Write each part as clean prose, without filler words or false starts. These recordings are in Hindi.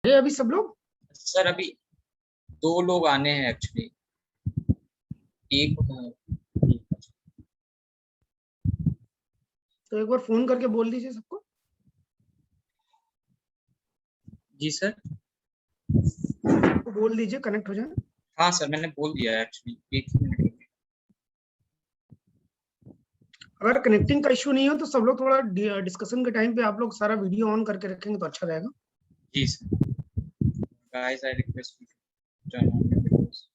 अरे अभी सब लोग सर अभी 2 लोग आने हैं एक्चुअली। एक तो एक बार फोन करके बोल दीजिए सबको। जी सर। सबको बोल दीजिए कनेक्ट हो जाए। हाँ सर मैंने बोल दिया है एक्चुअली। एक ही मिनट। अगर कनेक्टिंग का इशू नहीं हो तो सब लोग थोड़ा डिस्कशन के टाइम पे आप लोग सारा वीडियो ऑन करके रखेंगे तो अच्छा रहेगा। जी sir. Guys I request you to turn on your videos.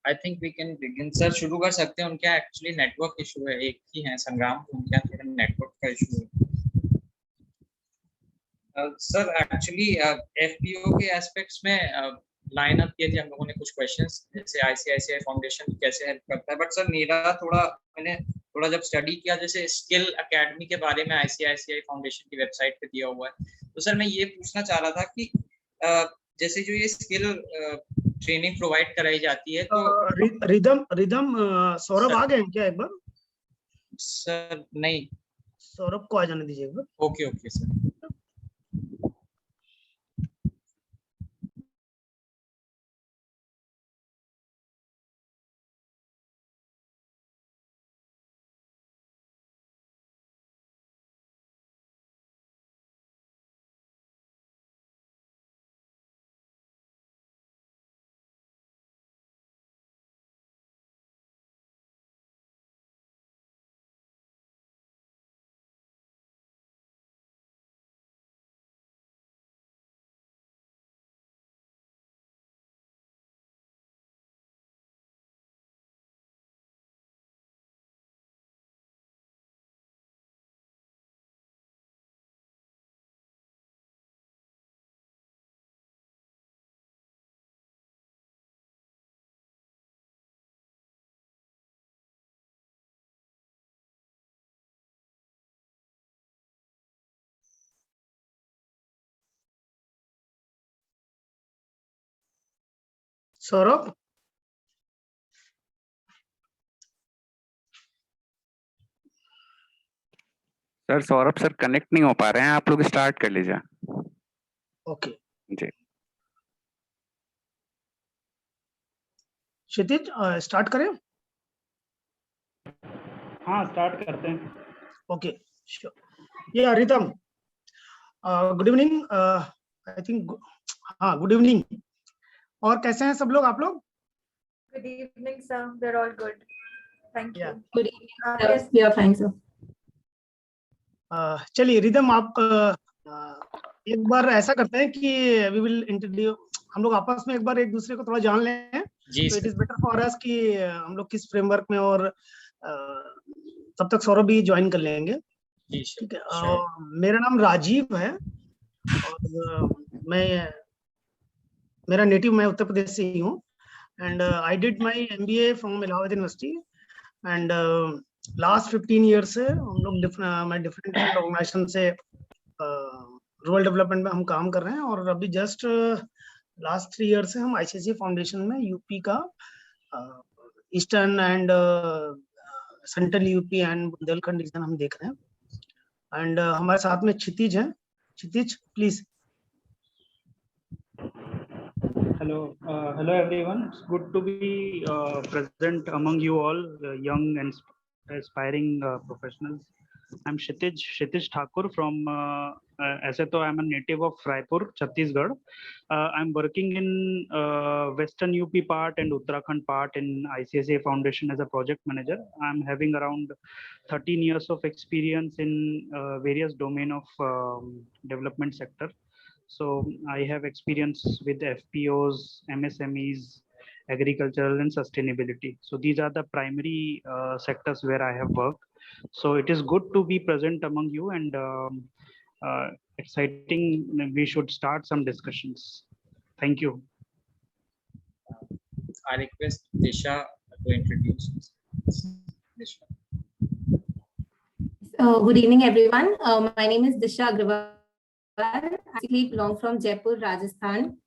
I think we can begin. Sir शुरू कर सकते हैं। उनका एक्चुअली नेटवर्क इशू है। एक ही है संग्राम, उनके यहाँ थोड़ा नेटवर्क का इशू है। सर एक्चुअली एफपीओ के एस्पेक्ट्स में लाइन अप किए थे हम लोगों ने कुछ क्वेश्चंस, जैसे आईसीआईसीआई फाउंडेशन कैसे हेल्प करता है। बट सर मेरा मैंने थोड़ा जब स्टडी किया, जैसे स्किल एकेडमी के बारे में आईसीआईसीआई फाउंडेशन की वेबसाइट पे दिया हुआ है। तो सर मैं ये पूछना चाह रहा था कि जैसे जो ये स्किल ट्रेनिंग प्रोवाइड कराई जाती है तो रिदम रिदम सौरभ सर, आ गए हैं क्या? एक बार सर नहीं। सौरभ को आ जाने दीजिए एक बार। Okay okay sir. Saurabh Saurabh sir connect नहीं हो पा रहे हैं, आप लोग स्टार्ट कर लीजिए। ओके जी क्षितिज स्टार्ट करें। हाँ स्टार्ट करते हैं। Okay sure. या Ridham good evening. I think हाँ गुड इवनिंग। और कैसे हैं सब लोग आप लोग? Good evening, sir. We're all good. Thank Yeah. you. Good evening. Yes. We are fine, sir. चलिए रिदम आप एक बार ऐसा करते हैं कि वी विल इंट्रोड्यूस, हम लोग आपस में एक बार एक दूसरे को थोड़ा जान लें। जी तो it sir. Is better for us कि हम लोग किस फ्रेमवर्क में, और तब तक सौरभ भी ज्वाइन कर लेंगे। जी सर। ठीक है। मेरा नाम राजीव है और मेरा नेटिव मैं उत्तर प्रदेश से ही हूँ। And I did my MBA from Allahabad university. And last 15 year से हम लोग डिफरेंट ऑर्गेनाइजेशन से रूरल डेवलपमेंट में हम काम कर रहे हैं। और अभी जस्ट लास्ट 3 ईयर से हम आईसीआईसीआई फाउंडेशन में यूपी का eastern and central UP and Bundelkhand region हम देख रहे हैं। एंड हमारे साथ में क्षितिज है। क्षितिज please. Hello everyone. It's good to be present among you all, young and aspiring professionals. I'm Kshitij Thakur from ऐसे तो I'm a native of Raipur, Chhattisgarh. I'm working in Western UP part and Uttarakhand part in ICSA Foundation as a project manager. I'm having around 13 years of experience in various domain of development sector. So I have experience with FPOs, MSMEs, agricultural and sustainability. So these are the primary sectors where I have worked. So it is good to be present among you and exciting. We should start some discussions. Thank you. I request Disha to introduce herself. Disha. Good evening, everyone. My name is Disha Agrawal. I basically belong from Jaipur, Rajasthan.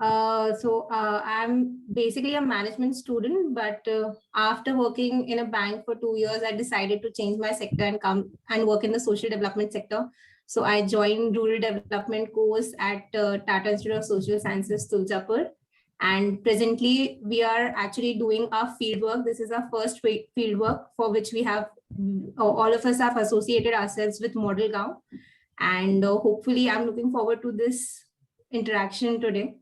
I'm basically a management student, but after working in a bank for 2 years, I decided to change my sector and come and work in the social development sector. So I joined rural development course at Tata Institute of Social Sciences, Tuljapur. And presently, we are actually doing our field work. This is our first field work for which we have, all of us have associated ourselves with Model Gaon. And hopefully, I'm looking forward to this interaction today.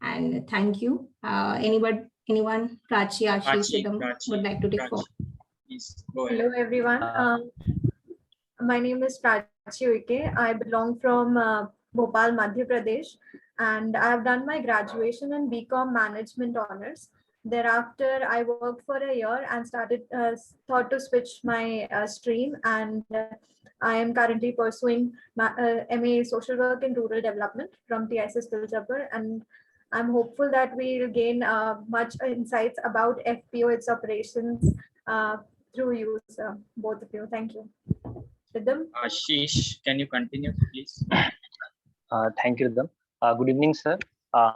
And thank you. Anyone, Prachi, Ashish, Sidam would like to take forward. Please go ahead. Hello, everyone. My name is Prachi Uike. I belong from Bhopal, Madhya Pradesh, and I have done my graduation in BCom Management Honors. Thereafter, I worked for a year and thought to switch my stream, and I am currently pursuing MA Social Work in Rural Development from TISS Tuljapur, and I'm hopeful that we'll gain much insights about FPO, its operations through you, sir, both of you. Thank you. Sidam? Ashish, can you continue, please? Thank you, Ridham. Good evening, sir.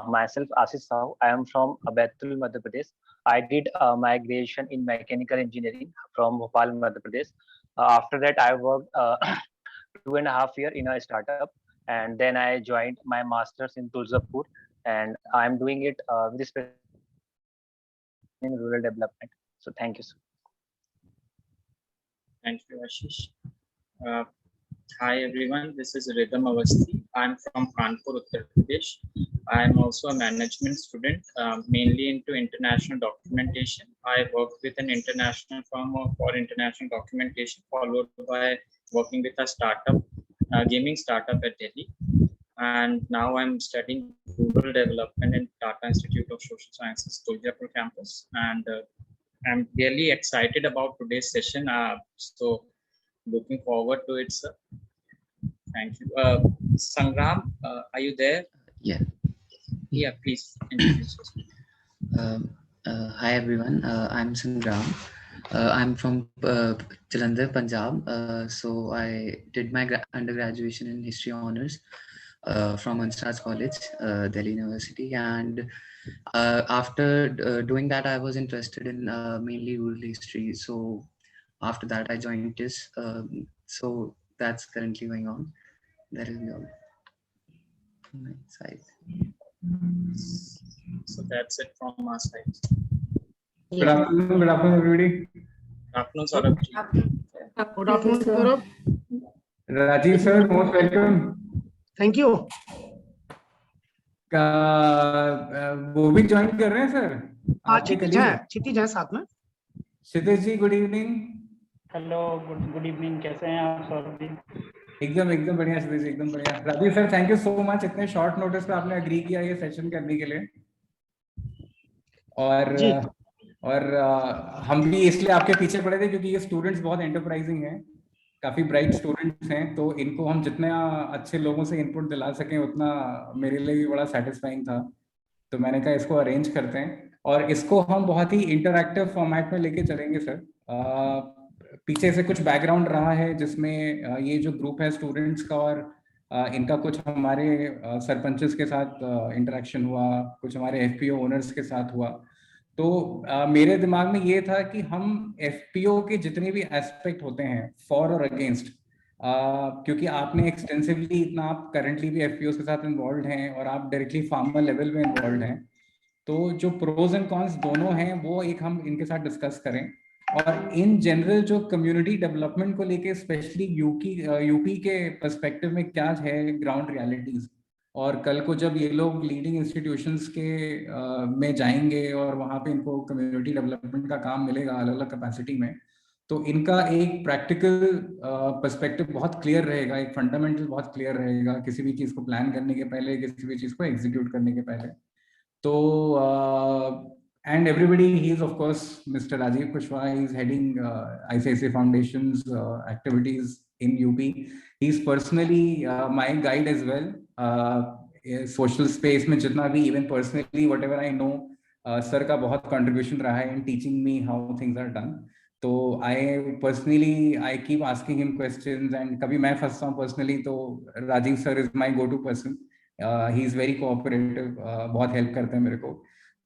Myself, Ashish Sahu. I am from Baitul, Madhya Pradesh. I did my graduation in mechanical engineering from Bhopal, Madhya Pradesh. After that, I worked 2.5 years in a startup, and then I joined my master's in Tuljapur, and I'm doing it with special in rural development. So thank you, sir. Thank you, Ashish. Hi, everyone. This is Ridham Awasthi. I'm from Kanpur, Uttar Pradesh. I'm also a management student, mainly into international documentation. I worked with an international firm for international documentation, followed by working with a startup, gaming startup at Delhi. And now I'm studying rural development in Tata Institute of Social Sciences, Tuljapur campus. And I'm really excited about today's session. So looking forward to it, sir. Thank you. Sangram, are you there? Yeah. Yeah, please introduce yourself. Hi everyone, I'm Sangram. I'm from Jalandhar, Punjab. So I did my undergraduation in history honors from Ansraj College, Delhi University. And after doing that, I was interested in mainly rural history. So after that, I joined this. So that's currently going on. That is all from my side. So that's it from our side. Good afternoon, everybody. Good afternoon, Saurabh. Good afternoon, Saurabh. Rajiv sir, most welcome. Thank you. वो भी ज्वाइन कर रहे हैं सर? हाँ, क्षितिज है साथ में. Kshitij ji, good evening. Hello, good evening. कैसे हैं आप सौरभ जी? एकदम बढ़िया क्षितिज जी, एकदम बढ़िया. Rajeev sir, thank you so much, इतने शॉर्ट नोटिस पे आपने एग्री किया ये सेशन करने के लिए. और हम भी इसलिए आपके पीछे पड़े थे क्योंकि ये स्टूडेंट्स बहुत एंटरप्राइजिंग हैं, काफी ब्राइट स्टूडेंट्स हैं, तो इनको हम जितने अच्छे लोगों से इनपुट दिला सकें उतना मेरे लिए भी बड़ा सेटिस्फाइंग था. तो मैंने कहा इसको अरेंज करते हैं और इसको हम बहुत ही इंटरैक्टिव फॉर्मेट में लेके चलेंगे सर. पीछे से कुछ बैकग्राउंड रहा है जिसमें ये जो ग्रुप है स्टूडेंट्स का और इनका कुछ हमारे सरपंचेस के साथ इंटरेक्शन हुआ, कुछ हमारे एफपीओ ओनर्स के साथ हुआ. तो मेरे दिमाग में ये था कि हम एफपीओ के जितने भी एस्पेक्ट होते हैं फॉर और अगेंस्ट, क्योंकि आपने एक्सटेंसिवली इतना, आप करंटली भी एफपीओ के साथ इन्वॉल्व हैं और आप डायरेक्टली फार्मर लेवल में इन्वॉल्व हैं, तो जो प्रोज एंड कॉन्स दोनों हैं वो एक हम इनके साथ डिस्कस करें. और इन जनरल जो कम्युनिटी डेवलपमेंट को लेके स्पेशली यूपी के पर्सपेक्टिव में क्या है ग्राउंड रियलिटीज, और कल को जब ये लोग लीडिंग इंस्टीट्यूशंस के में जाएंगे और वहाँ पे इनको कम्युनिटी डेवलपमेंट का काम मिलेगा अलग अलग कैपेसिटी में, तो इनका एक प्रैक्टिकल पर्सपेक्टिव बहुत क्लियर रहेगा, एक फंडामेंटल बहुत क्लियर रहेगा किसी भी चीज़ को प्लान करने के पहले, किसी भी चीज़ को एग्जीक्यूट करने के पहले. तो and everybody, he is of course Mr. Rajiv Kushwaha. He is heading ICICI Foundation's activities in UP. He is personally my guide as well. Social space में जितना भी, even personally whatever I know, sir का बहुत कंट्रीब्यूशन रहा है in teaching me how things are done. तो I keep asking him questions and कभी मैं फंसता हूँ पर्सनली तो Rajiv sir is my go to person. He is very cooperative, बहुत हेल्प करते हैं मेरे को।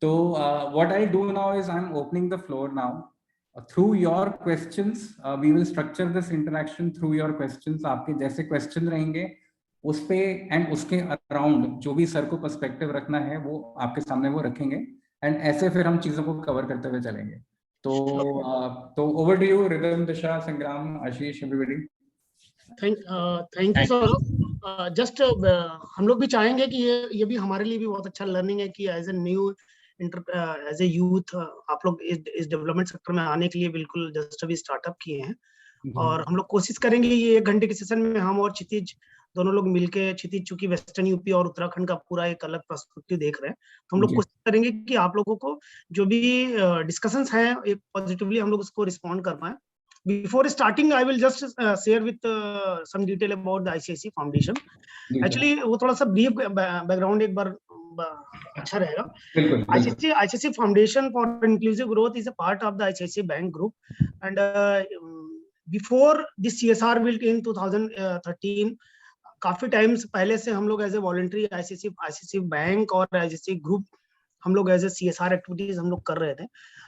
तो what I do now is I am opening the floor now through your questions. We will structure this interaction through your questions. आपके जैसे क्वेश्चन रहेंगे उस पे एंड उसके अराउंड जो भी सर को पर्सपेक्टिव रखना है वो आपके सामने वो रखेंगे एंड ऐसे फिर हम चीजों को कवर करते हुए चलेंगे। तो over to you Ridham, Disha, Sangram, Ashish, everybody. Thank you sir. Just हम लोग भी चाहेंगे कि ये भी हमारे लिए भी बहुत अच्छा लर्निंग है कि एज ए यूथ आप लोग इस डेवलपमेंट सेक्टर में आने के लिए बिल्कुल जस्ट अभी स्टार्टअप किए हैं और हम लोग कोशिश करेंगे ये 1 घंटे के सेशन में हम और क्षितिज दोनों लोग मिलके, क्षितिज चूंकि वेस्टर्न यूपी और उत्तराखंड का पूरा एक अलग पर्सपेक्टिव देख रहे हैं, तो हम लोग कोशिश करेंगे कि आप लोगों को जो भी डिस्कशंस हैं एक पॉजिटिवली हम लोग उसको रिस्पॉन्ड कर पाए। Before starting, I will just share with some detail about the ICICI Foundation. Actually, वो थोड़ा सा brief background एक बार अच्छा रहेगा। ICICI Foundation for Inclusive Growth is a part of the ICICI Bank Group, and before this CSR built in 2013, काफी टाइम्स पहले से हम लोग as a voluntary ICICI bank और ICICI ग्रुप हम लोग एज ए CSR एक्टिविटीज हम लोग कर रहे थे,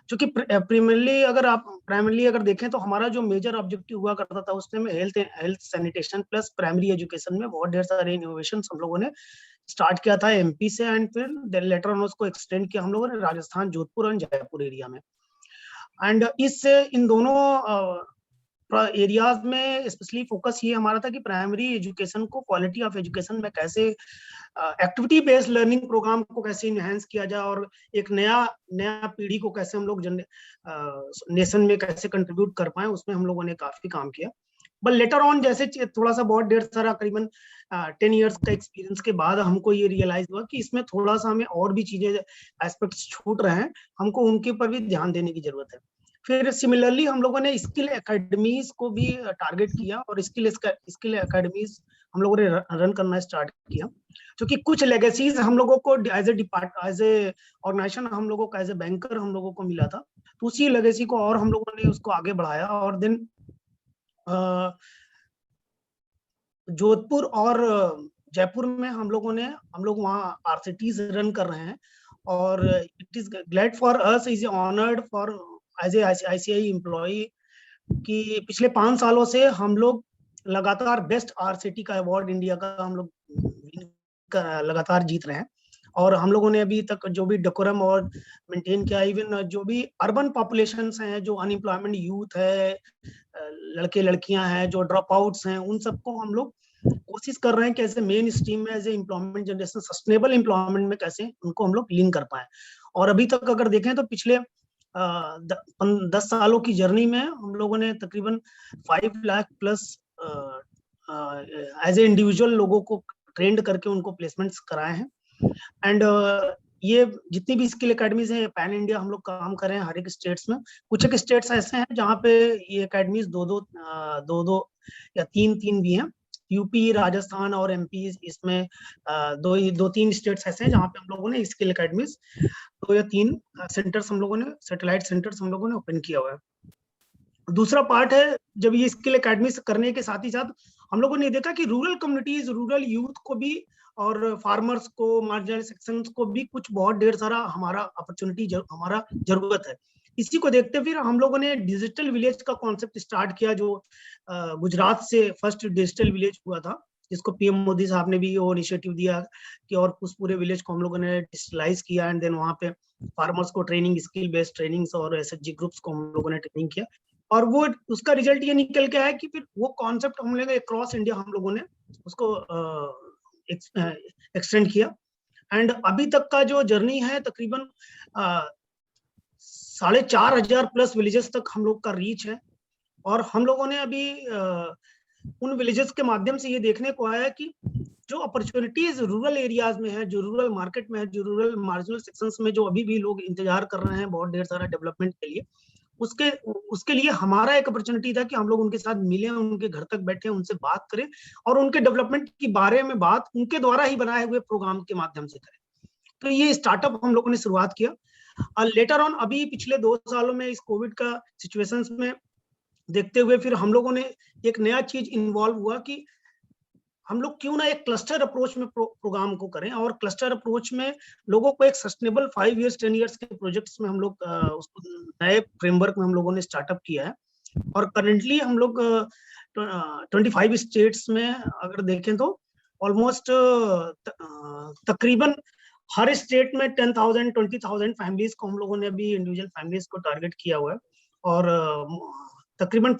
जो कि प्राइमरली अगर देखें तो हमारा जो मेजर ऑब्जेक्टिव हुआ करता था उसमें में health sanitation plus primary education में बहुत ढेर सारे इनोवेशन हम लोगों ने स्टार्ट किया था MP से एंड फिर लेटर ऑन उसको एक्सटेंड किया हम लोगों ने राजस्थान, जोधपुर और जयपुर एरिया में। एंड इससे इन दोनों एरियाज में स्पेशली फोकस ये हमारा था कि प्राइमरी एजुकेशन को, क्वालिटी ऑफ एजुकेशन में कैसे एक्टिविटी बेस्ड लर्निंग प्रोग्राम को कैसे इनहेंस किया जाए और एक नया पीढ़ी को कैसे हम लोग नेशन में कैसे कंट्रीब्यूट कर पाए, उसमें हम लोगों ने काफी काम किया। बट लेटर ऑन जैसे थोड़ा सा बहुत ढेर सारा करीबन 10 इयर्स का एक्सपीरियंस के बाद हमको ये रियलाइज हुआ कि इसमें थोड़ा सा हमें और भी चीजें एस्पेक्ट्स छूट रहे हैं, हमको उनके ऊपर भी ध्यान देने की जरूरत है। फिर सिमिलरली हम लोगों ने स्किल एकेडमीज को भी टारगेट किया और स्किल एकेडमीज हम लोगों ने रन करना स्टार्ट किया, क्योंकि कुछ लेगेसीज हम लोगों को एज ए ऑर्गेनाइजेशन हम लोगों को एज ए बैंकर हम लोगों को मिला था, तो उसी लेगेसी को और हम लोगों ने उसको आगे बढ़ाया और देन जोधपुर और जयपुर में हम लोग वहाँ RCTs रन कर रहे हैं और it is glad for us, is honoured for as a ICICI employee कि पिछले 5 सालों से हम लोग लगातार बेस्ट RCT का अवार्ड इंडिया का हम लोग लगातार जीत रहे हैं और हम लोगों ने अभी तक जो भी डेकोरम और मेंटेन किया, इवन जो भी अर्बन पॉपुलेशंस हैं, जो अनएम्प्लॉयमेंट यूथ है, लड़के लड़कियां हैं, जो ड्रॉप आउट्स हैं, उन सबको हम लोग कोशिश कर रहे हैं कि ऐसे मेन स्ट्रीम में as a employment generation, sustainable employment में कैसे उनको हम लोग लिंक कर पाए। और अभी तक अगर देखें तो पिछले 10 सालों की जर्नी में हम लोगों ने तकरीबन 5 lakh plus as a individual लोगों को ट्रेंड करके उनको प्लेसमेंट्स कराए हैं। एंड ये जितनी भी स्किल एकेडमीज हैं पैन इंडिया हम लोग काम कर रहे हैं हर एक स्टेट्स में। कुछ एक स्टेट्स ऐसे हैं जहाँ पे ये एकेडमीज दो या तीन भी हैं, यूपी, राजस्थान और MP, इसमें 2-3 स्टेट्स ऐसे हैं जहाँ पे हम लोगों ने स्किल एकेडमीज 2 या 3 सेंटर्स हम लोगों ने, सैटेलाइट सेंटर्स हम लोगों ने ओपन किया हुआ है। दूसरा पार्ट है, जब ये स्किल एकेडमीज करने के साथ ही साथ हम लोगों ने देखा कि रूरल कम्युनिटीज, रूरल यूथ को भी और फार्मर्स को, मार्जिनल सेक्शंस को भी कुछ बहुत ढेर सारा हमारा अपॉर्चुनिटी हमारा जरूरत है। इसी को देखते फिर हम लोगों ने डिजिटल विलेज का कॉन्सेप्ट स्टार्ट किया, जो गुजरात से फर्स्ट डिजिटल विलेज हुआ था, जिसको PM मोदी साहब ने भी वो इनिशिएटिव दिया कि और उस पूरे विलेज को हम लोगों ने डिजिटलाइज किया एंड देन वहाँ पे फार्मर्स को ट्रेनिंग, स्किल बेस्ड ट्रेनिंग्स और SHG ग्रुप्स को हम लोगों ने ट्रेनिंग किया और वो उसका रिजल्ट ये निकल के आया कि फिर वो कॉन्सेप्ट हम लोग अक्रॉस इंडिया हम लोगों ने उसको एक्सटेंड किया। एंड अभी तक का जो जर्नी है तकरीबन 4,500 प्लस विलेजेस तक हम लोग का रीच है और हम लोगों ने अभी उन विलेजेस के माध्यम से ये देखने को आया कि जो अपॉर्चुनिटीज रूरल एरियाज में है, जो रूरल मार्केट में है, जो रूरल मार्जिनल सेक्शंस में जो अभी भी लोग इंतजार कर रहे हैं बहुत ढेर सारा डेवलपमेंट के लिए, उसके लिए हमारा एक अपॉर्चुनिटी था कि हम लोग उनके साथ मिलें, उनके घर तक बैठे, उनसे बात करें और उनके डेवलपमेंट के बारे में बात उनके द्वारा ही बनाए हुए प्रोग्राम के माध्यम से करें। तो ये स्टार्टअप हम लोगों ने शुरुआत किया लेटर ऑन अभी पिछले 2 सालों में इस कोविड का सिचुएशंस में देखते हुए फिर हम लोगों ने एक नया चीज इन्वॉल्व हुआ कि हम लोग क्यों ना एक क्लस्टर अप्रोच में प्रोग्राम को करें, और क्लस्टर अप्रोच में लोगों को एक सस्टेनेबल 5 इयर्स 10 इयर्स के प्रोजेक्ट्स में हम लोग उसको नए फ्रेमवर्क में हम लोगों ने स्टार्टअप किया है। और करंटली हम लोग 25 स्टेट्स में अगर देखें तो ऑलमोस्ट तकरीबन हर स्टेट में 10,000 20,000 फैमिलीज को हम लोगों ने अभी इंडिविजुअल फैमिलीज को टारगेट किया हुआ है, और तकरीबन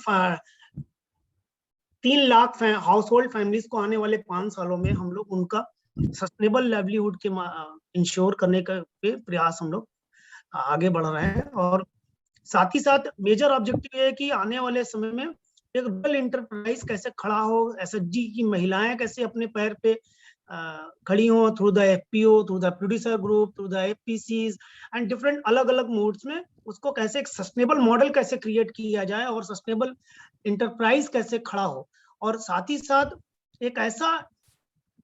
3 लाख हाउस होल्ड फैमिलीज को आने वाले 5 सालों में हम लोग उनका सस्टेनेबल लाइवलीहुड के इंश्योर करने का प्रयास हम लोग आगे बढ़ रहे हैं। और साथ ही साथ मेजर ऑब्जेक्टिव है कि आने वाले समय में एक रूरल इंटरप्राइज कैसे खड़ा हो, एसएचजी की महिलाएं कैसे अपने पैर पे खड़ी हो through the FPO, through the producer group, through the FPCs and different अलग अलग मोड्स में उसको कैसे एक सस्टेनेबल मॉडल कैसे क्रिएट किया जाए और सस्टेनेबल इंटरप्राइज कैसे खड़ा हो, और साथ ही साथ एक ऐसा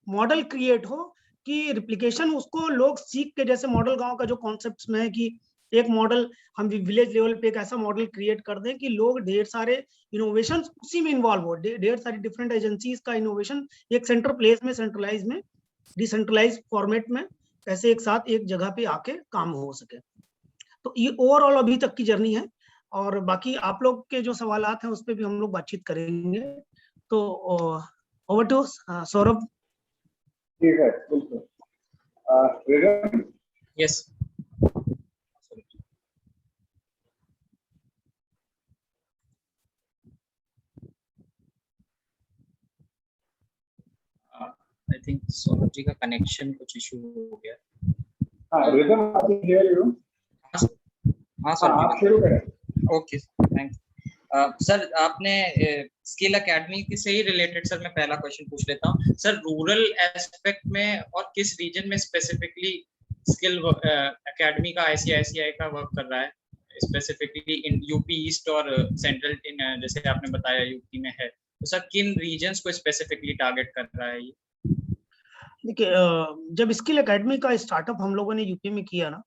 मॉडल क्रिएट हो कि रिप्लिकेशन उसको लोग सीख के, जैसे मॉडल गांव का जो कॉन्सेप्ट्स में है कि एक मॉडल हम विलेज लेवल पे एक ऐसा मॉडल क्रिएट कर दें कि लोग ढेर सारे इनोवेशन उसी में इन्वॉल्व हो, ढेर सारी डिफरेंट एजेंसीज का इनोवेशन एक सेंटर प्लेस में, सेंट्रलाइज में, डिसेंट्रलाइज फॉर्मेट में कैसे एक साथ एक जगह पे आके काम हो सके। तो ये ओवरऑल अभी तक की जर्नी है, और बाकी आप लोग के जो सवालात हैं उस पर भी हम लोग बातचीत करेंगे। तो ओवर टू सौरभ। ठीक है, बिल्कुल। Yes, I think Saurabh ji का कनेक्शन कुछ इशू हो गया। हाँ, रिदम आप क्लियर हो? हाँ सर, आप शुरू करें। Okay, thank you. सर आपने स्किल एकेडमी से ही रिलेटेड सर मैं पहला क्वेश्चन पूछ लेता हूँ सर, रूरल एस्पेक्ट में और किस रीजन में स्पेसिफिकली स्किल एकेडमी का ICICI का वर्क कर रहा है, स्पेसिफिकली इन यूपी ईस्ट और सेंट्रल, इन जैसे आपने बताया यूपी में है, तो सर किन रीजन्स को स्पेसिफिकली टारगेट कर रहा है ये? देखिए, जब स्किल एकेडमी का स्टार्टअप हम लोगों ने यूपी में किया ना,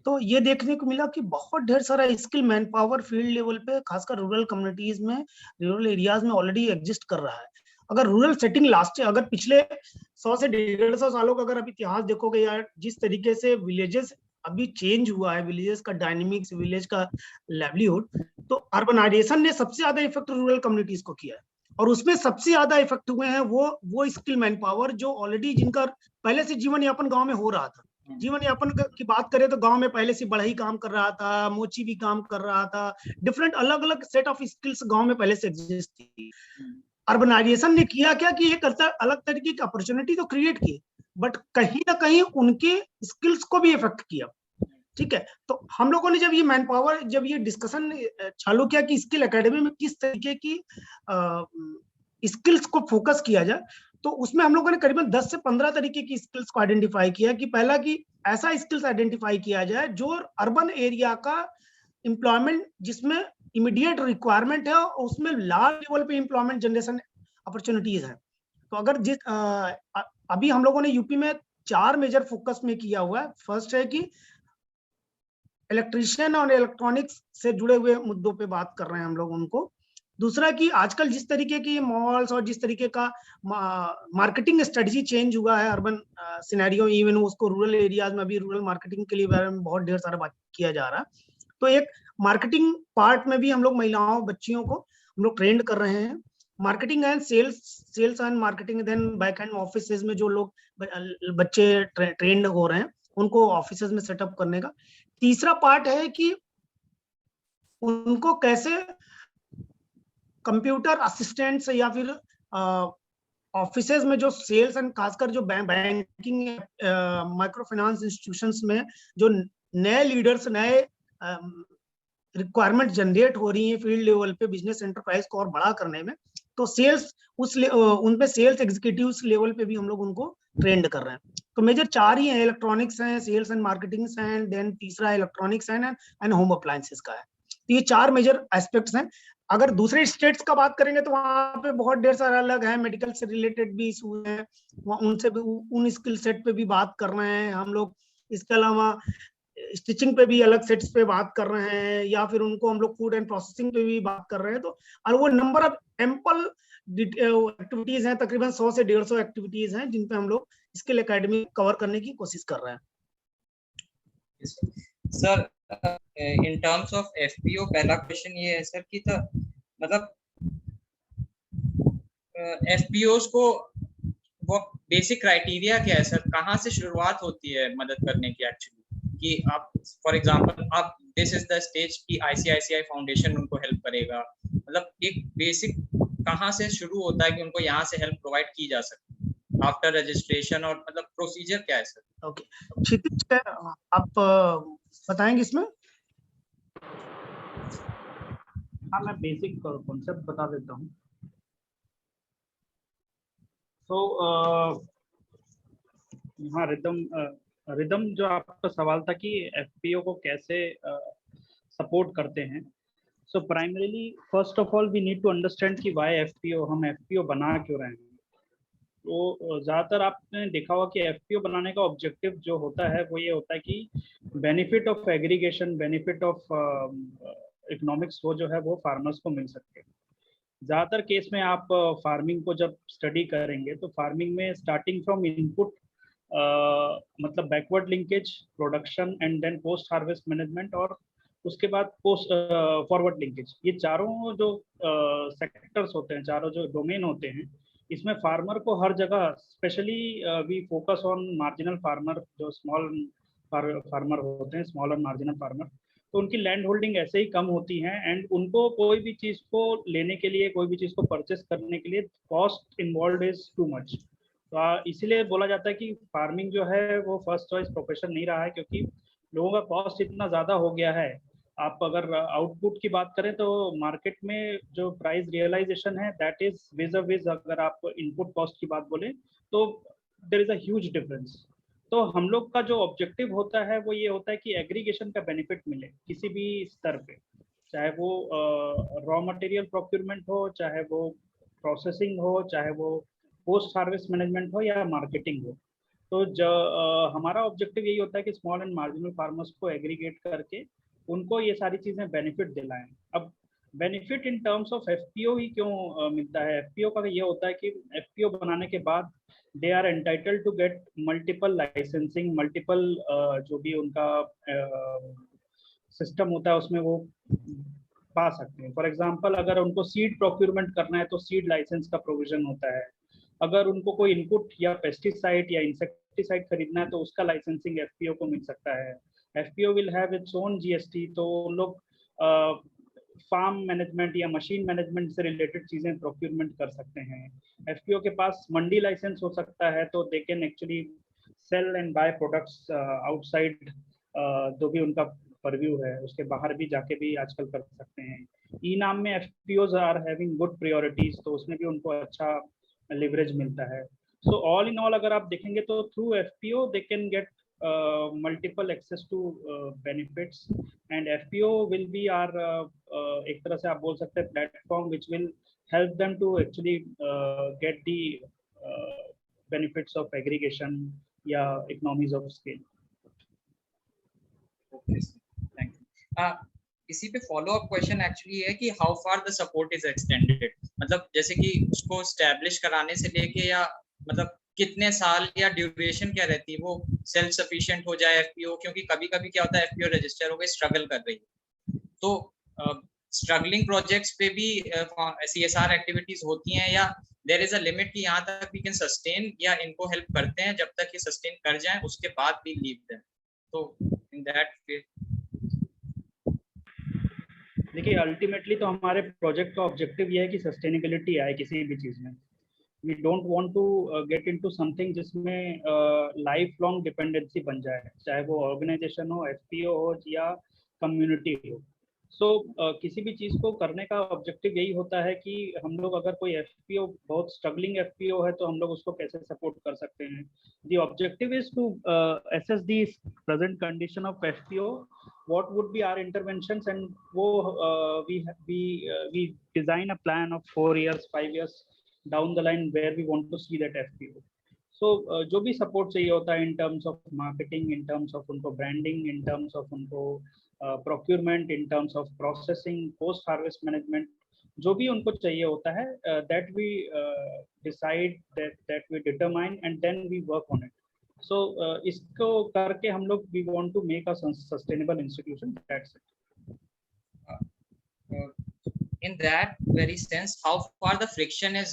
तो ये देखने को मिला कि बहुत ढेर सारा skill man power field level पे, खासकर रूरल कम्युनिटीज में, रूरल एरियाज में ऑलरेडी एग्जिस्ट कर रहा है। अगर रूरल सेटिंग लास्ट, अगर पिछले 100 से 150 सालों का अगर आप इतिहास देखोगे यार, जिस तरीके से विलेजेस अभी चेंज हुआ है, विलेजेस का डायनेमिक्स, विलेज का लाइवलीहुड, तो अर्बनाइजेशन ने सबसे ज्यादा इफेक्ट रूरल कम्युनिटीज को किया है, और उसमें सबसे ज्यादा इफेक्ट हुए हैं वो स्किल मैन पावर जो ऑलरेडी जिनका पहले से जीवन यापन गांव में हो रहा था। जीवन यापन की बात करें तो गांव में पहले से बढ़ई काम कर रहा था, मोची भी काम कर रहा था, डिफरेंट अलग अलग सेट ऑफ स्किल्स गांव में पहले से एग्जिस्ट थी। अर्बनाइजेशन ने किया क्या कि एक अलग तरीके की अपॉर्चुनिटी तो क्रिएट की, बट कहीं ना कहीं उनके स्किल्स को भी इफेक्ट किया। ठीक है, तो हम लोगों ने जब ये मैन पावर, जब ये डिस्कशन चालू किया कि स्किल एकेडमी में किस तरीके की स्किल्स को फोकस किया जाए, तो उसमें हम लोगों ने करीबन 10 से 15 तरीके की स्किल्स को आइडेंटिफाई किया कि पहला कि ऐसा स्किल्स आइडेंटिफाई किया जाए जो अर्बन एरिया का एम्प्लॉयमेंट, जिसमें इमीडिएट रिक्वायरमेंट है और उसमें लार्ज लेवल पे एम्प्लॉयमेंट जनरेशन अपॉर्चुनिटीज है। तो अगर अभी हम लोगों ने यूपी में 4 मेजर फोकस में किया हुआ है। फर्स्ट है कि इलेक्ट्रिशियन और इलेक्ट्रॉनिक्स से जुड़े हुए मुद्दों पे बात कर रहे हैं हम लोग उनको। दूसरा कि आजकल जिस तरीके की मॉल्स और जिस तरीके का मार्केटिंग स्ट्रेटजी चेंज हुआ है अर्बन सिनेरियो, इवन उसको रूरल एरियाज में भी रूरल मार्केटिंग के लिए बारे में बहुत ढेर सारा बात किया जा रहा है। तो एक मार्केटिंग पार्ट में भी हम लोग महिलाओं बच्चियों को हम लोग ट्रेंड कर रहे हैं। Marketing and sales and marketing, then back end offices में जो लोग बच्चे ट्रेंड हो रहे हैं उनको ऑफिसेज में सेटअप करने का। तीसरा पार्ट है कि उनको कैसे कंप्यूटर असिस्टेंट्स या फिर ऑफिसेज में जो सेल्स एंड खासकर जो बैंकिंग माइक्रो फाइनेंस इंस्टीट्यूशंस में जो नए लीडर्स, नए रिक्वायरमेंट जनरेट हो रही है फील्ड लेवल पे बिजनेस एंटरप्राइज को और बड़ा करने में, तो सेल्स उन पे सेल्स एग्जीक्यूटिव्स लेवल पे भी हम लोग उनको ट्रेंड कर रहे हैं। तो मेजर 4 ही हैं, इलेक्ट्रॉनिक्स हैं, सेल्स एंड मार्केटिंग हैं, देन तीसरा इलेक्ट्रॉनिक्स एंड होम अप्लायंसेस का है। तो ये 4 मेजर एस्पेक्ट्स हैं। अगर दूसरे स्टेट्स का बात करेंगे तो वहाँ पे बहुत ढेर सारा अलग है, मेडिकल से रिलेटेड भी इशू है, उनसे भी उन स्किल सेट पे भी बात कर रहे हैं हम लोग। इसके अलावा स्टिचिंग पे भी अलग सेट्स पे बात कर रहे हैं, या फिर उनको हम लोग फूड एंड प्रोसेसिंग पे भी बात कर रहे हैं। तो और वो नंबर ऑफ एम्पल एक्टिविटीज हैं, तकरीबन 100 से 150 एक्टिविटीज हैं जिन पे हम लोग स्किल एकेडमी कवर करने की कोशिश कर रहे हैं। Sir in terms of FPO पहला क्वेश्चन ये है सर कि मतलब एफपीओस को वो बेसिक क्राइटेरिया क्या है सर, कहाँ से शुरुआत होती है मदद करने की एक्चुअली, कि आप फॉर एग्जांपल आप दिस इज द स्टेज की आईसीआईसीआई फाउंडेशन उनको हेल्प करेगा, मतलब एक बेसिक कहाँ से शुरू होता है कि उनको यहाँ से हेल्प प्रोवाइड की जा सकती है आफ्टर रजिस्ट्रेशन, और मतलब प्रोसीजर क्या है सर? ओके, क्षितिज आप बताएंगे इसमें? हाँ, मैं बेसिक कॉन्सेप्ट बता देता हूँ। तो हाँ, रिदम जो आपका सवाल था कि एफपीओ को कैसे सपोर्ट करते हैं। So primarily first of all we need to understand कि वाई एफपीओ, हम एफपीओ बना क्यों रहे हैं। तो ज़्यादातर आपने देखा होगा कि एफपीओ बनाने का ऑब्जेक्टिव जो होता है वो ये होता है कि benefit of aggregation, benefit of economics वो जो है वो फार्मर्स को मिल सके। ज़्यादातर केस में आप फार्मिंग को जब स्टडी करेंगे तो फार्मिंग में स्टार्टिंग फ्रॉम इनपुट मतलब backward linkage, production and then post harvest management, और उसके बाद पोस्ट फॉरवर्ड लिंकेज, ये चारों जो सेक्टर्स होते हैं, चारों जो डोमेन होते हैं, इसमें फार्मर को हर जगह specially we focus on marginal farmer, जो स्मॉल फार्मर होते हैं, स्मॉल और मार्जिनल फार्मर, तो उनकी लैंड होल्डिंग ऐसे ही कम होती है एंड उनको कोई भी चीज़ को लेने के लिए, कोई भी चीज़ को परचेस करने के लिए cost involve is too much. तो इसीलिए बोला जाता है कि फार्मिंग जो है वो फर्स्ट चॉइस प्रोफेशन नहीं रहा है, क्योंकि लोगों का कॉस्ट इतना ज़्यादा हो गया है। आप अगर आउटपुट की बात करें तो मार्केट में जो प्राइस रियलाइजेशन है that is vis a vis, अगर आप इनपुट कॉस्ट की बात बोले तो there is a huge difference. तो हम लोग का जो ऑब्जेक्टिव होता है वो ये होता है कि एग्रीगेशन का बेनिफिट मिले किसी भी स्तर पे, चाहे वो रॉ मटेरियल प्रोक्यूरमेंट हो, चाहे वो प्रोसेसिंग हो, चाहे वो पोस्ट हार्वेस्ट मैनेजमेंट हो या मार्केटिंग हो। तो हमारा ऑब्जेक्टिव यही होता है कि स्मॉल एंड मार्जिनल फार्मर्स को एग्रीगेट करके उनको ये सारी चीज़ें बेनिफिट दिलाएं। अब benefit in terms of FPO ही क्यों मिलता है? एफपीओ का ये होता है कि एफपीओ बनाने के बाद they are entitled to get multiple licensing, multiple जो भी उनका सिस्टम होता है उसमें वो पा सकते हैं। फॉर एग्जांपल अगर उनको सीड प्रोक्यूरमेंट करना है तो सीड लाइसेंस का प्रोविजन होता है। अगर उनको कोई इनपुट या पेस्टिसाइड या इंसेक्टिसाइड खरीदना है तो उसका लाइसेंसिंग एफपीओ को मिल सकता है। FPO will have its own GST, तो उन लोग फार्म मैनेजमेंट या मशीन मैनेजमेंट से रिलेटेड चीज़ें प्रोक्यूरमेंट कर सकते हैं। एफपीओ के पास मंडी लाइसेंस हो सकता है, तो they can actually sell and buy products outside, जो भी उनका परव्यू है उसके बाहर भी जाके भी आजकल कर सकते हैं। ई नाम में FPOs are having good priorities, तो उसमें भी उनको अच्छा लिवरेज मिलता है। सो ऑल इन ऑल अगर आप देखेंगे तो through FPO they can get multiple access to benefits, and FPO will be our एक तरह से आप बोल सकते हैं platform which will help them to actually get the benefits of aggregation या economies of scale. Okay, thank you. इसी पे फॉलो अप क्वेश्चन एक्चुअली है कि how far the support is extended, मतलब जैसे कि उसको स्टैब्लिश कराने से लेके या मतलब कितने साल या ड्यूरेशन क्या रहती है वो सेल्फ सफिशिएंट हो जाए एफपीओ, क्योंकि कभी कभी क्या होता है एफपीओ रजिस्टर हो गई, स्ट्रगल कर रही है, तो स्ट्रगलिंग प्रोजेक्ट्स पे भी सीएसआर एक्टिविटीज होती हैं, या देयर इज अ लिमिट कि यहाँ तक वी कैन सस्टेन, या इनको हेल्प करते हैं जब तक ये सस्टेन कर जाए उसके बाद भी लीव देम, तो इन दैट देखिए अल्टीमेटली तो हमारे प्रोजेक्ट का ऑब्जेक्टिव ये है कि सस्टेनेबिलिटी आए किसी भी चीज़ में। We don't want to get into something जिसमें लाइफ लॉन्ग डिपेंडेंसी बन जाए, चाहे वो ऑर्गेनाइजेशन हो, एफपीओ हो या कम्युनिटी हो। सो किसी भी चीज़ को करने का ऑब्जेक्टिव यही होता है कि हम लोग अगर कोई एफपीओ बहुत स्ट्रगलिंग एफपीओ है तो हम लोग उसको कैसे सपोर्ट कर सकते हैं। The objective is to assess the present condition of FPO, what would be our interventions, and we design a plan of 4 years, 5 years down the line where we want to see that FPO. So जो भी सपोर्ट चाहिए होता है in terms of marketing, in terms of उनको ब्रांडिंग, इन टर्म्स ऑफ उनको procurement, in terms of processing, post harvest management, जो भी उनको चाहिए होता है, that we decide, that we determine and then we work on it. So इसको करके हम लोग we want to make a sustainable institution. That's it. In that very sense, how far the friction is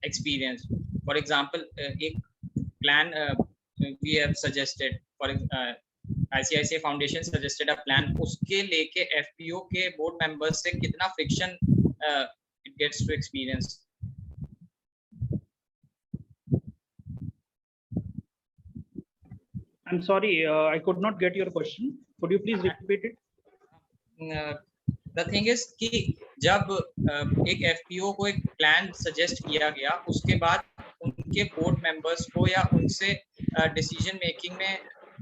experienced? For example, a plan we have suggested, for ICICI Foundation suggested a plan, uske leke FPO ke board members se kitna friction it gets to experience? I'm sorry, I could not get your question. Could you please repeat it? The thing is कि जब एक FPO को एक प्लान सजेस्ट किया गया, उसके बाद उनके बोर्ड मेंबर्स को या उनसे डिसीजन मेकिंग में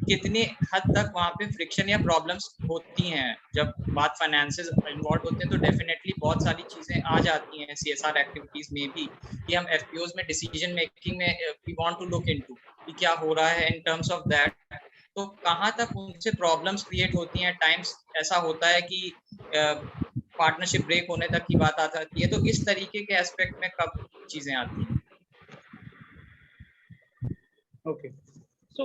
कितनी हद तक वहाँ पे फ्रिक्शन या प्रॉब्लम्स होती हैं. जब बात फाइनेंसेस इन्वॉल्व होते हैं तो डेफिनेटली बहुत सारी चीजें आ जाती हैं CSR एक्टिविटीज में भी, कि हम FPOs में डिसीजन मेकिंग में we want to look into कि क्या हो रहा है इन टर्म्स ऑफ दैट. तो कहाँ तक उनसे प्रॉब्लम्स क्रिएट होती हैं? टाइम्स ऐसा होता है कि पार्टनरशिप ब्रेक होने तक की बात आ जाती है. तो इस तरीके के एस्पेक्ट में कब चीजें आती हैं? ओके, सो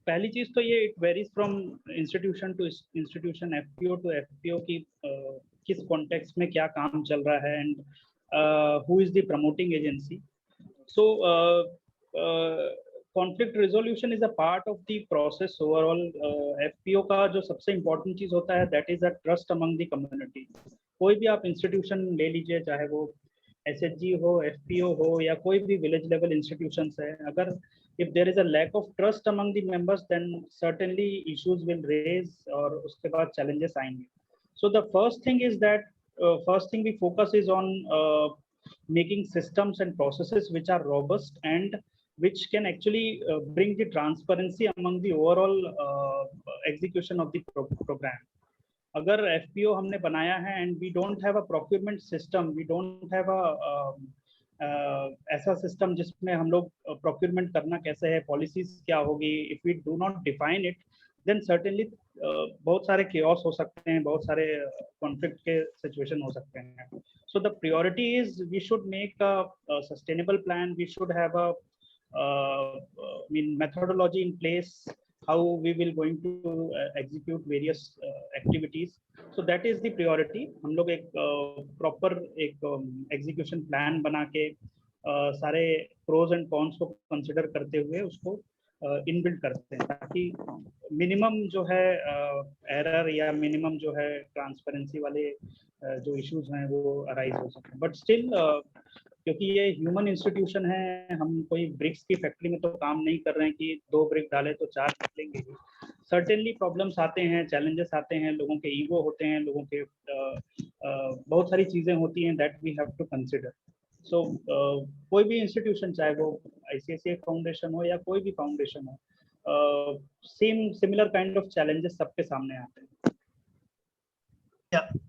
पहली चीज तो ये it varies from institution to institution, FPO to FPO की किस कॉन्टेक्स्ट में क्या काम चल रहा है and who is the promoting agency. So conflict resolution is a part of the process overall. FPO का जो सबसे इम्पोर्टेंट चीज होता है that is a trust among the community. कोई भी आप इंस्टीट्यूशन ले लीजिए, चाहे वो SHG हो, FPO हो या कोई भी विलेज लेवल इंस्टीट्यूशंस है, अगर if there is a lack of trust among the members then certainly issues will raise और उसके बाद challenges आएंगे. So the first thing is that first thing we focus is on making systems and processes which are robust and which can actually bring the transparency among the overall execution of the program. अगर FPO हमने बनाया है and we don't have a procurement system, we don't have a ऐसा सिस्टम जिसमें हम लोग प्रोक्यूरमेंट करना कैसे है, पॉलिसीज क्या होगी, if we do not define it then certainly बहुत सारे केओस हो सकते हैं, बहुत सारे कॉन्फ्लिक्ट के सिचुएशन हो सकते हैं. So the priority is we should make a sustainable plan, we should have a methodology in place, how we will going to execute various activities. So that is the priority. हम लोग एक proper एक execution plan बना के सारे pros and cons को consider करते हुए उसको इनबिल्ड करते हैं, ताकि मिनिमम जो है एरर या मिनिमम जो है ट्रांसपेरेंसी वाले जो इश्यूज हैं वो अराइज हो सकते हैं. बट स्टिल क्योंकि ये ह्यूमन इंस्टीट्यूशन है, हम कोई ब्रिक्स की फैक्ट्री में तो काम नहीं कर रहे हैं कि 2 ब्रिक डाले तो 4 निकलेंगे. सर्टेनली प्रॉब्लम्स आते हैं, चैलेंजेस आते हैं, लोगों के ईगो होते हैं, लोगों के बहुत सारी चीज़ें होती हैं that we have to consider. So कोई भी इंस्टीट्यूशन, चाहे वो ICICI फाउंडेशन हो या कोई भी फाउंडेशन हो, same similar kind of challenges सबके सामने आते हैं.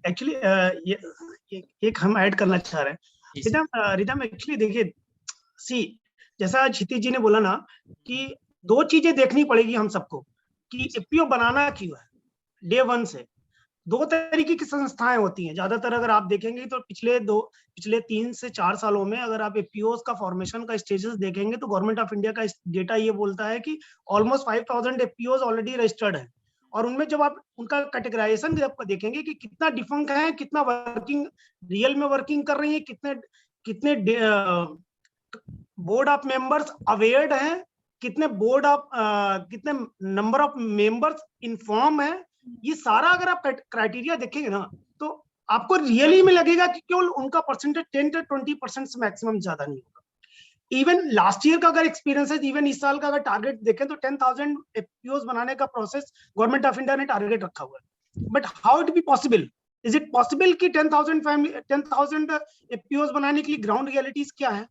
एक्चुअली एक हम ऐड करना चाह रहे हैं. रिदम एक्चुअली देखिए, सी जैसा क्षितिज जी ने बोला ना कि 2 चीजें देखनी पड़ेगी हम सबको कि FPO बनाना क्यों है. डे 1 से 2 तरीके की संस्थाएं होती हैं ज्यादातर. अगर आप देखेंगे तो पिछले 3 से 4 सालों में अगर आप FPOs का फॉर्मेशन का स्टेटस देखेंगे तो गवर्नमेंट ऑफ इंडिया का डेटा ये बोलता है कि ऑलमोस्ट 5000 FPOs ऑलरेडी रजिस्टर्ड है. और उनमें जब आप उनका कैटेगराइजेशन देखेंगे कि कितना डिफंक्ट है, कितना वर्किंग रियल में वर्किंग कर रही है, कितने बोर्ड ऑफ मेंबर्स अवेयर्ड हैं, कितने कितने नंबर ऑफ मेंबर्स इन्फॉर्म है, ये सारा अगर आप क्राइटेरिया देखेंगे ना तो आपको रियली में लगेगा कि केवल उनका परसेंटेज 10 से 20% से मैक्सिमम ज्यादा नहीं होगा. इवन लास्ट ईयर का अगर एक्सपीरियंस है, इवन इस साल का अगर टारगेट देखें तो 10,000 FPOs बनाने का प्रोसेस गवर्नमेंट ऑफ इंडिया ने टारगेट रखा हुआ है. But how it be possible? Is it possible कि 10,000 FPOs बनाने के लिए ग्राउंड रियलिटीज क्या है?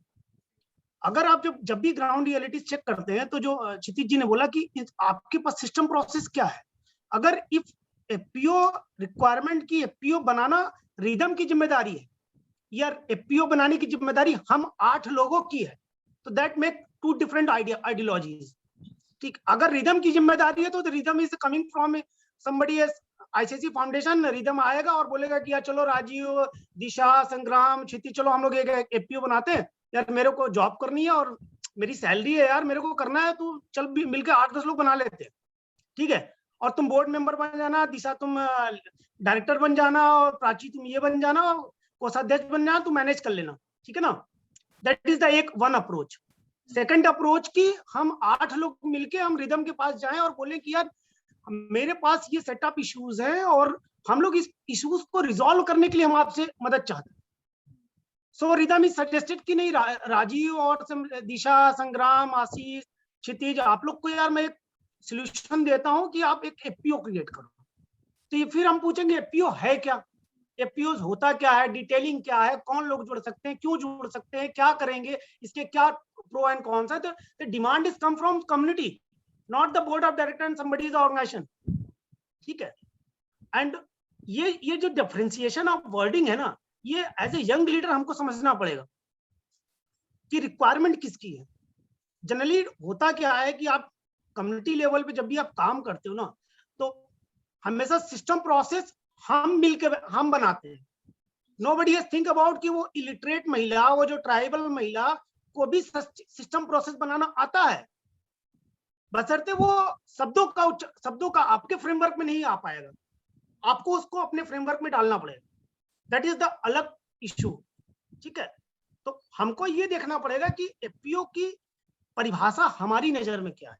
अगर आप जब भी ग्राउंड रियलिटीज चेक करते हैं तो जो क्षितिज जी ने बोला कि आपके पास सिस्टम प्रोसेस क्या है. अगर इफ FPO रिक्वायरमेंट की FPO बनाना रिदम की जिम्मेदारी है या FPO बनाने की जिम्मेदारी हम 8 लोगों की है, तो that make two different ideologies. ठीक, अगर रिदम की जिम्मेदारी है तो rhythm is coming from somebody as ICICI foundation. Rhythm आएगा और बोलेगा कि यार चलो राजीव, दिशा, संग्राम, क्षिति, चलो हम लोग एक एफपीओ बनाते हैं यार, मेरे को जॉब करनी है और मेरी सैलरी है यार, मेरे को करना है, तो चल भी मिलकर 8-10 लोग बना लेते हैं। ठीक है, और तुम बोर्ड मेंबर बन जाना, दिशा तुम डायरेक्टर बन जाना, और प्राची तुम ये बन जाना, कोषाध्यक्ष बन जाना, तुम मैनेज कर लेना। ठीक है ना, दैट इज द एक वन अप्रोच। सेकंड अप्रोच की हम 8 लोग मिलके हम रिदम के पास जाएं और बोलें कि यार मेरे पास ये सेटअप इश्यूज हैं और हम लोग इस इश्यूज को रिजॉल्व करने के लिए हम आपसे मदद चाहते हैं। सो रिदम इज सजेस्टेड कि नहीं राजीव और दिशा, संग्राम, आशीष, क्षितिज, आप लोग को यार मैं एक सोल्यूशन देता हूं कि आप एक एफपीओ क्रिएट करो। तो ये फिर हम पूछेंगे एफपीओ है क्या, एफपीओ होता क्या है, डिटेलिंग क्या है, कौन लोग जुड़ सकते हैं, क्यों जुड़ सकते हैं, क्या करेंगे, इसके क्या प्रो एंड कॉन्स है। तो demand is come from community, not the board of director and somebody is organization. ठीक है, एंड ये जो डिफरेंशिएशन ऑफ वर्डिंग है ना, ये एज ए यंग लीडर हमको समझना पड़ेगा कि रिक्वायरमेंट किसकी है। जनरली होता क्या है कि आप कम्युनिटी लेवल पे जब भी आप काम करते हो ना, तो हमेशा सिस्टम प्रोसेस हम मिलकर हम बनाते हैं। नोबडी हैज थिंक अबाउट कि वो इलिटरेट महिला, वो जो ट्राइबल महिला को भी सिस्टम प्रोसेस बनाना आता है, बशर्ते वो शब्दों का आपके फ्रेमवर्क में नहीं आ पाएगा, आपको उसको अपने फ्रेमवर्क में डालना पड़ेगा। दैट इज द अलग इश्यू। ठीक है, तो हमको ये देखना पड़ेगा कि एफपीओ की परिभाषा हमारी नजर में क्या है।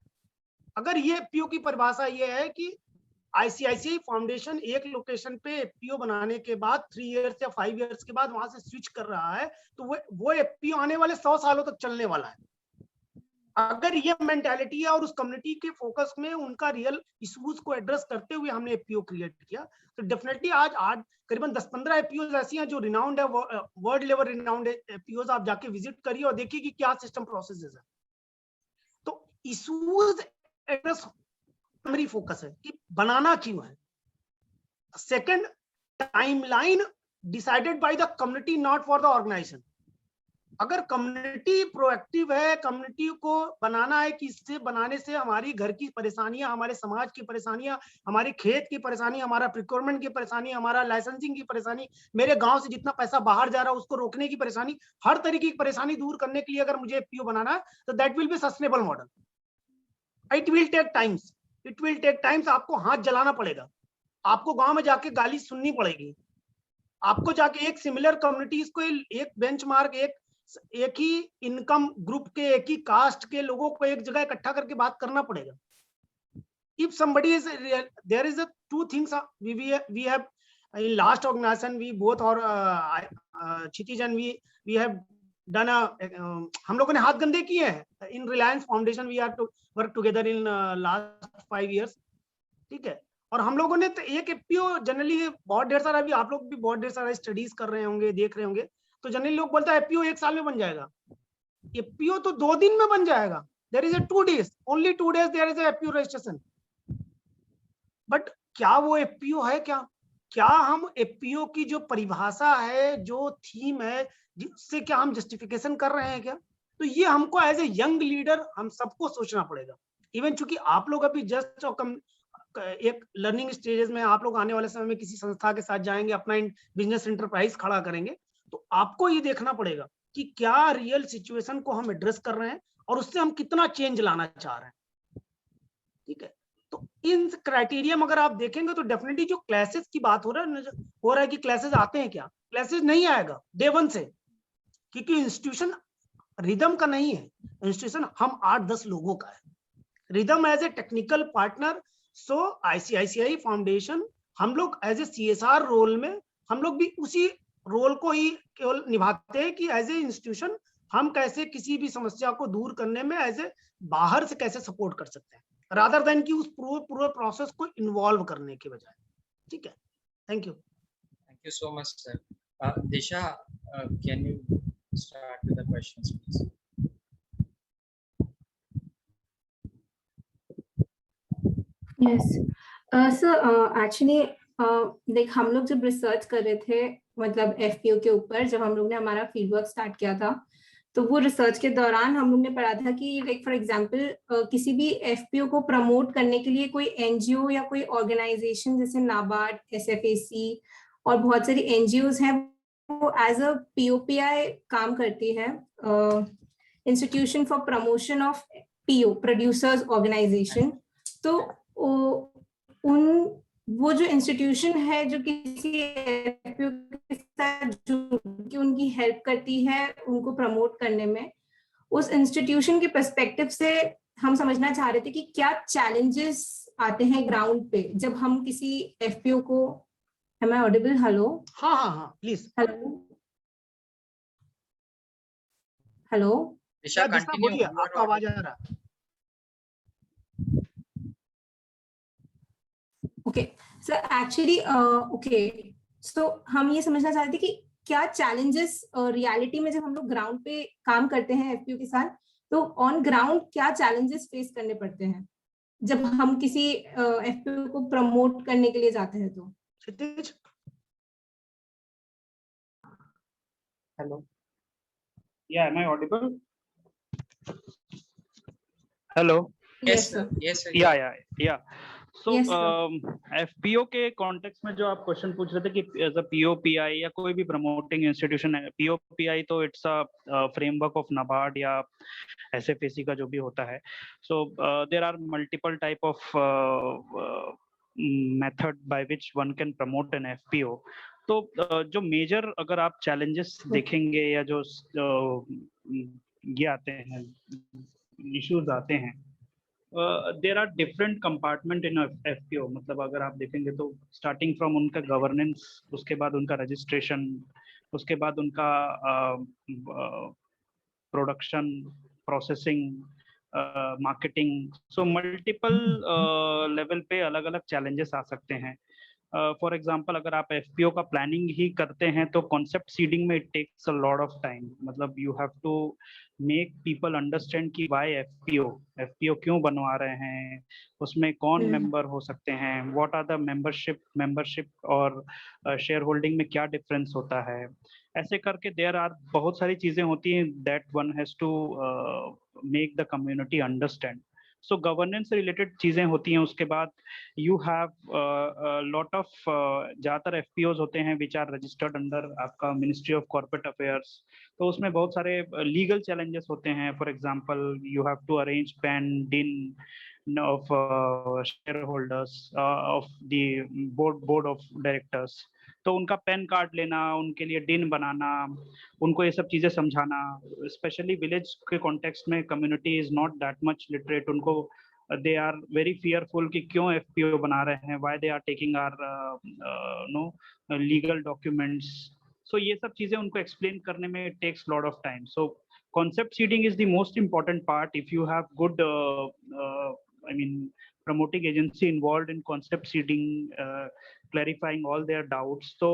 अगर ये एफपीओ की परिभाषा ये है कि आईसीआईसीआई फाउंडेशन एक लोकेशन पे एफपीओ बनाने के बाद 3 इयर्स या 5 इयर्स के बाद वहां से स्विच कर रहा है, तो वो एफपीओ आने वाले 100 सालों तक चलने वाला है। अगर ये मेंटालिटी है और उस कम्युनिटी के फोकस में उनका रियल इश्यूज को एड्रेस करते हुए हमने एफपीओ क्रिएट किया, तो डेफिनेटली आज करीबन 10-15 एफपीओ ऐसी हैं जो रिनाउंड है, वर्ल्ड लेवल रिनाउंड एफपीओ। आप जाके विजिट करिए और देखिए कि क्या सिस्टम प्रोसेसेस है। तो इश्यूज एड्रेस प्राइमरी फोकस है कि बनाना क्यों है। Second, timeline decided by the community, not for the organization. अगर कम्युनिटी प्रोएक्टिव है, कम्युनिटी को बनाना है कि इससे बनाने से हमारी घर की परेशानियां, हमारे समाज की परेशानियां, हमारे खेत की परेशानी, हमारा प्रिक्योरमेंट की परेशानी, हमारा लाइसेंसिंग की परेशानी, मेरे गांव से जितना पैसा बाहर जा रहा है उसको रोकने की परेशानी, हर तरीके की परेशानी दूर करने के लिए अगर मुझे एफपीओ बनाना है, तो that will be sustainable model. It will take times, it will take times. आपको हाथ जलाना पड़ेगा, आपको गांव में जाके गाली सुननी पड़ेगी, आपको जाके एक सिमिलर कम्युनिटीज को, एक बेंचमार्क, एक ही इनकम ग्रुप के, एक ही कास्ट के लोगों को एक जगह इकट्ठा करके बात करना पड़ेगा। If somebody is there is a two things we have in last organization we both or Kshitij and we have done हम लोगों ने हाथ गंदे किए हैं in Reliance Foundation। we have to work together in last 5 years। ठीक है, और हम लोगों ने तो एक एफपीओ जनरली बहुत ढेर सारा, अभी आप लोग भी बहुत ढेर सारा स्टडीज कर रहे होंगे, देख रहे होंगे, तो जनरली लोग बोलता है एफपीओ 1 साल में बन जाएगा। एफपीओ तो 2 दिन में बन जाएगा। There is a 2 days, only 2 days there is a FPO registration. But क्या वो एफपीओ है? क्या हम एफपीओ की जो परिभाषा है, जो थीम है, जिससे क्या हम जस्टिफिकेशन कर रहे हैं क्या? तो ये हमको एज ए यंग लीडर हम सबको सोचना पड़ेगा। इवन चूंकि आप लोग अभी जस्ट एक लर्निंग स्टेजेस में, आप लोग आने वाले समय में किसी संस्था के साथ जाएंगे, अपना बिजनेस एंटरप्राइज खड़ा करेंगे, तो आपको ये देखना पड़ेगा कि क्या रियल सिचुएशन को हम एड्रेस कर रहे हैं और उससे हम कितना चेंज लाना चाह रहे हैं। ठीक है, तो इन क्राइटेरिया अगर आप देखेंगे तो डेफिनेटली जो क्लासेस की बात हो रहा है कि क्लासेस आते हैं क्या? क्लासेस नहीं आएगा डे 1 से, क्योंकि इंस्टीट्यूशन रिदम का नहीं है, इंस्टीट्यूशन हम 8-10 लोगों का है। Rhythm as a technical partner, so ICICI foundation हम लोग एज ए सीएसआर रोल में, हम लोग भी उसी रोल को ही केवल निभाते हैं कि एज ए इंस्टीट्यूशन हम कैसे किसी भी समस्या को दूर करने में एज ए बाहर से कैसे सपोर्ट कर सकते हैं, रादर देन कि उस पूरे प्रोसेस को इन्वॉल्व करने के बजाय। ठीक है, thank you so much sir. Disha, can you start with the questions please? Yes sir, actually देख हम लोग जब रिसर्च कर रहे थे मतलब एफपीओ के ऊपर, जब हम लोग ने हमारा फील्डवर्क स्टार्ट किया था, तो वो रिसर्च के दौरान हम लोग ने पढ़ा था कि लाइक फॉर एग्जांपल किसी भी एफपीओ को प्रमोट करने के लिए कोई एनजीओ या कोई ऑर्गेनाइजेशन जैसे नाबार्ड, एसएफएसी और बहुत सारी एनजीओज हैं, वो एज अ पीओपीआई काम करती है, institution for promotion of PO, producers organization. तो वो जो इंस्टीट्यूशन है जो किसी एफपीओ के साथ जुड़ के उनकी हेल्प करती है उनको प्रमोट करने में, उस इंस्टीट्यूशन के पर्सपेक्टिव से हम समझना चाह रहे थे कि क्या चैलेंजेस आते हैं ग्राउंड पे जब हम किसी एफपीओ को। Am I audible? हेलो? हाँ please. Hello hello Disha continue, बोलिए, आपका आवाज आ रहा है। ओके सर, एक्चुअली ओके, सो हम ये समझना चाहते थे कि क्या चैलेंजेस रियलिटी में जब हम लोग ग्राउंड पे काम करते हैं एफपीओ के साथ, तो ऑन ग्राउंड क्या चैलेंजेस फेस करने पड़ते हैं जब हम किसी एफपीओ को प्रमोट करने के लिए जाते हैं। तो क्षितिज, Hello. Yeah, am I audible? Hello. Yes sir, yes sir. Yeah. So Yes, sir. FPO के कॉन्टेक्स्ट में जो आप क्वेश्चन पूछ रहे थे कि एज अ POPI या कोई भी प्रमोटिंग इंस्टीट्यूशन है, POPI तो it's a framework of NABARD या SFAC का जो भी होता है। So there are multiple type of method by which one can promote an FPO। तो जो मेजर अगर आप चैलेंजेस देखेंगे या जो ये आते हैं, इश्यूज आते हैं, there are different compartment in FPO। मतलब अगर आप देखेंगे तो स्टार्टिंग फ्रॉम उनका गवर्नेंस, उसके बाद उनका रजिस्ट्रेशन, उसके बाद उनका production, processing, marketing, so multiple level पे अलग अलग चैलेंजेस आ सकते हैं। फॉर एग्जाम्पल अगर आप FPO का प्लानिंग ही करते हैं तो कॉन्सेप्ट सीडिंग में it takes a lot of time. मतलब you have to make people understand कि वाई FPO क्यों बनवा रहे हैं, उसमें कौन मेंबर हो सकते हैं, व्हाट आर द मेंबरशिप और शेयर होल्डिंग में क्या डिफरेंस होता है। ऐसे करके देयर आर बहुत सारी चीजें होती हैं that one has to make the community understand. So governance से रिलेटेड चीजें होती हैं। उसके बाद यू हैव लॉट ऑफ ज़्यादातर FPOs होते हैं विच आर रजिस्टर्ड अंडर आपका मिनिस्ट्री ऑफ कॉर्पोरेट अफेयर्स। तो उसमें बहुत सारे लीगल चैलेंजेस होते हैं। For example you have to arrange PAN DIN of shareholders of the board of directors. तो उनका पैन कार्ड लेना, उनके लिए डिन बनाना, उनको ये सब चीज़ें समझाना। स्पेशली विलेज के कॉन्टेक्स्ट में community is not that much literate. उनको they are very fearful कि क्यों FPO बना रहे हैं, why they are taking our legal documents। so ये सब चीजें उनको explain करने में it takes lot of time। so concept seeding is the most important part। if you have good promoting agency involved in concept seeding, clarifying all their doubts, तो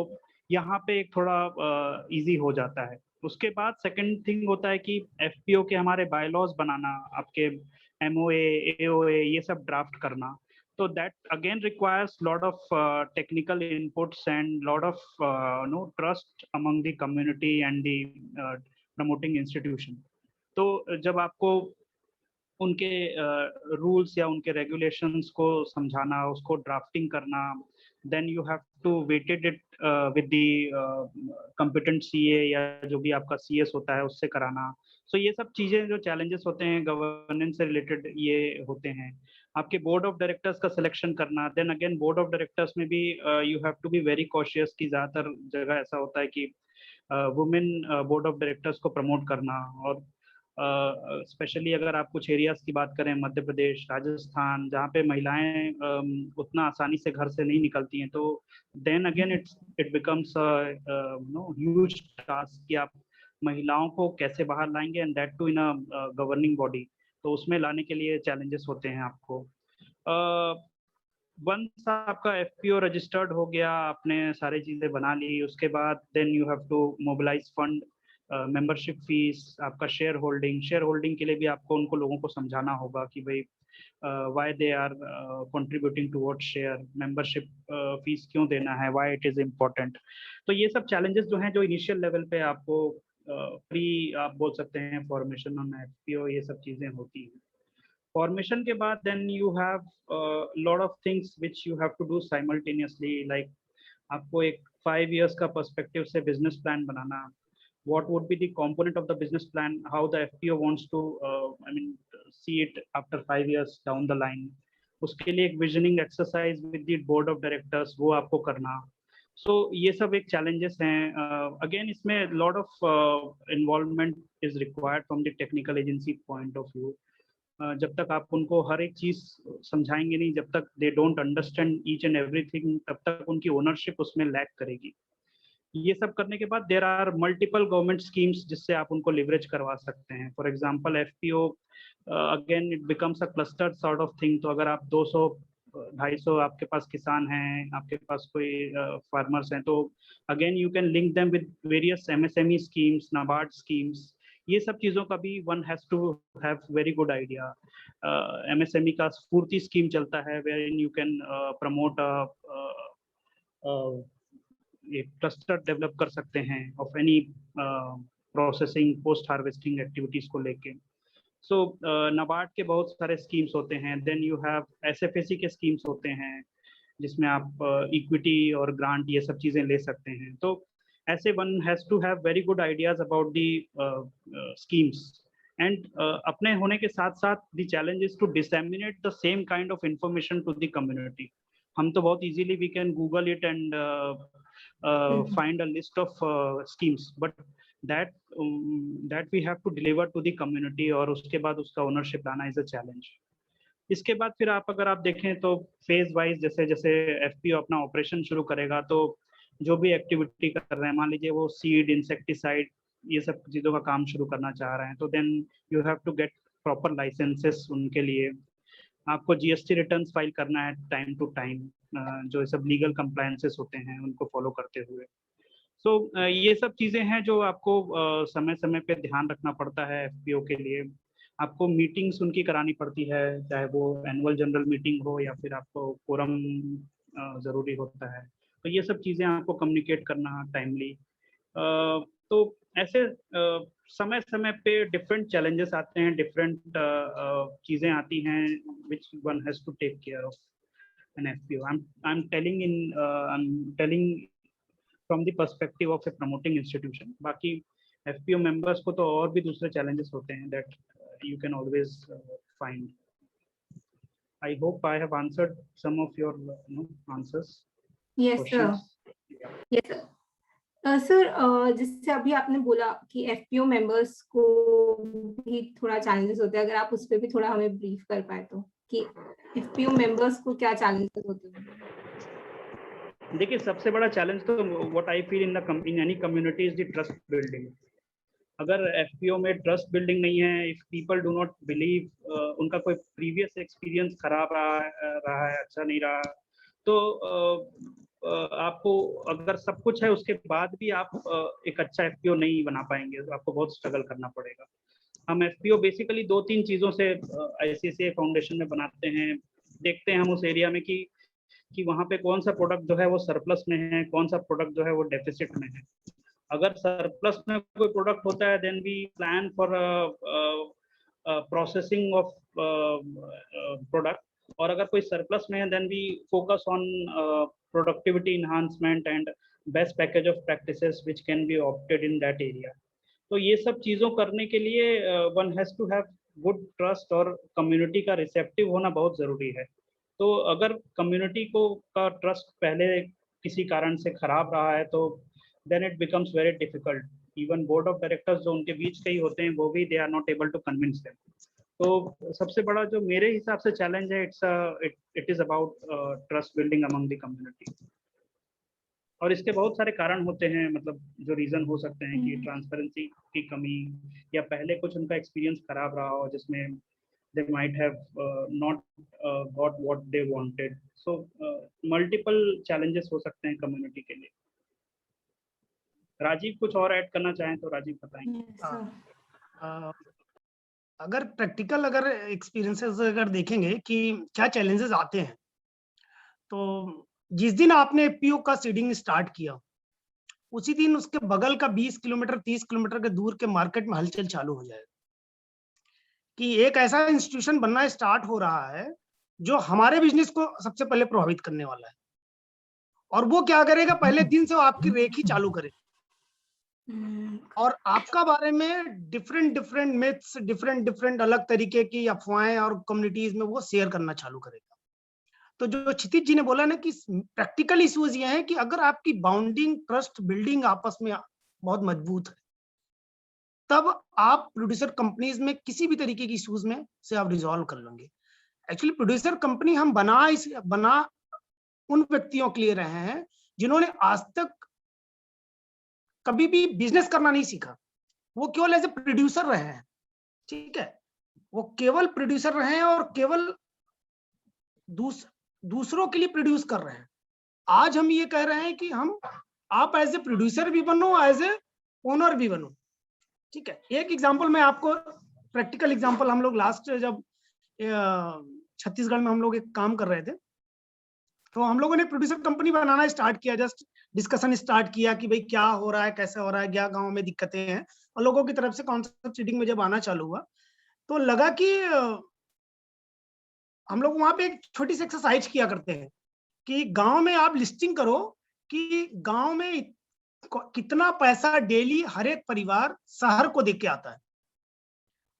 यहाँ पे एक थोड़ा easy हो जाता है। उसके बाद second thing होता है कि FPO के हमारे bylaws बनाना, आपके MOA, AOA ये सब ड्राफ्ट करना। तो that again requires lot of technical inputs and lot of trust among the community and the promoting institution. तो जब आपको उनके रूल्स या उनके रेगुलेशंस को समझाना, उसको ड्राफ्टिंग करना, then you have to vetted it with the competent CA या जो भी आपका CS होता है उससे कराना। सो ये सब चीज़ें जो चैलेंजेस होते हैं गवर्नेंस से रिलेटेड ये होते हैं। आपके बोर्ड ऑफ डायरेक्टर्स का सिलेक्शन करना, then again board of directors में भी you have to be very cautious कि ज़्यादातर जगह ऐसा होता है कि वुमेन बोर्ड ऑफ डायरेक्टर्स को प्रमोट करना। और स्पेशली अगर आप कुछ एरियाज की बात करें, मध्य प्रदेश, राजस्थान, जहाँ पे महिलाएं उतना आसानी से घर से नहीं निकलती हैं, तो then again it becomes huge task कि आप महिलाओं को कैसे बाहर लाएंगे and that too in a governing body. तो उसमें लाने के लिए चैलेंजेस होते हैं आपको। वंस आपका FPO रजिस्टर्ड हो गया, आपने सारी चीज़ें बना ली, उसके बाद then you have to mobilize fund, membership fees, आपका शेयर होल्डिंग के लिए भी आपको उनको लोगों को समझाना होगा कि भाई why they are contributing towards share, membership fees क्यों देना है, वाई इट इज़ इम्पोर्टेंट। तो ये सब चैलेंजेस जो हैं जो इनिशियल लेवल पे आपको प्री आप बोल सकते हैं फॉर्मेशन ऑन एफपीओ, ये सब चीजें होती हैं। फॉर्मेशन के बाद then you have lot of things which you have to do simultaneously, like आपको एक 5 years का पर्सपेक्टिव से बिजनेस प्लान बनाना, what would be the component of the business plan, how the FPO wants to see it after 5 years down the line, उसके लिए एक visioning exercise with the board of directors वो आपको करना। सो ये सब एक चैलेंजेस हैं। अगेन इसमें lot of involvement is required from the technical agency point of view. जब तक आप उनको हर एक चीज समझाएंगे नहीं, जब तक they don't understand each and everything, तब तक उनकी ओनरशिप उसमें लैक करेगी। ये सब करने के बाद there are multiple government schemes जिससे आप उनको लिवरेज करवा सकते हैं। For example FPO, again it becomes a clustered sort of thing. तो अगर आप 200-250 आपके पास किसान हैं, आपके पास कोई फार्मर्स हैं, तो again you can link them with various MSME schemes, NABARD schemes. ये सब चीज़ों का भी one has to have very good idea. MSME का स्फूर्ति स्कीम चलता है wherein you can promote एक क्लस्टर डेवलप कर सकते हैं of any processing post harvesting activities को लेके। सो नाबार्ड के बहुत सारे स्कीम्स होते हैं। देन यू हैव एसएफएसी के स्कीम्स होते हैं जिसमें आप इक्विटी और ग्रांट ये सब चीज़ें ले सकते हैं। तो ऐसे one has to have very good ideas about the schemes and अपने होने के साथ साथ the challenge is to disseminate the same kind of information to the community. हम तो बहुत easily we can google it and find a list of schemes, but that we have to deliver to the community और उसके बाद उसका ownership लाना is a challenge। इसके बाद फिर अगर आप देखें तो फेज वाइज जैसे जैसे एफपीओ अपना ऑपरेशन शुरू करेगा, तो जो भी एक्टिविटी कर रहे हैं, मान लीजिए वो सीड, इंसेक्टिसाइड, ये सब चीज़ों का काम शुरू करना चाह रहे हैं, तो then you have to get proper licenses उनके लिए। आपको जीएसटी रिटर्न्स फाइल करना है टाइम टू टाइम, जो सब लीगल कंप्लायंसेस होते हैं उनको फॉलो करते हुए। सो ये सब चीज़ें हैं जो आपको समय समय पे ध्यान रखना पड़ता है एफपीओ के लिए। आपको मीटिंग्स उनकी करानी पड़ती है, चाहे वो एनुअल जनरल मीटिंग हो या फिर आपको फोरम ज़रूरी होता है। तो ये सब चीज़ें आपको कम्युनिकेट करना टाइमली। तो ऐसे समय समय पे डिफरेंट चैलेंजेस आते हैं, डिफरेंट चीज़ें आती हैं which one has to take care of an FPO. I'm telling from the perspective of a promoting institution. बाकी FPO members को तो और भी दूसरे challenges होते हैं that you can always find. I hope I have answered some of your answers. Yes sir. Yes sir. Sir जिससे अभी आपने बोला कि एफपीओ मेंबर्स को भी थोड़ा चैलेंजेस होते हैं, अगर आप उस पर भी थोड़ा हमें ब्रीफ कर पाए तो, कि एफपीओ मेंबर्स को क्या चैलेंजेस होते हैं। देखिए सबसे बड़ा चैलेंज तो what I feel in any community is the trust building. अगर एफपीओ में ट्रस्ट बिल्डिंग नहीं है, if people do not believe, उनका कोई प्रीवियस एक्सपीरियंस खराब रहा है, अच्छा नहीं रहा, तो आपको अगर सब कुछ है उसके बाद भी आप एक अच्छा एफपीओ नहीं बना पाएंगे, तो आपको बहुत स्ट्रगल करना पड़ेगा। हम एफपीओ बेसिकली 2-3 चीज़ों से आईसीआईसीआई फाउंडेशन में बनाते हैं। देखते हैं हम उस एरिया में कि वहाँ पे कौन सा प्रोडक्ट जो है वो सरप्लस में है, कौन सा प्रोडक्ट जो है वो डेफिसिट में है। अगर सरप्लस में कोई प्रोडक्ट होता है then we plan for processing of product, और अगर कोई सरप्लस में है then we focus on productivity enhancement and best package of practices which can be opted in that area. तो ये सब चीज़ों करने के लिए one has to have good trust और कम्युनिटी का रिसेप्टिव होना बहुत ज़रूरी है। तो अगर कम्युनिटी का ट्रस्ट पहले किसी कारण से खराब रहा है तो then it becomes very difficult. Even board of directors जो उनके बीच के ही होते हैं वो भी they are not able to convince them. तो सबसे बड़ा जो मेरे हिसाब से चैलेंज है it is about trust building among the community. और इसके बहुत सारे कारण होते हैं, मतलब जो रीज़न हो सकते हैं कि ट्रांसपेरेंसी की कमी, या पहले कुछ उनका एक्सपीरियंस खराब रहा हो जिसमें they might have not got what they wanted. So multiple challenges हो सकते हैं कम्युनिटी के लिए। राजीव कुछ और ऐड करना चाहें तो राजीव बताएंगे। अगर प्रैक्टिकल एक्सपीरियंसेस अगर देखेंगे कि क्या चैलेंजेस आते हैं, तो जिस दिन आपने एफपीओ का सीडिंग स्टार्ट किया उसी दिन उसके बगल का 20 किलोमीटर 30 किलोमीटर के दूर के मार्केट में हलचल चालू हो जाएगा कि एक ऐसा इंस्टीट्यूशन बनना स्टार्ट हो रहा है जो हमारे बिजनेस को सबसे पहले प्रभावित करने वाला है। और वो क्या करेगा, पहले दिन से वो आपकी रेखी चालू करेगा और आपका बारे में डिफरेंट मिथ्स, डिफरेंट अलग तरीके की अफवाहें और कम्युनिटीज में वो शेयर करना चालू करेगा। तो जो क्षितिज जी ने बोला ना कि प्रैक्टिकल इश्यूज ये है कि अगर आपकी बाउंडिंग ट्रस्ट बिल्डिंग आपस में बहुत मजबूत है, तब आप प्रोड्यूसर कंपनीज में किसी भी तरीके की इश्यूज में से आप रिजॉल्व कर लेंगे। एक्चुअली प्रोड्यूसर कंपनी हम बना उन व्यक्तियों के लिए रहे हैं जिन्होंने आज तक कभी भी बिजनेस करना नहीं सीखा, वो केवल एज ए प्रोड्यूसर रहे हैं। ठीक है, वो केवल प्रोड्यूसर रहे हैं और केवल दूसरों के लिए प्रोड्यूस कर रहे हैं। आज हम ये कह रहे हैं कि आप एज ए प्रोड्यूसर भी बनो, एज ए ओनर भी बनो। ठीक है, एक एग्जांपल मैं आपको, प्रैक्टिकल एग्जांपल, हम लोग लास्ट जब छत्तीसगढ़ में हम लोग एक काम कर रहे थे, तो हम लोगों ने प्रोड्यूसर कंपनी बनाना स्टार्ट किया, जस्ट डिस्कशन स्टार्ट किया कि भाई क्या हो रहा है, कैसे हो रहा है, क्या गांव में दिक्कतें हैं, और लोगों की तरफ से कॉन्सेप्ट सीडिंग में जब आना चालू हुआ तो लगा कि हम लोग वहां पे एक छोटी सी एक्सरसाइज किया करते हैं कि गांव में आप लिस्टिंग करो कि गांव में कितना पैसा डेली हर एक परिवार शहर को दे के आता है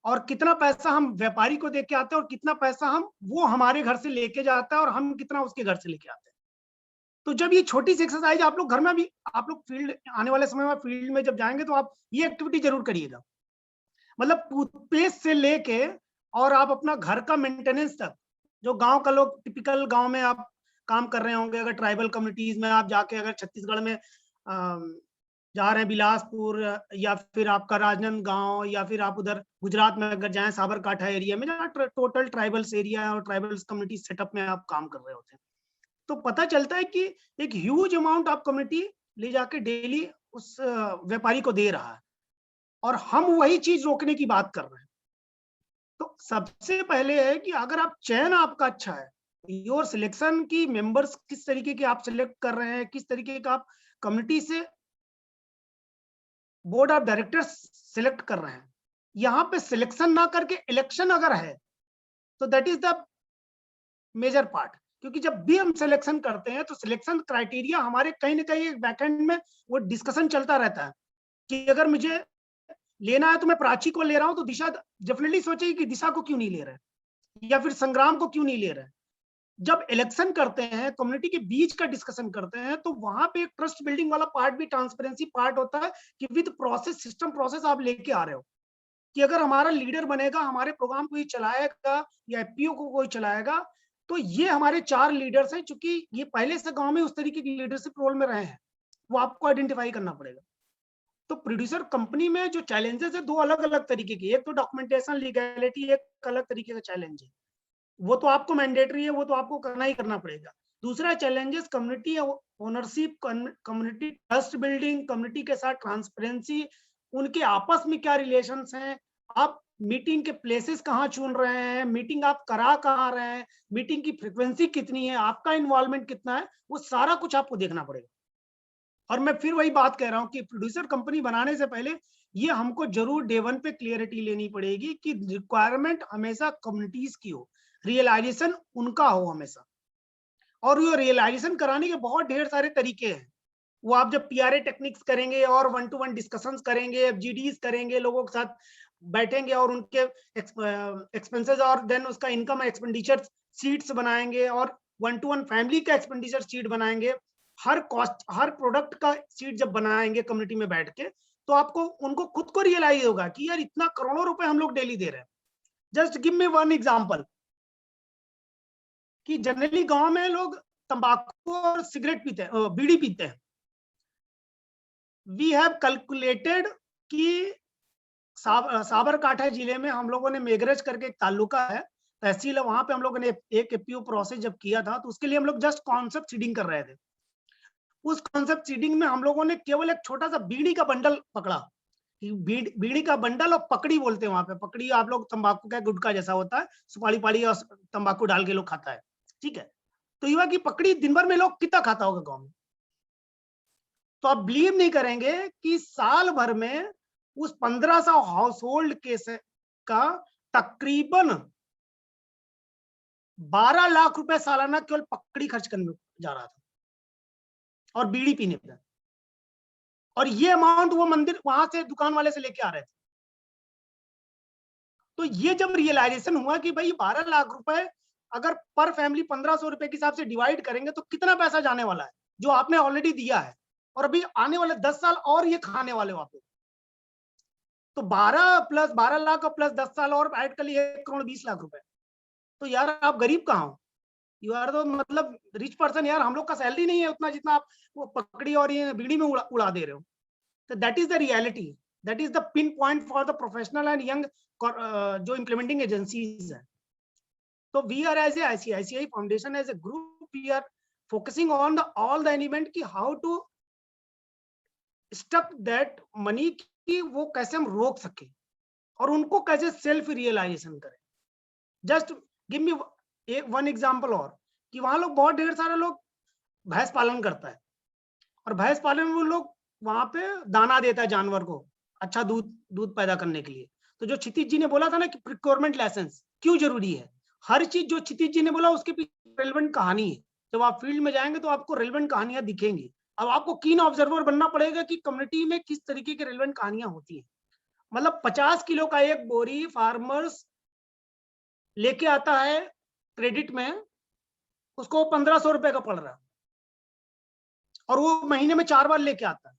और कितना पैसा हम व्यापारी को दे के आते हैं और कितना पैसा वो हमारे घर से लेके जाता है और हम कितना उसके घर से लेके आते हैं। तो जब ये छोटी सी एक्सरसाइज आप लोग घर में भी, आप लोग फील्ड आने वाले समय में फील्ड में जब जाएंगे तो आप ये एक्टिविटी जरूर करिएगा। मतलब टूथपेस्ट से लेके और आप अपना घर का मेंटेनेंस तक, जो गांव का लोग टिपिकल गांव में आप काम कर रहे होंगे, अगर ट्राइबल कम्युनिटीज में आप जाके, अगर छत्तीसगढ़ में जा रहे हैं बिलासपुर या फिर आपका राजनांदगांव या फिर आप उधर गुजरात में अगर जाएं साबरकाठा एरिया में, जहाँ टोटल ट्राइबल्स एरिया है और ट्राइबल्स कम्युनिटी सेटअप में आप काम कर रहे होते हैं, तो पता चलता है कि एक ह्यूज अमाउंट आप कम्युनिटी ले जाके डेली उस व्यापारी को दे रहा है और हम वही चीज रोकने की बात कर रहे हैं। तो सबसे पहले है कि अगर आप चयन आपका अच्छा है, योर सिलेक्शन की मेंबर्स किस तरीके के आप सिलेक्ट कर रहे हैं, किस तरीके का आप कम्युनिटी से बोर्ड ऑफ डायरेक्टर्स सिलेक्ट कर रहे हैं, यहाँ पे सिलेक्शन ना करके इलेक्शन अगर है तो that is the major part. क्योंकि जब भी हम सिलेक्शन करते हैं तो सिलेक्शन क्राइटेरिया हमारे कहीं ना कहीं बैकएंड में वो डिस्कशन चलता रहता है कि अगर मुझे लेना है तो मैं प्राची को ले रहा हूं तो दिशा डेफिनेटली सोचेगी कि दिशा को क्यों नहीं ले रहे या फिर संग्राम को क्यों नहीं ले रहे। जब इलेक्शन करते हैं, कम्युनिटी के बीच का डिस्कशन करते हैं, तो वहां पे एक ट्रस्ट बिल्डिंग वाला पार्ट भी, ट्रांसपेरेंसी पार्ट होता है कि विद प्रोसेस, सिस्टम प्रोसेस आप लेके आ रहे हो कि अगर हमारा लीडर बनेगा, हमारे प्रोग्राम को ही चलाएगा या एफपीओ को कोई चलाएगा, तो ये हमारे 4 लीडर्स हैं, चूंकि ये पहले से गांव में उस तरीके की लीडरशिप रोल में रहे हैं, वो आपको आइडेंटिफाई करना पड़ेगा। तो प्रोड्यूसर कंपनी में जो चैलेंजेस है 2 अलग अलग तरीके की, एक तो डॉक्यूमेंटेशन लीगैलिटी, एक अलग तरीके का चैलेंज है, वो तो आपको मैंडेटरी है, वो तो आपको करना ही करना पड़ेगा। दूसरा challenges community ownership, community trust building, community के साथ ट्रांसपेरेंसी, उनके आपस में क्या रिलेशंस हैं, आप मीटिंग के प्लेसेस कहाँ चुन रहे हैं, मीटिंग आप करा कहाँ रहे हैं, मीटिंग की फ्रीक्वेंसी कितनी है, आपका इन्वॉल्वमेंट कितना है, वो सारा कुछ आपको देखना पड़ेगा। और मैं फिर वही बात कह रहा हूँ कि प्रोड्यूसर कंपनी बनाने से पहले ये हमको जरूर डे 1 पे क्लियरिटी लेनी पड़ेगी कि रिक्वायरमेंट हमेशा कम्युनिटीज की हो, रियलाइजेशन उनका हो हमेशा। और ये रियलाइजेशन कराने के बहुत ढेर सारे तरीके हैं। वो आप जब पीआरए टेक्निक्स करेंगे और 1-to-1 डिस्कशंस करेंगे, एफजीडीज करेंगे, लोगों के साथ बैठेंगे और उनके एक्सपेंसेस और देन उसका इनकम एक्सपेंडिचर शीट्स बनाएंगे और 1-to-1 फैमिली का एक्सपेंडिचर शीट बनाएंगे, हर कॉस्ट, हर प्रोडक्ट का शीट जब बनाएंगे कम्युनिटी में बैठ के, तो आपको उनको खुद को रियलाइज होगा कि यार इतना करोड़ों रुपए हम लोग डेली दे रहे हैं। Just give me one example कि जनरली गांव में लोग तंबाकू और सिगरेट पीते हैं, बीड़ी पीते हैं। वी हैव कैलकुलेटेड कि साबरकाठा जिले में हम लोगों ने मेघरज करके एक तालुका है, तहसील है, वहां पे हम लोगों ने एक एपीओ प्रोसेस जब किया था तो उसके लिए हम लोग जस्ट कॉन्सेप्ट सीडिंग कर रहे थे। उस कॉन्सेप्ट सीडिंग में हम लोगों ने केवल एक छोटा सा बीड़ी का बंडल पकड़ा, बीड़ी का बंडल और पकड़ी बोलते हैं वहां पे, पकड़ी आप लोग तंबाकू का गुटखा जैसा होता है, सुपारी पाड़ी और तंबाकू डाल के लोग खाता है। ठीक है, तो युवा की पकड़ी दिन भर में लोग कितना खाता होगा गाँव में? तो आप बिलीव नहीं करेंगे कि साल भर में उस 1500 हाउस होल्ड का तकरीबन 12 लाख रुपए सालाना केवल पकड़ी खर्च करने में जा रहा था और बीड़ी पीने पर। और ये अमाउंट वो मंदिर वहां से दुकान वाले से लेके आ रहे थे। तो ये जब रियलाइजेशन हुआ कि भाई 12 लाख रुपए अगर पर फैमिली 1500 रुपए के हिसाब से डिवाइड करेंगे तो कितना पैसा जाने वाला है जो आपने ऑलरेडी दिया है, और अभी आने वाले 10 साल और ये खाने वाले वापस। तो 12 प्लस 12 लाख और प्लस 10 साल और ऐड कर लिए 1 करोड़ 20 लाख रुपए। तो यार आप गरीब कहाँ हो? यू आर तो मतलब रिच पर्सन यार। हम लोग का सैलरी नहीं है उतना जितना आप वो पकड़ी और ये बीड़ी में उड़ा दे रहे हो। तो that is the reality, that is the pin point for the professional and young जो इम्प्लीमेंटिंग एजेंसीज है। तो we are as a ICICI foundation as a group, we are focusing on the all the element की how to stop that money की वो कैसे हम रोक सके और उनको कैसे सेल्फ रियलाइजेशन करें। Just give me one example और कि वहां लोग बहुत ढेर सारे लोग भैंस पालन करता है और भैंस पालन में वो लोग वहां पे दाना देता है जानवर को अच्छा दूध पैदा करने के लिए। तो जो क्षितिज जी ने बोला था ना कि प्रिक्योरमेंट लाइसेंस क्यों जरूरी है, हर चीज जो क्षितिज जी ने बोला उसके पीछे रेलेवेंट कहानी है। जब आप फील्ड में जाएंगे तो आपको रेलेवेंट कहानियां दिखेंगी। अब आपको कीन ऑब्जर्वर बनना पड़ेगा कि कम्युनिटी में किस तरीके की रेलेवेंट कहानियां होती है। मतलब 50 किलो का एक बोरी फार्मर्स लेके आता है क्रेडिट में, उसको 1500 रुपए का पड़ रहा है और वो महीने में 4 बार लेके आता है,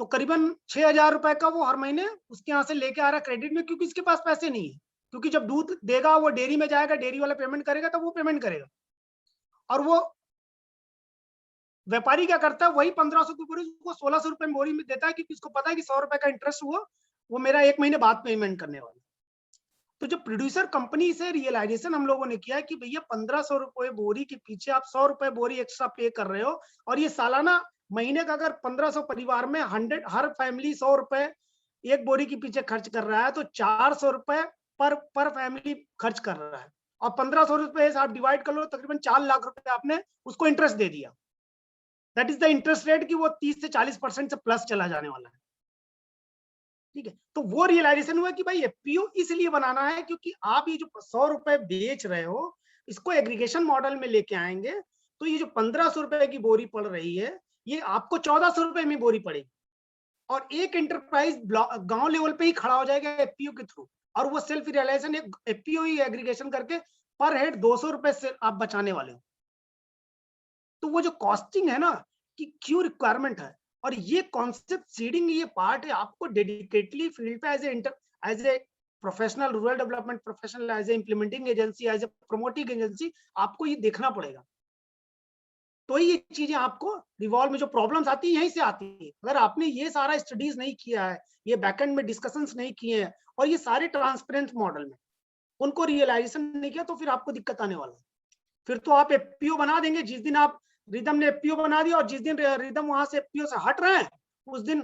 तो करीबन 6000 रुपए का वो हर महीने उसके यहाँ से लेके आ रहा है क्रेडिट में, क्योंकि इसके पास पैसे नहीं है। क्योंकि जब दूध देगा वो डेयरी में जाएगा, डेयरी वाला पेमेंट करेगा तब वो पेमेंट करेगा। और वो व्यापारी क्या करता है, वही 1500 की बोरी उसको 1600 रुपए में बोरी में देता है, क्योंकि उसको पता है कि 100 रुपए का इंटरेस्ट हुआ वो मेरा 1 महीने बाद पेमेंट करने वाला। तो जो प्रोड्यूसर कंपनी से रियलाइजेशन हम लोगों ने किया है कि भैया 1500 रुपए बोरी के पीछे आप 100 रुपए बोरी एक्स्ट्रा पे कर रहे हो, और ये सालाना महीने का अगर 1500 परिवार में 100 हर फैमिली 100 रुपए एक बोरी के पीछे खर्च कर रहा है, तो 400 रुपए पर फैमिली खर्च कर रहा है। और 1500 रुपए से आप डिवाइड कर लो, तकरीबन 4 लाख रुपए आपने उसको इंटरेस्ट दे दिया। That is the interest rate कि वो 30 से 40% से प्लस चला जाने वाला है। ठीक है, तो वो रियलाइजेशन हुआ कि भाई एफपीओ इसलिए बनाना है क्योंकि आप ये जो 100 रुपए बेच रहे हो इसको एग्रीगेशन मॉडल में लेके आएंगे तो ये जो 1500 रुपए की बोरी पड़ रही है ये आपको 1400 रुपए में बोरी पड़ेगी, और एक एंटरप्राइज गांव लेवल पे ही खड़ा हो जाएगा एफपीओ के थ्रू, और वो सेल्फ रियलाइजेशन एफपीओ ही एग्रीगेशन करके पर हेड 200 रुपए से आप बचाने वाले हो। तो वो जो कॉस्टिंग है ना कि क्यों रिक्वायरमेंट है, और ये कॉन्सेप्ट सीडिंग ये पार्ट है, आपको डेडिकेटली फील्ड पे as a professional rural development professional, as a implementing agency, as a promoting agency आपको ये देखना पड़ेगा। तो ये चीजें आपको रिवॉल्व में जो प्रॉब्लम्स आती है यहीं से आती है। अगर आपने ये सारा स्टडीज नहीं किया है, ये बैकएंड में डिस्कशंस नहीं किए हैं, और ये सारे ट्रांसपेरेंट मॉडल में उनको रियलाइजेशन नहीं किया, तो फिर आपको दिक्कत आने वाला है। फिर तो आप एफपीओ बना देंगे, जिस दिन आप रिदम ने एफपीओ बना दिया और जिस दिन रिदम वहां से एफपीओ से हट रहे हैं उस दिन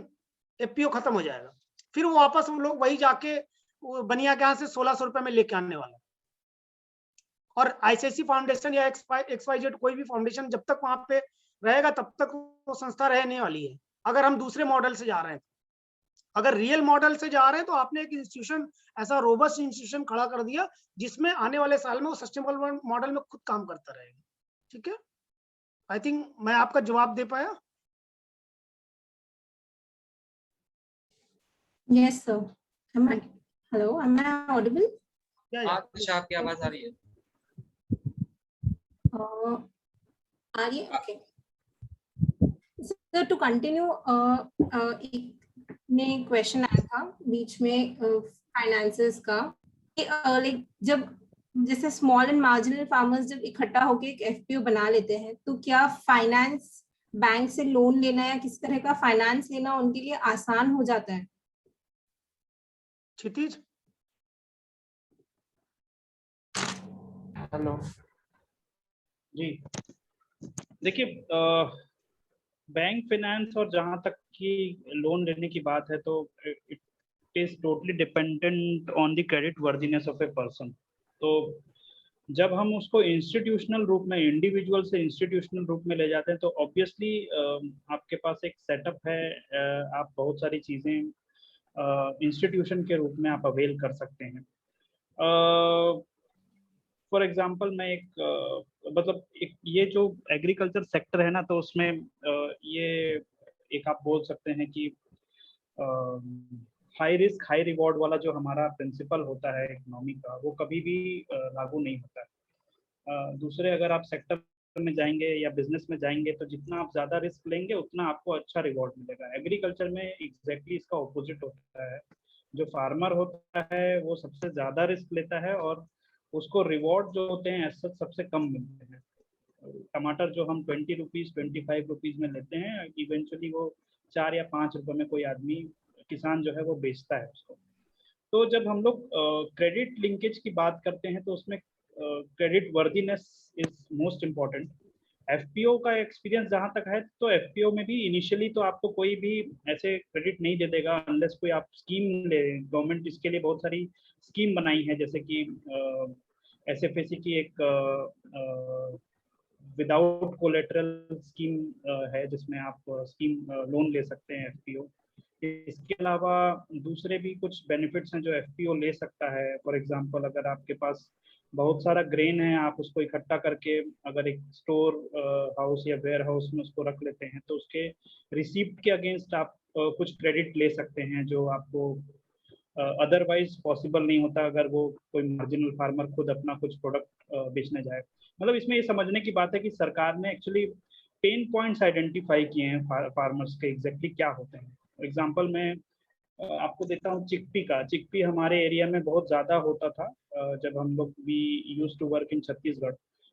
एफपीओ खत्म हो जाएगा। फिर वो वापस हम लोग वही जाके बनिया के यहाँ से 1600 रुपए में लेके आने वाला। और आईसीआईसी फाउंडेशन या XYZ कोई भी फाउंडेशन जब तक वहां पे रहेगा तब तक वो संस्था रहने वाली है। अगर हम दूसरे मॉडल से जा रहे हैं, अगर रियल मॉडल से जा रहे हैं तो आपने एक इंस्टीट्यूशन ऐसा रोबस्ट इंस्टीट्यूशन खड़ा कर दिया जिसमें आने वाले साल में वो सस्टेनेबल मॉडल में खुद काम करता रहेगा। ठीक है, आई थिंक मैं आपका जवाब दे पाया। Yes, sir. Hello, am I audible? अच्छा, आपकी आवाज आ रही है। आ रही है, okay. So to continue, एक ने क्वेश्चन आया था बीच में फाइनेंसेस का, लाइक जब जैसे स्मॉल एंड मार्जिनल फार्मर्स जब इकट्ठा होकर एक एफपीओ बना लेते हैं तो क्या फाइनेंस बैंक से लोन लेना या किसी तरह का फाइनेंस लेना उनके लिए आसान हो जाता है? क्षितिज, हेलो जी, देखिए बैंक फाइनेंस और जहां तक की लोन लेने की बात है तो it is totally dependent on the credit worthiness of a person. तो जब हम उसको इंस्टीट्यूशनल रूप में, इंडिविजुअल से इंस्टीट्यूशनल रूप में ले जाते हैं तो ऑब्वियसली आपके पास एक सेटअप है, आप बहुत सारी चीज़ें इंस्टीट्यूशन के रूप में आप अवेल कर सकते हैं। फॉर एग्जांपल मैं मतलब एक ये जो एग्रीकल्चर सेक्टर है ना, तो उसमें ये एक आप बोल सकते हैं कि हाई रिस्क हाई रिवॉर्ड वाला जो हमारा प्रिंसिपल होता है इकोनॉमी का, वो कभी भी लागू नहीं होता है। दूसरे अगर आप सेक्टर में जाएंगे या बिजनेस में जाएंगे तो जितना आप ज़्यादा रिस्क लेंगे उतना आपको अच्छा रिवॉर्ड मिलेगा। एग्रीकल्चर में एग्जैक्टली इसका ऑपोजिट होता है। जो फार्मर होता है वो सबसे ज़्यादा रिस्क लेता है और उसको रिवॉर्ड जो होते हैं ऐसा सबसे कम मिलते हैं। टमाटर जो हम 20 रुपीज़ 25 रुपीज़ में लेते हैं, इवेंचुअली वो 4 या 5 रुपए में कोई आदमी किसान जो है वो बेचता है उसको। तो जब हम लोग क्रेडिट लिंकेज की बात करते हैं तो उसमें credit worthiness is most important. FPO का एक्सपीरियंस जहाँ तक है तो एफपीओ में भी इनिशियली तो आपको कोई भी ऐसे क्रेडिट नहीं दे देगा अनलेस कोई आप स्कीम ले। गवर्नमेंट इसके लिए बहुत सारी स्कीम बनाई है, जैसे कि एसएफएसी की एक विदाउट कोलेटरल स्कीम है जिसमें आप स्कीम लोन ले सकते हैं एफपीओ। इसके अलावा दूसरे भी कुछ बेनिफिट्स हैं जो एफपीओ ले सकता है। फॉर एग्जांपल अगर आपके पास बहुत सारा ग्रेन है, आप उसको इकट्ठा करके अगर एक स्टोर हाउस या वेयर हाउस में उसको रख लेते हैं तो उसके रिसीप्ट के अगेंस्ट आप कुछ क्रेडिट ले सकते हैं जो आपको अदरवाइज पॉसिबल नहीं होता अगर वो कोई मार्जिनल फार्मर खुद अपना कुछ प्रोडक्ट बेचने जाए। मतलब इसमें ये समझने की बात है कि सरकार ने एक्चुअली पेन पॉइंट्स आइडेंटिफाई किए हैं फार्मर्स के एग्जैक्टली क्या होते हैं। फॉर एग्जाम्पल मैं आपको देता हूँ चिकपी का। चिकपी हमारे एरिया में बहुत ज़्यादा होता था जब हम लोग we use to work in Chhattisgarh.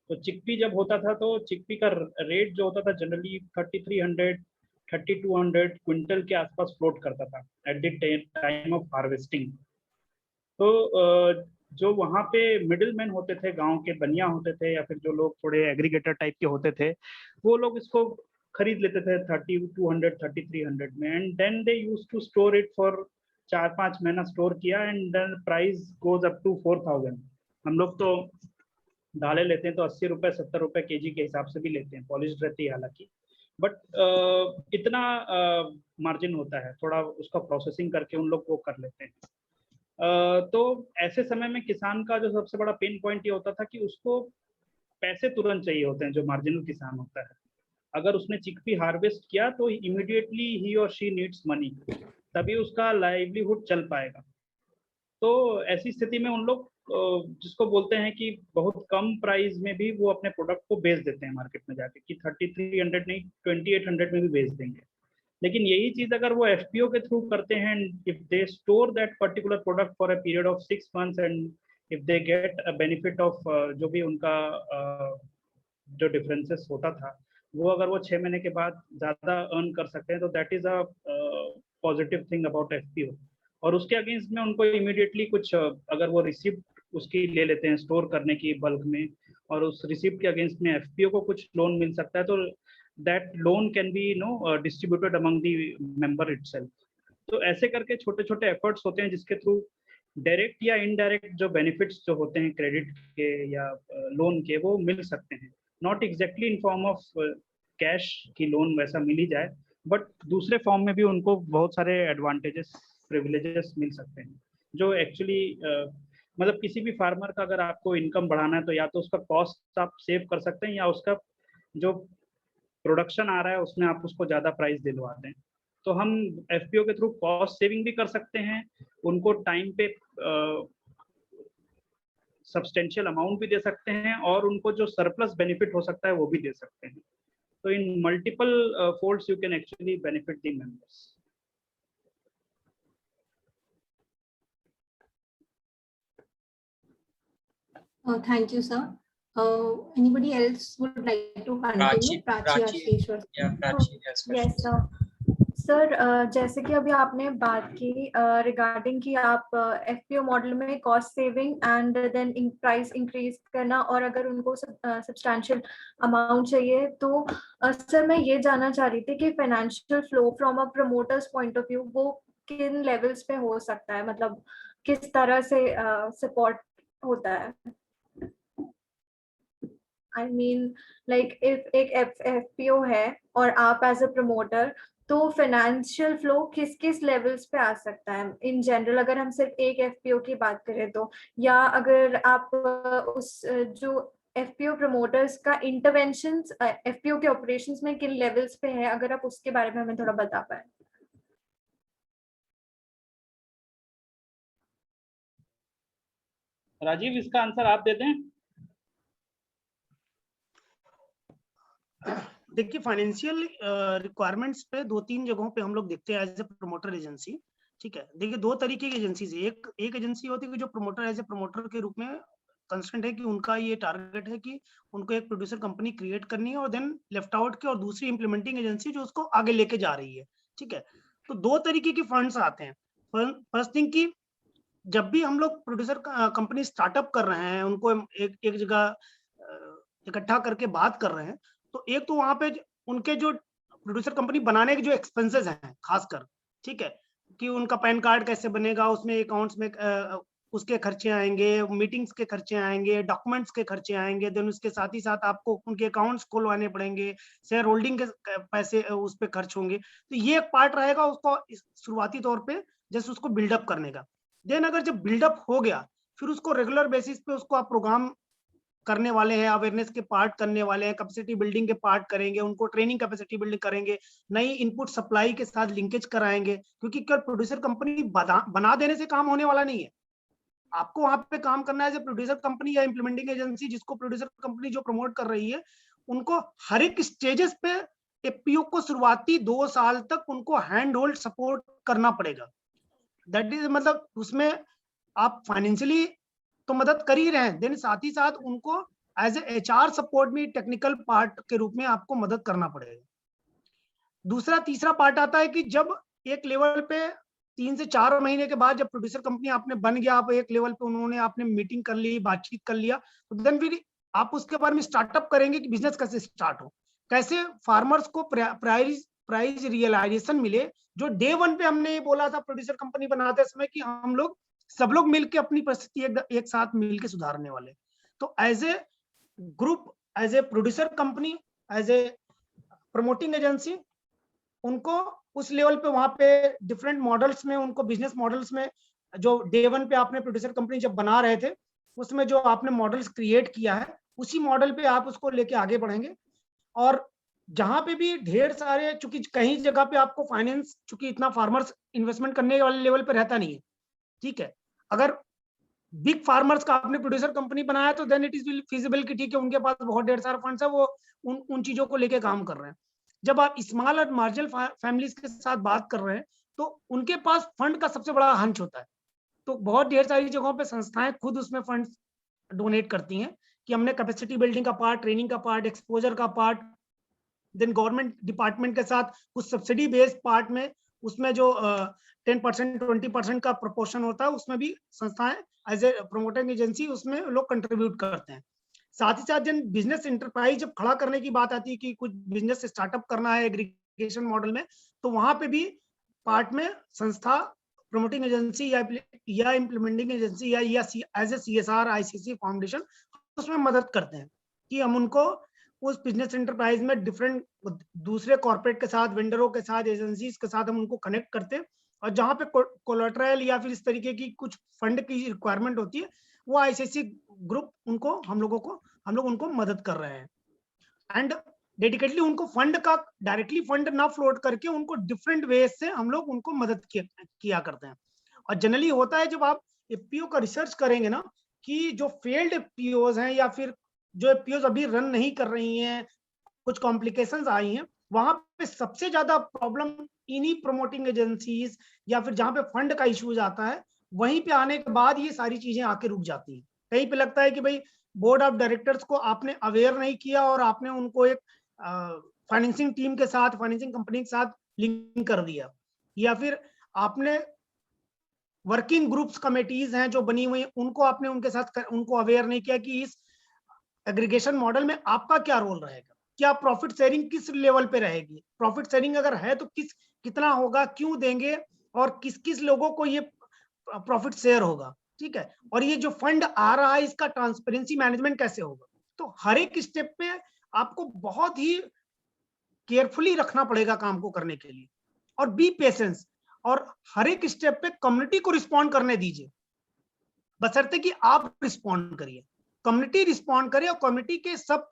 तो चिकपी जब होता था तो चिकपी का रेट जो होता था जनरली 3300 3200 क्विंटल के आसपास फ्लोट करता था at the time of harvesting. तो जो वहाँ पे मिडिल मैन होते थे, गांव के बनिया होते थे या फिर जो लोग थोड़े एग्रीगेटर टाइप के होते थे, वो लोग इसको खरीद लेते थे 3200 3300 में and then they use to store it for 4-5 महीना स्टोर किया and then price goes up to 4000। हम लोग तो दालें लेते हैं तो 80 रुपए 70 रुपए केजी के हिसाब से भी लेते हैं, पॉलिश रहती है हालांकि, बट इतना मार्जिन होता है, थोड़ा उसका प्रोसेसिंग करके उन लोग वो कर लेते हैं। तो ऐसे समय में किसान का जो सबसे बड़ा पेन पॉइंट ये होता था कि उसको पैसे तुरंत चाहिए होते हैं। जो मार्जिनल किसान होता है अगर उसने चिकपी हार्वेस्ट किया तो इमीडिएटली ही और शी नीड्स मनी, तभी उसका लाइवलीहुड चल पाएगा। तो ऐसी स्थिति में उन लोग जिसको बोलते हैं कि बहुत कम प्राइस में भी वो अपने प्रोडक्ट को बेच देते हैं मार्केट में जाके कि 3300 नहीं 2800 में भी बेच देंगे। लेकिन यही चीज अगर वो एफपीओ के थ्रू करते हैं, if they store that particular product for a period of 6 months and if they get a benefit of जो भी उनका जो डिफरेंसेस होता था वो अगर वो 6 महीने के बाद ज्यादा अर्न कर सकते हैं तो that is a positive thing about FPO. और उसके अगेंस्ट में उनको इमीडिएटली कुछ अगर वो रिसिप्ट उसकी ले लेते हैं स्टोर करने की बल्क में और उस रिसिप्ट के अगेंस्ट में एफपीओ को कुछ लोन मिल सकता है तो that loan can be distributed among the member itself। तो ऐसे करके छोटे छोटे एफर्ट्स होते हैं जिसके थ्रू डायरेक्ट या इनडायरेक्ट जो बेनिफिट्स जो होते हैं क्रेडिट के या लोन के वो मिल सकते हैं। Not exactly in form of cash की लोन वैसा मिल ही जाए, बट दूसरे फॉर्म में भी उनको बहुत सारे एडवांटेजेस प्रिविलेजेस मिल सकते हैं जो एक्चुअली मतलब किसी भी फार्मर का अगर आपको इनकम बढ़ाना है तो या तो उसका कॉस्ट आप सेव कर सकते हैं या उसका जो प्रोडक्शन आ रहा है उसमें आप उसको ज़्यादा प्राइस दिलवाते हैं। तो हम एफपीओ के थ्रू कॉस्ट सेविंग भी कर सकते हैं, उनको टाइम पे सब्सटेंशियल अमाउंट भी दे सकते हैं और उनको जो सरप्लस बेनिफिट हो सकता है वो भी दे सकते हैं। तो इन multiple folds you can actually benefit the members. Thank you, sir. Anybody else would like to continue? Prachi, Ashish, or yes, sir. Sir जैसे कि अभी आपने बात की रिगार्डिंग कि आप एफपीओ मॉडल में cost saving and then price increase करना और अगर उनको सब्सटैंशियल अमाउंट चाहिए तो सर मैं ये जानना चाह रही थी कि financial flow from a promoters point of view वो किन लेवल्स पे हो सकता है, मतलब किस तरह से सपोर्ट होता है? I mean, like if एक FPO है और आप एज अ प्रमोटर, तो फाइनेंशियल फ्लो किस किस लेवल्स पे आ सकता है इन जनरल, अगर हम सिर्फ एक FPO की बात करें तो, या अगर आप उस जो FPO प्रमोटर्स का इंटरवेंशन FPO के ऑपरेशंस में किन लेवल्स पे है, अगर आप उसके बारे में हमें थोड़ा बता पाए। राजीव, इसका आंसर आप दे दें। देखिए, फाइनेंशियल रिक्वायरमेंट्स पे 2-3 जगहों पे हम लोग देखते हैं एज ए प्रमोटर एजेंसी। ठीक है, देखिए 2 तरीके की एजेंसीज है। एक एजेंसी होती है कि जो प्रमोटर एज ए प्रमोटर के रूप में कंस्टेंट है कि उनका ये टारगेट है कि उनको एक प्रोड्यूसर कंपनी क्रिएट करनी है और देन लेफ्ट आउट की, और दूसरी इंप्लीमेंटिंग एजेंसी जो उसको आगे लेके जा रही है। ठीक है, तो 2 तरीके के फंड्स आते हैं। फर्स्ट थिंग की जब भी हम लोग प्रोड्यूसर कंपनी स्टार्टअप कर रहे हैं, उनको एक जगह इकट्ठा करके बात कर रहे हैं, तो एक तो वहां पे उनके जो प्रोड्यूसर कंपनी बनाने के जो एक्सपेंसेस हैं खासकर, ठीक है, कि उनका पैन कार्ड कैसे बनेगा, उसमें अकाउंट्स में उसके खर्चे आएंगे, मीटिंग्स के खर्चे आएंगे, डॉक्यूमेंट्स के खर्चे आएंगे, देन उसके साथ ही साथ आपको उनके अकाउंट्स खोलवाने पड़ेंगे, शेयर होल्डिंग के पैसे उस पर खर्च होंगे। तो ये एक पार्ट रहेगा उसको शुरुआती तौर पे जैसे उसको बिल्डअप करने का। देन अगर जब बिल्डअप हो गया, फिर उसको रेगुलर बेसिस पे उसको आप प्रोग्राम करने वाले हैं, अवेयरनेस के पार्ट करने वाले हैं, कैपेसिटी बिल्डिंग के पार्ट करेंगे, उनको ट्रेनिंग कैपेसिटी बिल्डिंग करेंगे, नई इनपुट सप्लाई के साथ लिंकेज कराएंगे, क्योंकि केवल प्रोड्यूसर कंपनी बना देने से काम होने वाला नहीं है। आपको वहां पे काम करना है, प्रोड्यूसर कंपनी या इंप्लीमेंटिंग एजेंसी जिसको प्रोड्यूसर कंपनी जो प्रमोट कर रही है, उनको हर एक स्टेजेस पे एफपीओ को शुरुआती 2 साल तक उनको हैंड होल्ड सपोर्ट करना पड़ेगा। दैट इज मतलब उसमें आप फाइनेंशियली तो मदद कर ही रहे हैं, देन साथ ही साथ उनको एज ए HR सपोर्ट में टेक्निकल पार्ट के रूप में आपको मदद करना पड़ेगा। दूसरा तीसरा पार्ट आता है कि जब एक लेवल पे 3 से 4 महीने के बाद जब प्रोड्यूसर कंपनी आपने बन गया, आप एक लेवल पे उन्होंने आपने मीटिंग कर ली, बातचीत कर लिया, तो देन फिर आप उसके बारे में स्टार्टअप करेंगे कि बिजनेस कैसे स्टार्ट हो, कैसे फार्मर्स को प्राइस रियलाइजेशन मिले। जो डे 1 पे हमने ये बोला था प्रोड्यूसर कंपनी बनाते समय कि हम लोग सब लोग मिलकर अपनी परिस्थिति एक साथ मिलकर सुधारने वाले। तो as a group, as a producer company, as a promoting agency, उनको उस लेवल पे वहां पे डिफरेंट मॉडल्स में, उनको बिजनेस मॉडल्स में जो डे 1 पे आपने प्रोड्यूसर कंपनी जब बना रहे थे, उसमें जो आपने मॉडल्स क्रिएट किया है, उसी मॉडल पे आप उसको लेके आगे बढ़ेंगे। और जहां पे भी ढेर सारे, चूंकि कहीं जगह पे आपको फाइनेंस, चूंकि इतना फार्मर्स इन्वेस्टमेंट करने वाले लेवल पे रहता नहीं है, ठीक है, अगर बिग फार्मर्स का आपने प्रोड्यूसर कंपनी बनाया तो देन इट इज फिजिबल कि ठीक है उनके पास बहुत ढेर सारा फंड्स है, वो उन चीजों को लेके काम कर रहे हैं। जब आप स्मॉल और मार्जिनल फैमिलीज के साथ बात कर रहे हैं, तो उनके पास फंड का सबसे बड़ा हंच होता है। तो बहुत ढेर सारी जगहों पे संस्थाएं खुद उसमें फंड डोनेट करती हैं कि हमने कैपेसिटी बिल्डिंग का पार्ट, ट्रेनिंग का पार्ट, एक्सपोजर का पार्ट, देन गवर्नमेंट डिपार्टमेंट के साथ कुछ सब्सिडी बेस्ड पार्ट में, उसमें जो 10% 20% का प्रोपोर्शन होता है, उसमें भी संस्थाएं एज ए प्रमोटिंग एजेंसी उसमें लोग कंट्रीब्यूट करते हैं। साथ ही साथ जब बिजनेस इंटरप्राइज जब खड़ा करने की बात आती है कि कुछ बिजनेस स्टार्टअप करना है एग्रीगेशन मॉडल में, तो वहां पे भी पार्ट में संस्था, प्रमोटिंग एजेंसी या इंप्लीमेंटिंग एजेंसी या as a CSR ICC foundation उसमें मदद करते हैं कि हम उनको उस बिजनेस एंटरप्राइज में डिफरेंट दूसरे कॉर्पोरेट के साथ, वेंडरों के साथ, एजेंसीज के साथ हम उनको कनेक्ट करते हैं, और जहां पे कोलेटरल या फिर इस तरीके की कुछ फंड की रिक्वायरमेंट होती है, वो ICC ग्रुप उनको हम लोग उनको मदद कर रहे हैं। एंड डेडिकेटली उनको फंड का डायरेक्टली फंड ना फ्लोट करके उनको डिफरेंट वेज से हम लोग उनको मदद किया करते हैं। और जनरली होता है जब आप FPO का रिसर्च करेंगे ना, कि जो फेल्ड FPOs हैं या फिर जो FPOs अभी रन नहीं कर रही हैं, कुछ कॉम्प्लिकेशंस आई हैं, वहां पे सबसे ज्यादा प्रॉब्लम इन्हीं प्रमोटिंग एजेंसीज या फिर जहां पे फंड का इश्यूज आता है, वहीं पे आने के बाद ये सारी चीजें आके रुक जाती हैं। कहीं पे लगता है कि भाई बोर्ड ऑफ डायरेक्टर्स को आपने अवेयर नहीं किया और आपने उनको एक फाइनेंसिंग टीम के साथ, फाइनेंसिंग कंपनी के साथ लिंक कर दिया, या फिर आपने वर्किंग ग्रुप्स कमेटीज हैं जो बनी हुई, उनको आपने उनके साथ उनको अवेयर नहीं किया कि इस एग्रीगेशन मॉडल में आपका क्या रोल रहेगा, क्या प्रॉफिट शेयरिंग किस लेवल पे रहेगी, प्रॉफिट शेयरिंग अगर है तो कितना होगा, क्यों देंगे, और किस किस लोगों को ये प्रॉफिट शेयर होगा, ठीक है, और ये जो फंड आ रहा है इसका ट्रांसपेरेंसी मैनेजमेंट कैसे होगा। तो हर एक स्टेप पे आपको बहुत ही केयरफुली रखना पड़ेगा काम को करने के लिए, और बी पेशेंस, और हर एक स्टेप पे कम्युनिटी को रिस्पॉन्ड करने दीजिए, बशर्ते कि आप रिस्पॉन्ड करिए, कम्युनिटी रिस्पॉन्ड करे। और कम्युनिटी के सब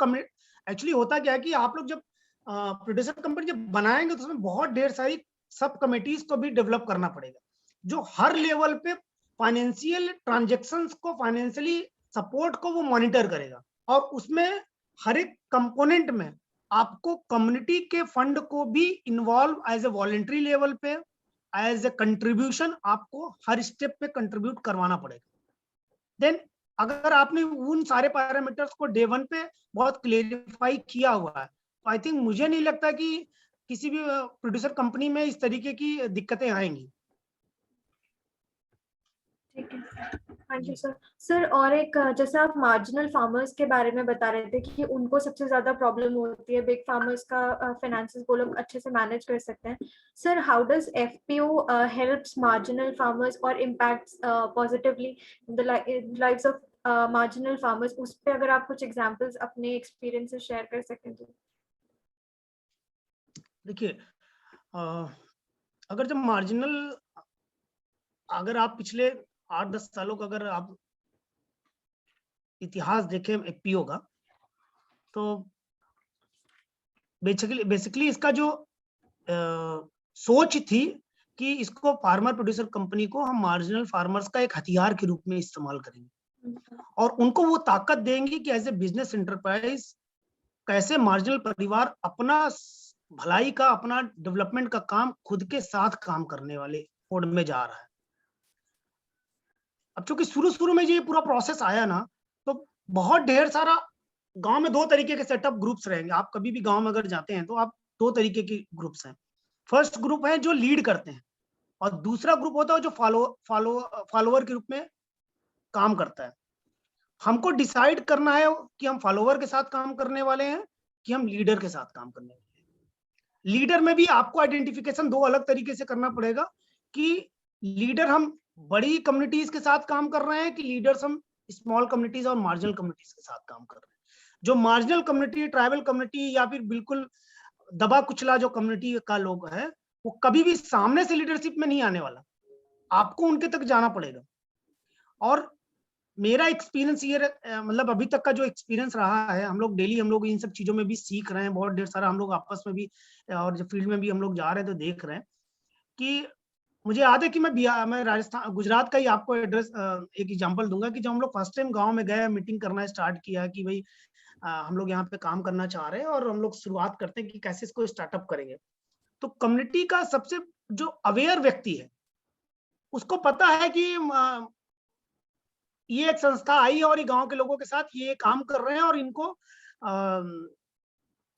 एक्चुअली होता क्या है कि आप लोग जब प्रोड्यूसर कंपनी जब बनाएंगे तो उसमें बहुत ढेर सारी सब कमिटीज को भी डेवलप करना पड़ेगा, जो हर लेवल पे फाइनेंशियल ट्रांजेक्शन्स को, फाइनेंशियली सपोर्ट को वो मॉनिटर करेगा, और उसमें हर एक कंपोनेंट में आपको कम्युनिटी के फंड को भी involve as a voluntary level पे, एज ए कंट्रीब्यूशन आपको हर स्टेप पे कंट्रीब्यूट करवाना पड़ेगा। देन अगर आपने उन सारे पैरामीटर्स को डे 1 पे बहुत क्लेरिफाई किया हुआ है, तो आई थिंक मुझे नहीं लगता कि किसी भी प्रोड्यूसर कंपनी में इस तरीके की दिक्कतें आएंगी। ठीक है, थैंक यू सर। सर और एक जैसे आप मार्जिनल फार्मर्स के बारे में बता रहे थे कि उनको सबसे ज्यादा प्रॉब्लम होती है, बिग फार्मर्स का फाइनेंसेस वो लोग अच्छे से मैनेज कर सकते हैं। Sir how does FPO helps marginal farmers और impacts positively in the lives of marginal farmers, उस पे अगर आप कुछ एग्जांपल्स अपने एक्सपीरियंसेस शेयर कर सकें तो। देखिए, अगर जब मार्जिनल, अगर आप पिछले 8-10 सालों का अगर आप इतिहास देखें एफपीओ का, तो बेसिकली इसका जो सोच थी कि इसको फार्मर प्रोड्यूसर कंपनी को हम मार्जिनल फार्मर्स का एक हथियार के रूप में इस्तेमाल करेंगे, और उनको वो ताकत देंगे कि एज ए बिजनेस एंटरप्राइज कैसे मार्जिनल परिवार अपना भलाई का, अपना डेवलपमेंट का काम खुद के साथ काम करने वाले मोड में जा रहा है। अब चूंकि शुरू में ये पूरा प्रोसेस आया ना, तो बहुत ढेर सारा गांव में 2 तरीके के सेटअप ग्रुप्स रहेंगे। आप कभी भी गांव में अगर जाते हैं तो आप 2 तरीके के ग्रुप्स हैं। फर्स्ट ग्रुप है जो लीड करते हैं, और दूसरा ग्रुप होता है जो फॉलोवर के रूप में काम करता है। हमको डिसाइड करना है कि हम फॉलोवर के साथ काम करने वाले हैं कि हम लीडर के साथ काम करने वाले हैं। लीडर में भी आपको आइडेंटिफिकेशन 2 अलग तरीके से करना पड़ेगा कि लीडर हम बड़ी कम्युनिटीज के साथ काम कर रहे हैं कि लीडर्स हम स्मॉल कम्युनिटीज और मार्जिनल कम्युनिटीज के साथ काम कर रहे हैं। जो मार्जिनल कम्युनिटी, ट्राइबल कम्युनिटी, या फिर बिल्कुल दबा कुचला जो कम्युनिटी का लोग है, वो कभी भी सामने से लीडरशिप में नहीं आने वाला, आपको उनके तक जाना पड़ेगा। और मेरा एक्सपीरियंस ये मतलब अभी तक का जो एक्सपीरियंस रहा है, हम लोग डेली हम लोग इन सब चीजों में भी सीख रहे हैं, बहुत ढेर सारा हम लोग आपस में भी और जो फील्ड में भी हम लोग जा रहे हैं तो देख रहे हैं कि मुझे याद है कि मैं राजस्थान, गुजरात का ही आपको एड्रेस एक एग्जांपल दूंगा कि जब हम लोग फर्स्ट टाइम गांव में गए, मीटिंग करना स्टार्ट किया कि भाई हम लोग यहाँ पे काम करना चाह रहे हैं और हम लोग शुरुआत करते हैं कि कैसे इसको स्टार्टअप करेंगे। तो कम्युनिटी का सबसे जो अवेयर व्यक्ति है उसको पता है कि ये एक संस्था आई है और ये गांव के लोगों के साथ ये काम कर रहे हैं और इनको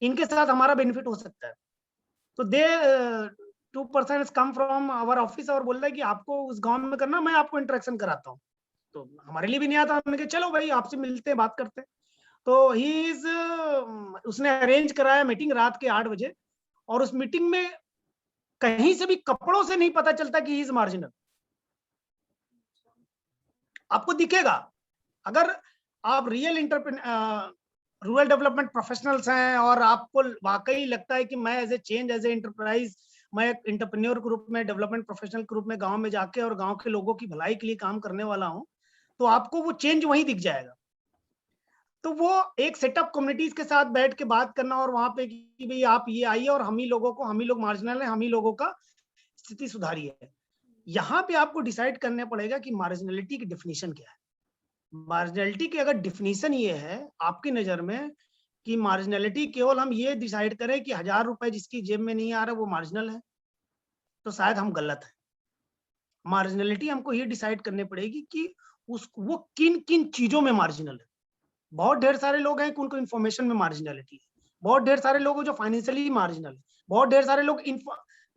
इनके साथ हमारा बेनिफिट हो सकता है। तो दे 2% कम फ्रॉम आवर ऑफिस और बोल रहा है कि आपको उस गांव में करना, मैं आपको इंटरेक्शन कराता हूँ। तो हमारे लिए भी नहीं आता, हमने कहा चलो भाई आपसे मिलते हैं, बात करते हैं। तो उसने अरेंज कराया मीटिंग रात के 8 बजे, और उस मीटिंग में कहीं से भी कपड़ों से नहीं पता चलता कि ही इज मार्जिनल। आपको दिखेगा, अगर आप रियल रूरल डेवलपमेंट प्रोफेशनल्स हैं और आपको वाकई लगता है कि मैं as a change, as a enterprise, मैं एक एंटरप्रेन्योर के रूप में, डेवलपमेंट प्रोफेशनल के रूप में गांव में जाके और गांव के लोगों की भलाई के लिए काम करने वाला हूं, तो आपको वो चेंज वहीं दिख जाएगा। तो वो एक सेटअप कम्युनिटीज के साथ बैठ के बात करना और वहां पे कि भाई आप ये आइए और हम ही लोग मार्जिनल है, हम ही लोगों का स्थिति सुधारिए। यहाँ पे आपको डिसाइड करना पड़ेगा कि मार्जिनलिटी की डेफिनेशन क्या है। मार्जिनलिटी की अगर डेफिनेशन ये है आपकी नजर में कि मार्जिनलिटी केवल हम ये डिसाइड करें कि 1000 रुपए जिसकी जेब में नहीं आ रहा वो मार्जिनल है, तो शायद हम गलत है। मार्जिनलिटी हमको ये डिसाइड करनी पड़ेगी कि वो किन किन चीजों में मार्जिनल है। बहुत ढेर सारे लोग हैं कि उनको इन्फॉर्मेशन में मार्जिनलिटी है, बहुत ढेर सारे लोग जो फाइनेंशियली मार्जिनल है, बहुत ढेर सारे लोग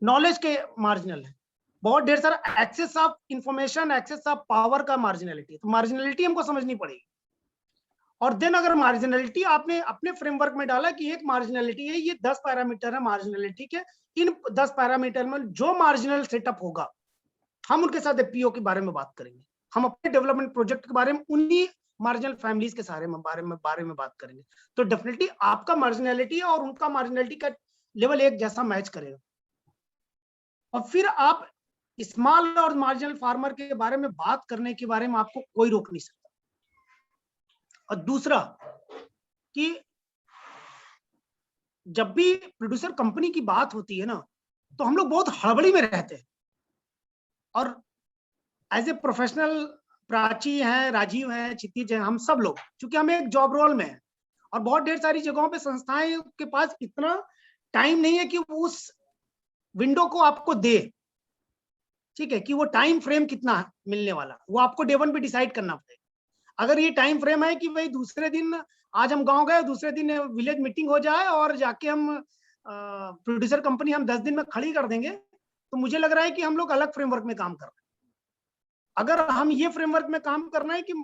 नॉलेज के मार्जिनल है, बहुत ढेर सारा access of information, access of power का मार्जिनलिटी है। तो मार्जिनलिटी हमको समझनी पड़ेगी। और देन अगर मार्जिनलिटी आपने अपने फ्रेमवर्क में डाला कि एक मार्जिनलिटी है, ये 10 पैरामीटर है मार्जिनलिटी के, इन 10 पैरामीटर में जो मार्जिनल सेटअप होगा हम उनके साथ एफपीओ के बारे में बात करेंगे। हम अपने डेवलपमेंट प्रोजेक्ट के बारे में उन्हीं मार्जिनल फैमिलीज के बारे में बात करेंगे, तो डेफिनेटली आपका मार्जिनलिटी और उनका मार्जिनलिटी का लेवल एक जैसा मैच करेगा। और फिर आप स्मॉल और मार्जिनल फार्मर के बारे में बात करने के बारे में आपको कोई रोक नहीं सकता। और दूसरा कि जब भी प्रोड्यूसर कंपनी की बात होती है ना, तो हम लोग बहुत हड़बड़ी में रहते हैं। और एज ए प्रोफेशनल प्राची है, राजीव है, क्षितिज है, हम सब लोग, चूंकि हम एक जॉब रोल में हैं और बहुत ढेर सारी जगहों पे संस्थाएं के पास इतना टाइम नहीं है कि वो उस विंडो को आपको दे, ठीक है, कि वो टाइम फ्रेम कितना है मिलने वाला, वो आपको डे वन पे डिसाइड करना पड़ेगा। अगर ये टाइम फ्रेम है कि भाई दूसरे दिन आज हम गांव गए, दूसरे दिन विलेज मीटिंग हो जाए और जाके हम प्रोड्यूसर कंपनी हम 10 दिन में खड़ी कर देंगे, तो मुझे लग रहा है कि हम लोग अलग फ्रेमवर्क में काम कर रहे हैं। अगर हम ये फ्रेमवर्क में काम करना है कि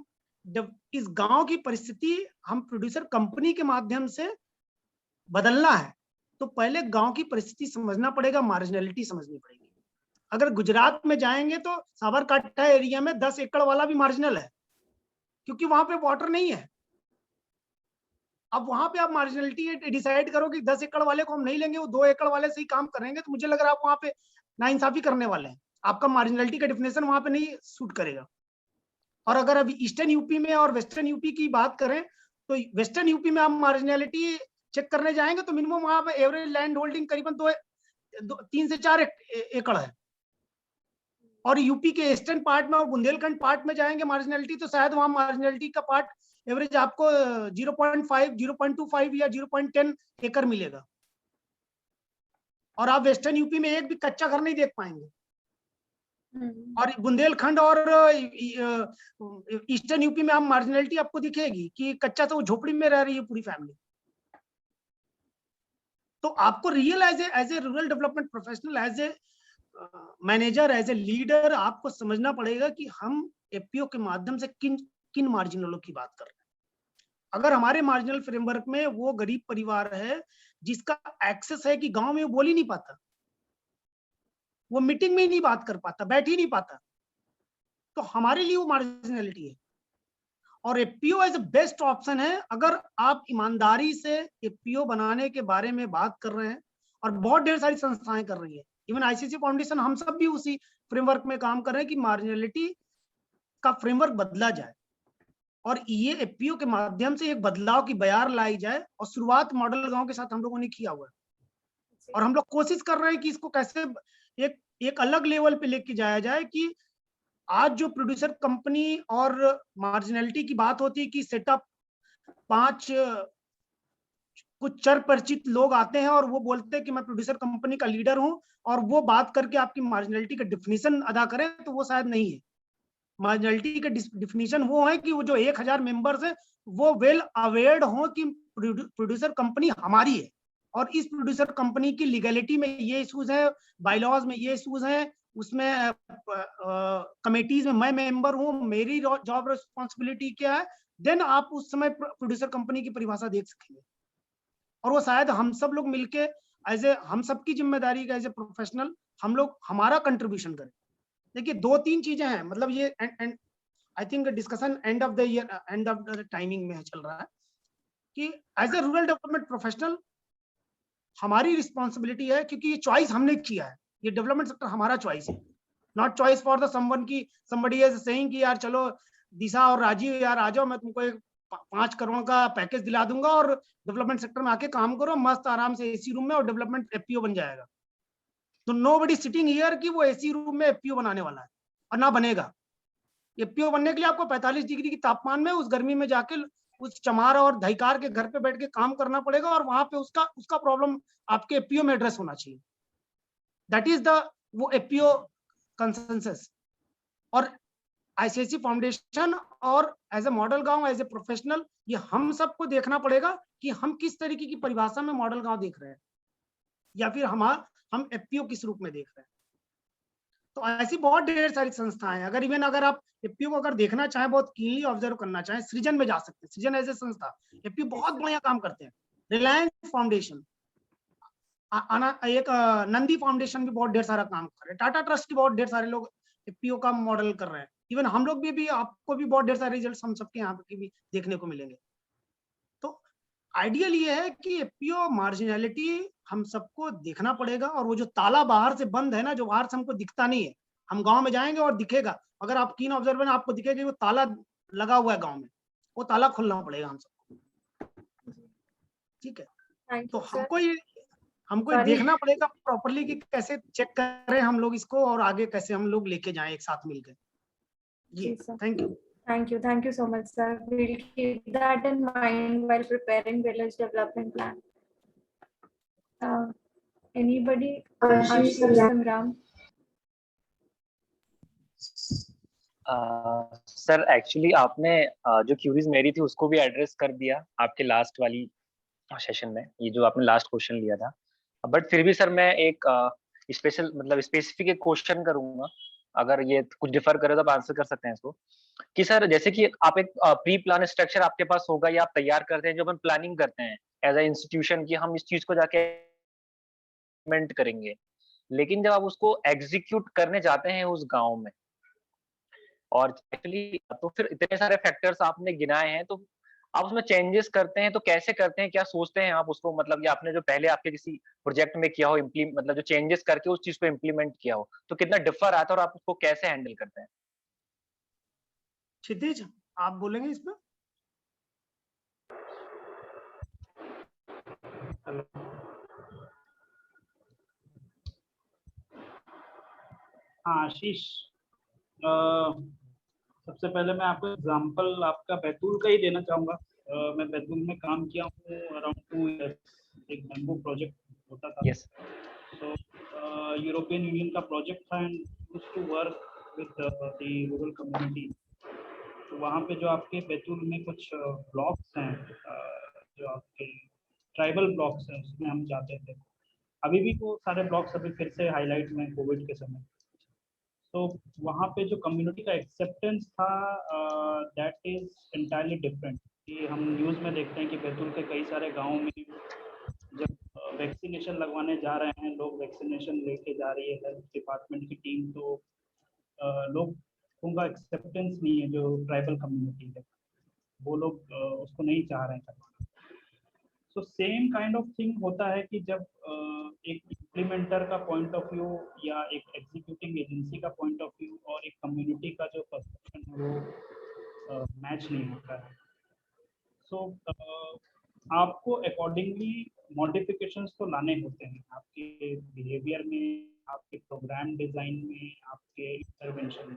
जब इस गांव की परिस्थिति हम प्रोड्यूसर कंपनी के माध्यम से बदलना है, तो पहले गांव की परिस्थिति समझना पड़ेगा, मार्जिनलिटी समझनी पड़ेगी। अगर गुजरात में जाएंगे तो साबरकांठा एरिया में 10 एकड़ वाला भी मार्जिनल है, क्योंकि वहां पे वाटर नहीं है। अब वहां पे आप मार्जिनलिटी डिसाइड करो कि 10 एकड़ वाले को हम नहीं लेंगे, वो 2 एकड़ वाले से ही काम करेंगे, तो मुझे लग रहा है आप वहां पे नाइंसाफी करने वाले हैं। आपका मार्जिनलिटी का डिफिनेशन वहां पे नहीं सूट करेगा। और अगर अभी ईस्टर्न यूपी में और वेस्टर्न यूपी की बात करें, तो वेस्टर्न यूपी में आप मार्जिनलिटी चेक करने जाएंगे तो मिनिमम वहां पे एवरेज लैंड होल्डिंग करीबन 3 से 4 एकड़ है। और यूपी के ईस्टर्न पार्ट में और बुंदेलखंड पार्ट में जाएंगे मार्जिनलिटी, तो शायद वहां मार्जिनलिटी का पार्ट एवरेज आपको 0.5, 0.25 या 0.10 एकड़ मिलेगा। और आप वेस्टर्न यूपी में एक भी कच्चा घर नहीं देख पाएंगे। और बुंदेलखंड और ईस्टर्न यूपी में आप मार्जिनलिटी आपको दिखेगी कि कच्चा तो वो झोपड़ी में रह रही है पूरी फैमिली। तो आपको real as a rural development professional, as a manager, as a leader, आपको समझना पड़ेगा कि हम एफपीओ के माध्यम से किन मार्जिनलों की बात कर रहे हैं। अगर हमारे मार्जिनल फ्रेमवर्क में वो गरीब परिवार है जिसका एक्सेस है कि गांव में वो बोल ही नहीं पाता, वो मीटिंग में ही नहीं बात कर पाता, बैठ ही नहीं पाता, तो हमारे लिए वो मार्जिनलिटी है। और FPO as a best option है अगर आप ईमानदारी से एफपीओ बनाने के बारे में बात कर रहे हैं, और बहुत ढेर सारी संस्थाएं कर रही है, इवन आईसीसी फाउंडेशन, हम सब भी उसी फ्रेमवर्क में काम कर रहे हैं कि मार्जिनलिटी का फ्रेमवर्क बदला जाए और ये एफपीओ के माध्यम से एक बदलाव की बयार लाई जाए। और शुरुआत मॉडल गांव के साथ हम लोगों ने किया हुआ है और हम लोग कोशिश कर रहे हैं कि इसको कैसे एक अलग लेवल पे लेके जाया जाए कि आज जो प्रोड्यूसर कंपनी और मार्जिनलिटी की बात होती है कि सेटअप 5 कुछ चर परिचित लोग आते हैं और वो बोलते हैं कि मैं प्रोड्यूसर कंपनी का लीडर हूं, और वो बात करके आपकी मार्जिनलिटी का डिफिनीशन अदा करें, तो वो शायद नहीं है। मार्जिनलिटी का डिफिनीशन वो है कि वो जो 1000 मेंबर्स है वो वेल अवेयर्ड हो कि प्रोड्यूसर कंपनी हमारी है और इस प्रोड्यूसर कंपनी की लीगलिटी में ये इश्यूज है, बायलॉज में ये इश्यूज हैं, उसमें कमेटीज में मैं मेंबर हूँ, मेरी जॉब रिस्पॉन्सिबिलिटी क्या है, देन आप उस समय प्रोड्यूसर कंपनी की परिभाषा देख सकेंगे। और वो शायद हम सब लोग मिलके एज ए, हम सबकी जिम्मेदारी का एज ए प्रोफेशनल हम लोग हमारा कंट्रीब्यूशन करें। देखिए 2-3 चीजें हैं, मतलब ये I think discussion end of the year, end of the timing में चल रहा है कि as a rural development professional हमारी रिस्पॉन्सिबिलिटी है, क्योंकि ये चॉइस हमने किया है, ये डेवलपमेंट सेक्टर हमारा चॉइस है, not choice for the someone की समबडी इज सेइंग कि यार चलो दिशा और राजीव यार आ जाओ, मैं तुमको एक 5 करोड़ का पैकेज दिला दूंगा और डेवलपमेंट सेक्टर में आके काम करो मस्त आराम से एसी रूम में और डेवलपमेंट एफपीओ बन जाएगा। तो नोबडी सिटिंग हियर कि वो एसी रूम में एफपीओ बनाने वाला है, और ना बनेगा। एफपीओ बनने के लिए आपको 45 डिग्री की तापमान में उस गर्मी में जाके उस चमार और धईकार के घर पे बैठ के काम करना पड़ेगा, और वहां पे उसका प्रॉब्लम आपके एफपीओ में एड्रेस होना चाहिए। दैट इज द वो एफपीओ कंसेंसस। और आईसीआईसी फाउंडेशन और एज ए मॉडल गांव, एज ए प्रोफेशनल, ये हम सबको देखना पड़ेगा कि हम किस तरीके की परिभाषा में मॉडल गांव देख रहे हैं, या फिर हम एफपीओ किस रूप में देख रहे हैं। तो ऐसी बहुत ढेर सारी संस्थाएं हैं। अगर आप एफपीओ को अगर देखना चाहें, बहुत कीनली ऑब्जर्व करना चाहें, सृजन में जा सकते हैं। सृजन एज ए संस्था एफपीओ बहुत बढ़िया काम करते हैं। रिलायंस फाउंडेशन, एक नंदी फाउंडेशन भी बहुत ढेर सारा काम कर रहे हैं। टाटा ट्रस्ट के बहुत ढेर सारे लोग एफपीओ का मॉडल कर रहे हैं। इवन हम लोग भी आपको भी बहुत ढेर सारे रिजल्ट हम सबके यहाँ पे भी देखने को मिलेंगे। तो आइडियल ये है कि एफपीओ मार्जिनलिटी हम सबको देखना पड़ेगा, और वो जो ताला बाहर से बंद है ना, जो बाहर से हमको दिखता नहीं है, हम गांव में जाएंगे और दिखेगा, अगर आप कीन ऑब्जर्वर आपको दिखेगा वो ताला लगा हुआ है गांव में, वो ताला खोलना पड़ेगा हम सबको। ठीक है, तो हमको ये देखना पड़ेगा प्रॉपर्ली कि कैसे चेक करें हम लोग इसको, और आगे कैसे हम लोग लेके जाएं एक साथ मिलकर। जी, thank you. Thank you so much, sir. We'll keep that in mind while preparing village development plan. Anybody? Ashish Sangram. Sir actually आपने जो क्यूरीज मेरी थी उसको भी एड्रेस कर दिया आपके लास्ट वाली सेशन में, ये जो आपने लास्ट क्वेश्चन लिया था। बट फिर भी सर मैं एक स्पेशल मतलब स्पेसिफिक एक क्वेश्चन करूंगा, अगर ये कुछ डिफर करे तो आप आंसर कर सकते हैं इसको, कि सर जैसे कि आप एक प्री प्लान स्ट्रक्चर आपके पास होगा या आप तैयार करते हैं, जो अपन प्लानिंग करते हैं एज ए इंस्टीट्यूशन की हम इस चीज को जाके इम्प्लीमेंट करेंगे, लेकिन जब आप उसको एग्जीक्यूट करने जाते हैं उस गांव में, और एक्चुअली तो फिर इतने सारे फैक्टर्स आपने गिनाए हैं, तो आप उसमें चेंजेस करते हैं तो कैसे करते हैं, क्या सोचते हैं आप उसको, मतलब ये आपने जो पहले आपके किसी प्रोजेक्ट में किया हो मतलब जो चेंजेस करके उस चीज को इम्प्लीमेंट किया हो, तो कितना डिफर आता है और आप उसको कैसे हैंडल करते हैं? क्षितिज, आप बोलेंगे इसमें? हाँ आशीष, सबसे पहले मैं आपको एग्जांपल आपका बैतूल का ही देना चाहूँगा। मैं बैतूल में काम किया हूँ अराउंड 2 years, एक बैम्बू प्रोजेक्ट होता था। yes. तो यूरोपियन यूनियन का प्रोजेक्ट था and used to work with the rural community. तो वहाँ पे जो आपके बैतूल में कुछ ब्लॉक्स हैं, जो आपके ट्राइबल ब्लॉक्स हैं, उसमें हम जाते थे। अभी भी वो सारे ब्लॉक्स अभी फिर से हाईलाइट में कोविड के समय। तो वहाँ पे जो कम्युनिटी का एक्सेप्टेंस था दैट इज एंटायरली डिफरेंट। कि हम न्यूज़ में देखते हैं कि बैतूल के कई सारे गाँव में जब वैक्सीनेशन लगवाने जा रहे हैं, लोग वैक्सीनेशन लेके जा रही है हेल्थ डिपार्टमेंट की टीम, तो लोगों का एक्सेप्टेंस नहीं है। जो ट्राइबल कम्युनिटी है वो लोग उसको नहीं चाह रहे हैं करवाना। तो सेम काइंड ऑफ थिंग होता है कि जब एक इम्प्लीमेंटर का पॉइंट ऑफ व्यू या एक एग्जीक्यूटिंग एजेंसी का पॉइंट ऑफ व्यू और एक कम्युनिटी का जो परसेप्शन है वो मैच नहीं होता है। सो आपको अकॉर्डिंगली मॉडिफिकेशंस तो लाने होते हैं आपके बिहेवियर में, आपके प्रोग्राम डिजाइन में, आपके इंटरवेंशन में,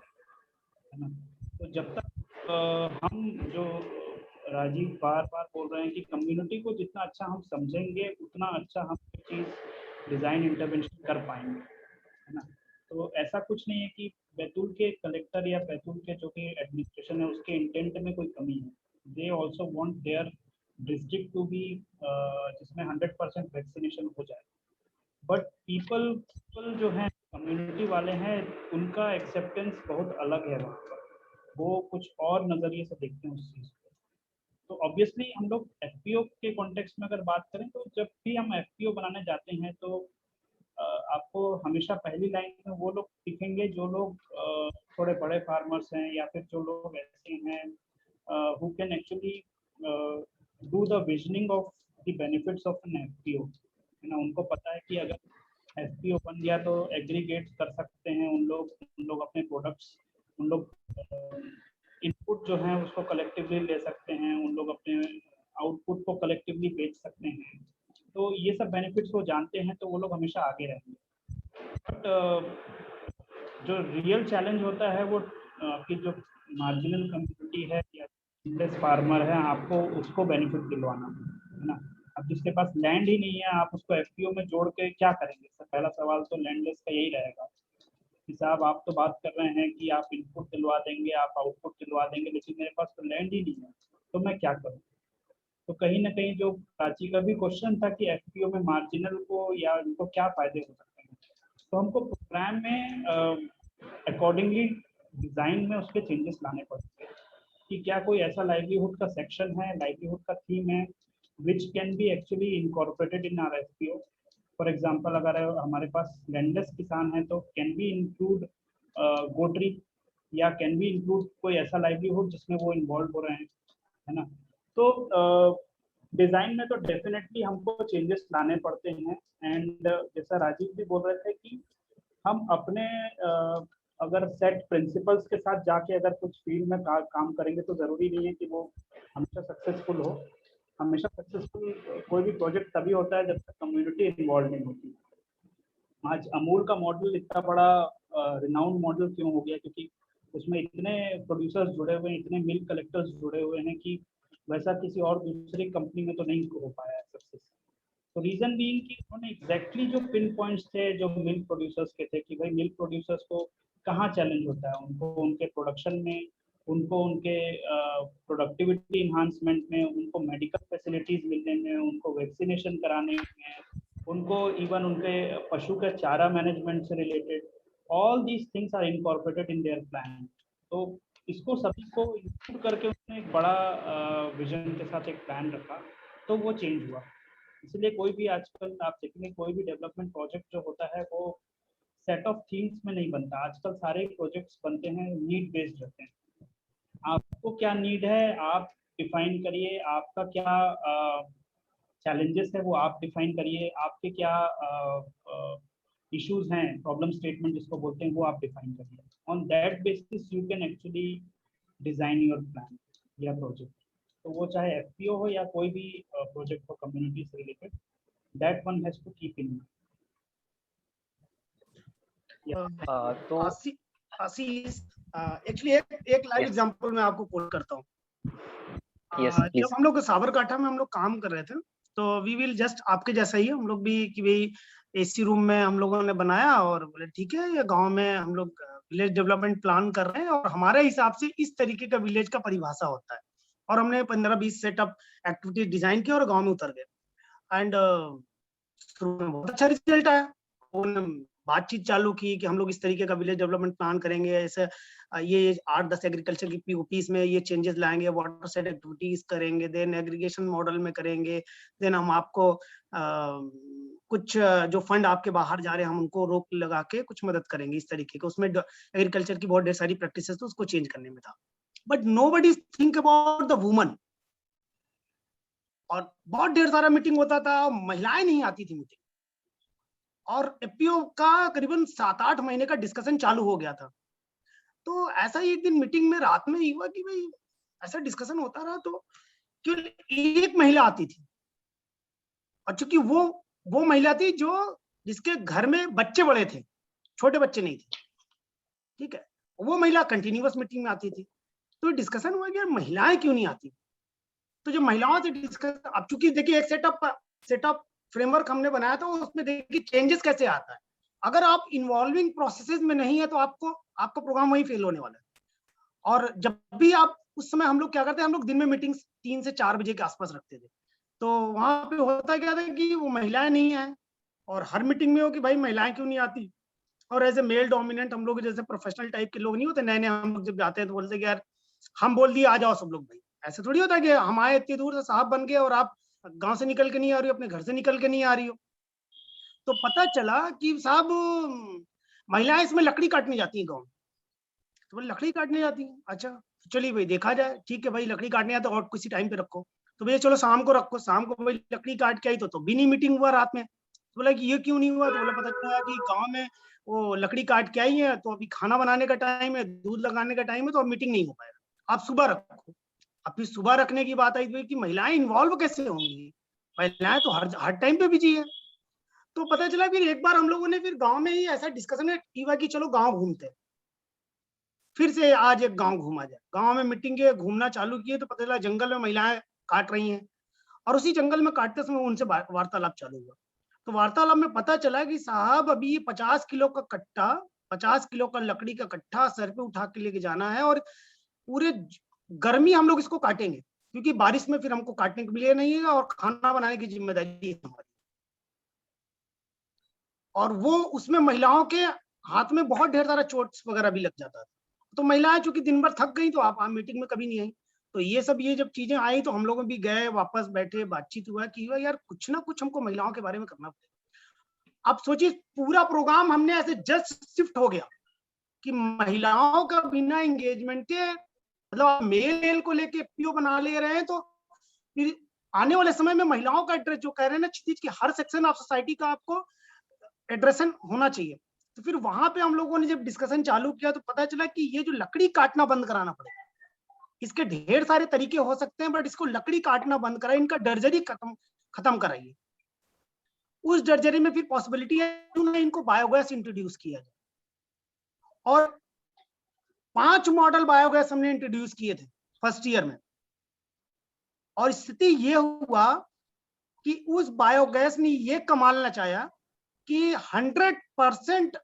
है ना। तो जब तक हम जो राजीव बार बार बोल रहे हैं कि कम्युनिटी को जितना अच्छा हम समझेंगे उतना अच्छा हम चीज़ डिज़ाइन इंटरवेंशन कर पाएंगे, है ना। तो ऐसा कुछ नहीं है कि बैतूल के कलेक्टर या बैतूल के जो कि एडमिनिस्ट्रेशन है उसके इंटेंट में कोई कमी है। They also want their district to be जिसमें 100% वैक्सीनेशन हो जाए। बट पीपल जो हैं कम्युनिटी वाले हैं उनका एक्सेप्टेंस बहुत अलग है वहाँ पर, वो कुछ और नज़रिए से देखते हैं उस चीज़ को। तो ऑब्वियसली हम लोग एफपीओ के कॉन्टेक्स्ट में अगर बात करें तो जब भी हम एफपीओ बनाने जाते हैं तो आपको हमेशा पहली लाइन में वो लोग दिखेंगे जो लोग थोड़े बड़े फार्मर्स हैं या फिर जो लोग ऐसे हैं who can actually do the visioning of the benefits of an FPO, है ना। उनको पता है कि अगर एफपीओ बन गया तो एग्रीगेट कर सकते हैं उन लोग अपने प्रोडक्ट्स, उन लोग इनपुट जो है उसको कलेक्टिवली ले सकते हैं, उन लोग अपने आउटपुट को कलेक्टिवली बेच सकते हैं। तो ये सब बेनिफिट्स वो जानते हैं तो वो लोग हमेशा आगे रहेंगे। बट जो रियल चैलेंज होता है वो आपकी जो मार्जिनल कम्युनिटी है या फार्मर है, आपको उसको बेनिफिट दिलवाना है ना। अब जिसके पास लैंड ही नहीं है आप उसको एफपीओ में जोड़ के क्या करेंगे? पहला सवाल तो लैंडलेस का यही रहेगा कि साहब आप तो बात कर रहे हैं कि आप इनपुट दिलवा देंगे, आप आउटपुट दिलवा देंगे, लेकिन मेरे पास तो लैंड ही नहीं है, तो मैं क्या करूँ? तो कहीं ना कहीं जो प्राची का भी क्वेश्चन था कि एफपीओ में मार्जिनल को या उनको क्या फायदे हो सकते हैं, तो हमको प्रोग्राम में अकॉर्डिंगली डिजाइन में उसके चेंजेस लाने पड़ेंगे कि क्या कोई ऐसा लाइवलीहुड का सेक्शन है, लाइवलीहुड का थीम है which can be actually incorporated in our FPO. For example अगर हमारे पास लैंडलेस किसान है तो कैन बी इंक्लूड गोट्री, या कैन वी इंक्लूड कोई ऐसा लाइवलीहुड जिसमें वो इन्वॉल्व हो रहे हैं, है ना। तो डिजाइन में तो डेफिनेटली हमको चेंजेस लाने पड़ते हैं। एंड जैसा राजीव भी बोल रहे थे कि हम अपने अगर सेट प्रिंसिपल्स के साथ जाके अगर कुछ फील्ड में काम करेंगे तो ज़रूरी नहीं है कि वो हमेशा सक्सेसफुल हो। हमेशा सक्सेसफुल कोई भी प्रोजेक्ट तभी होता है जब तक कम्युनिटी इन्वॉल्व नहीं होती। आज अमूल का मॉडल इतना बड़ा रिनाउंड मॉडल क्यों हो गया, क्योंकि उसमें इतने प्रोड्यूसर्स जुड़े हुए हैं, इतने मिल्क कलेक्टर्स जुड़े हुए हैं कि वैसा किसी और दूसरी कंपनी में तो नहीं हो पाया है सक्सेस। तो रीजन बीइंग कि उन्होंने एग्जैक्टली जो पिन पॉइंट्स थे जो मिल्क प्रोड्यूसर्स के थे कि भाई मिल्क प्रोड्यूसर्स को कहाँ चैलेंज होता है, उनको उनके प्रोडक्शन में, उनको उनके प्रोडक्टिविटी इन्हांसमेंट में, उनको मेडिकल फैसिलिटीज मिलने में, उनको वैक्सीनेशन कराने में, उनको इवन उनके पशु के चारा मैनेजमेंट से related, all these things are incorporated in their plan. तो इसको सभी को इंक्लूड करके उन्होंने एक बड़ा विजन के साथ एक प्लान रखा, तो वो चेंज हुआ। इसलिए कोई भी आजकल आप देखेंगे कोई भी डेवलपमेंट प्रोजेक्ट जो होता है वो सेट ऑफ थीम्स में नहीं बनता। आजकल सारे प्रोजेक्ट्स बनते हैं नीड बेस्ड रहते हैं। आपको क्या नीड है आप डिफाइन करिए, आपका क्या चैलेंजेस है वो आप डिफाइन करिए, आपके क्या इश्यूज हैं, प्रॉब्लम स्टेटमेंट जिसको बोलते हैं, वो आप डिफाइन करिए। On that basis you can actually design your plan या प्रोजेक्ट। तो वो चाहे एफपीओ हो या कोई भी प्रोजेक्ट हो कम्युनिटी से related, that one has to keep in तो आशीष एक्चुअली एक लाइव एग्जांपल मैं आपको कोट करता हूँ। जब हम लोग साबरकाठा में हम लोग काम कर रहे थे तो वी विल जस्ट आपके जैसा ही हम लोग भी कि भाई एसी रूम में हम लोगों ने बनाया और बोले ठीक है ये गांव में हम लोग विलेज डेवलपमेंट प्लान कर रहे हैं और हमारे हिसाब से इस तरीके का विलेज का परिभाषा होता है। और हमने 15-20 सेटअप एक्टिविटी डिजाइन किया और गांव में उतर गए। एंड शुरू में बहुत अच्छा रिजल्ट आया। उन्होंने बातचीत चालू की कि हम लोग इस तरीके का विलेज डेवलपमेंट प्लान करेंगे, ऐसे ये 8-10 एग्रीकल्चर की पीओपीज में ये चेंजेस लाएंगे, वाटर सेट एक्टिविटीज करेंगे, देन एग्रीगेशन मॉडल में करेंगे, देन हम आपको कुछ जो फंड आपके बाहर जा रहे हैं हम उनको रोक लगा के कुछ मदद करेंगे इस तरीके का। उसमें एग्रीकल्चर की बहुत ढेर सारी प्रैक्टिसेस तो उसको चेंज करने में था। But nobody think about the woman. और बहुत ढेर सारा मीटिंग होता था, महिलाएं नहीं आती थी मीटिंग। और एफपीओ का करीबन 7-8 महीने का डिस्कशन चालू हो गया था। तो ऐसा ही एक दिन मीटिंग में रात में ही हुआ कि भाई ऐसा डिस्कशन होता रहा तो केवल एक महिला आती थी। और चूंकि वो महिला थी जो जिसके घर में बच्चे बड़े थे, छोटे बच्चे नहीं थे, ठीक है, वो महिला कंटिन्यूअस मीटिंग में आती थी। तो डिस्कशन हुआ कि महिलाएं क्यों नहीं आती। तो जो महिलाओं से डिस्कस, अब चूंकि देखिए एक सेटअप फ्रेमवर्क हमने बनाया था, उसमें देखिए चेंजेस कैसे आता है। अगर आप इन्वॉल्विंग प्रोसेसेस में नहीं है तो आपका प्रोग्राम वही फेल होने वाला है। और जब भी आप उस समय हम लोग क्या करते हैं, हम लोग दिन में मीटिंग्स 3 से 4 बजे के आसपास रखते थे। तो वहां पे होता क्या था कि वो महिलाएं नहीं आए और हर मीटिंग में हो कि भाई महिलाएं क्यों नहीं आती। और एज ए मेल डोमिनेंट हम लोग जैसे प्रोफेशनल टाइप के लोग नहीं होते, नए हम लोग जब जाते हैं तो बोलते कि यार हम बोल दिए आ जाओ सब लोग। भाई ऐसे थोड़ी होता है कि हम आए इतनी दूर से साहब बन गए और आप गांव से निकल के नहीं आ रही हो, अपने घर से निकल के नहीं आ रही हो। तो पता चला कि साहब महिलाएं इसमें लकड़ी काटने जाती हैं गाँव। तो बोले लकड़ी काटने जाती हैं, अच्छा तो चलिए भाई देखा जाए, ठीक है भाई लकड़ी काटने आते और किसी टाइम पे रखो। तो भैया चलो शाम को रखो, शाम को भाई लकड़ी काट के आई तो भी नहीं मीटिंग हुआ रात में। तो बोला कि ये क्यों नहीं हुआ। तो बोला पता चला कि गाँव में वो लकड़ी काट के आई है तो अभी खाना बनाने का टाइम है, दूध लगाने का टाइम है, तो अब मीटिंग नहीं हो पाएगा, आप सुबह रखो। अब फिर सुबह रखने की बात आई कि महिलाएं इन्वॉल्व कैसे होंगी, महिलाएं तो हर टाइम पे बिजी है। तो पता चला फिर एक बार हम लोगों ने फिर गांव में ही ऐसा डिस्कशन किया कि चलो गांव घूमते हैं। फिर से आज एक गांव घूमा जाए, गांव में मीटिंग के घूमना चालू किए तो पता चला जंगल में महिलाएं काट रही हैं। और उसी जंगल में काटते समय उनसे वार्तालाप चालू हुआ। तो वार्तालाप में पता चला कि साहब अभी 50 किलो का कट्टा, 50 किलो का लकड़ी का कट्टा सर पे उठा के लेके जाना है और पूरे गर्मी हम लोग इसको काटेंगे क्योंकि बारिश में फिर हमको काटने के लिए नहीं है और खाना बनाने की जिम्मेदारी हमारी। और वो उसमें महिलाओं के हाथ में बहुत ढेर सारा चोट वगैरह भी लग जाता था। तो महिलाएं चूंकि दिन भर थक गई तो आप मीटिंग में कभी नहीं आई। तो ये जब चीजें आई तो हम लोग भी गए, वापस बैठे, बातचीत हुआ कि यार कुछ ना कुछ हमको महिलाओं के बारे में करना पड़ेगा। अब सोचिए पूरा प्रोग्राम हमने ऐसे जस्ट शिफ्ट हो गया कि महिलाओं का बिना एंगेजमेंट के, मतलब आप मेल को लेके एफपीओ बना ले रहे हैं, तो फिर आने वाले समय में महिलाओं का एड्रेस जो कह रहे हैं ना क्षितिज, की हर सेक्शन ऑफ सोसाइटी का आपको एड्रेसन होना चाहिए। तो फिर वहां पे हम लोगों ने जब डिस्कशन चालू किया तो पता चला कि ये जो लकड़ी काटना बंद कराना पड़ेगा। इसके ढेर सारे तरीके हो सकते हैं, बट इसको लकड़ी काटना बंद कराए, इनका डर्जरी खत्म कराइए। उस डर्जरी में फिर पॉसिबिलिटी है इनको बायोगैस इंट्रोड्यूस किया जाए, और 5 मॉडल बायोगैस हमने इंट्रोड्यूस किए थे फर्स्ट ईयर में। और स्थिति ये हुआ कि उस बायोगैस ने ये कमाल नचाया कि 100%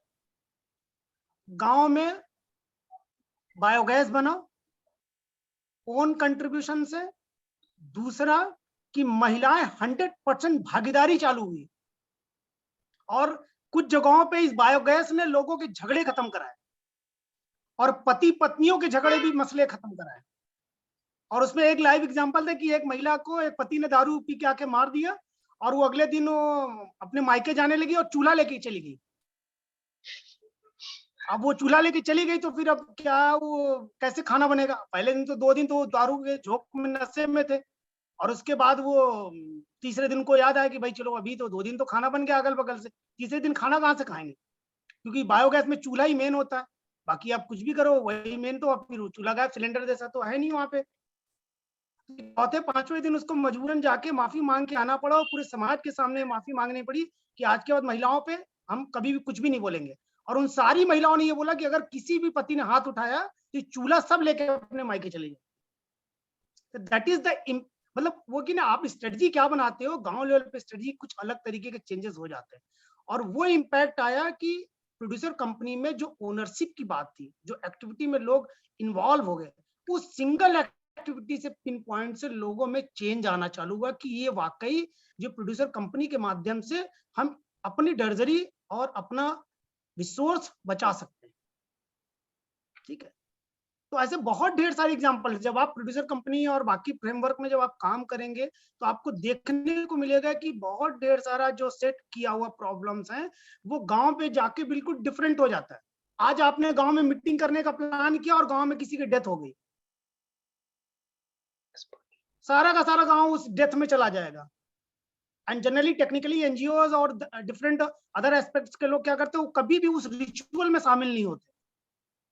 गांव में बायोगैस बना ओन कंट्रीब्यूशन से। दूसरा कि महिलाएं 100% भागीदारी चालू हुई, और कुछ जगहों पे इस बायोगैस ने लोगों के झगड़े खत्म कराए, और पति पत्नियों के झगड़े भी मसले खत्म कराए। और उसमें एक लाइव एग्जांपल था कि एक महिला को एक पति ने दारू पी के आके मार दिया, और वो अगले दिन अपने मायके जाने लगी और चूल्हा लेके चली गई। अब वो चूल्हा लेके चली गई तो फिर अब क्या, वो कैसे खाना बनेगा? पहले दिन तो 2 दिन तो दारू के झोंक में नशे में थे, और उसके बाद वो तीसरे दिन को याद आया कि भाई चलो अभी तो 2 दिन तो खाना बन गया अगल बगल से, तीसरे दिन खाना कहाँ से खाएंगे? क्योंकि बायोगैस में चूल्हा ही मेन होता है, बाकी आप कुछ भी करो वही मेन, तो अब फिर चूल्हा गैस सिलेंडर जैसा तो है नहीं वहां पे। चौथे 5वें दिन उसको मजबूरन जाके माफी मांग के आना पड़ा, और पूरे समाज के सामने माफी मांगनी पड़ी कि आज के बाद महिलाओं पे हम कभी भी कुछ भी नहीं बोलेंगे। और उन सारी महिलाओं ने ये बोला कि अगर किसी भी पति ने हाथ उठाया तो चूल्हा सब लेके अपने मायके चले जाए। दैट इज द, मतलब वो कि ना, आप स्ट्रेटजी क्या बनाते हो, गांव लेवल पे स्ट्रेटजी कुछ अलग तरीके के चेंजेस हो जाते हैं। और वो इम्पैक्ट आया कि प्रोड्यूसर कंपनी में जो ओनरशिप की बात थी, जो एक्टिविटी में लोग इन्वॉल्व हो गए, उस सिंगल एक्टिविटी से पिन पॉइंट से लोगों में चेंज आना चालू हुआ कि ये वाकई जो प्रोड्यूसर कंपनी के माध्यम से हम अपनी डर्जरी और अपना रिसोर्स बचा सकते हैं। ठीक है, तो ऐसे बहुत ढेर सारे एग्जांपल, जब आप प्रोड्यूसर कंपनी और बाकी फ्रेमवर्क में जब आप काम करेंगे तो आपको देखने को मिलेगा कि बहुत ढेर सारा जो सेट किया हुआ प्रॉब्लम्स हैं वो गांव पे जाके बिल्कुल डिफरेंट हो जाता है। आज आपने गांव में मीटिंग करने का प्लान किया और गांव में किसी की डेथ हो गई, सारा का सारा गांव उस डेथ में चला जाएगा। एंड जनरली टेक्निकली एनजीओज और डिफरेंट अदर एस्पेक्ट्स के लोग क्या करते हैं, वो कभी भी उस रिचुअल में शामिल नहीं होते।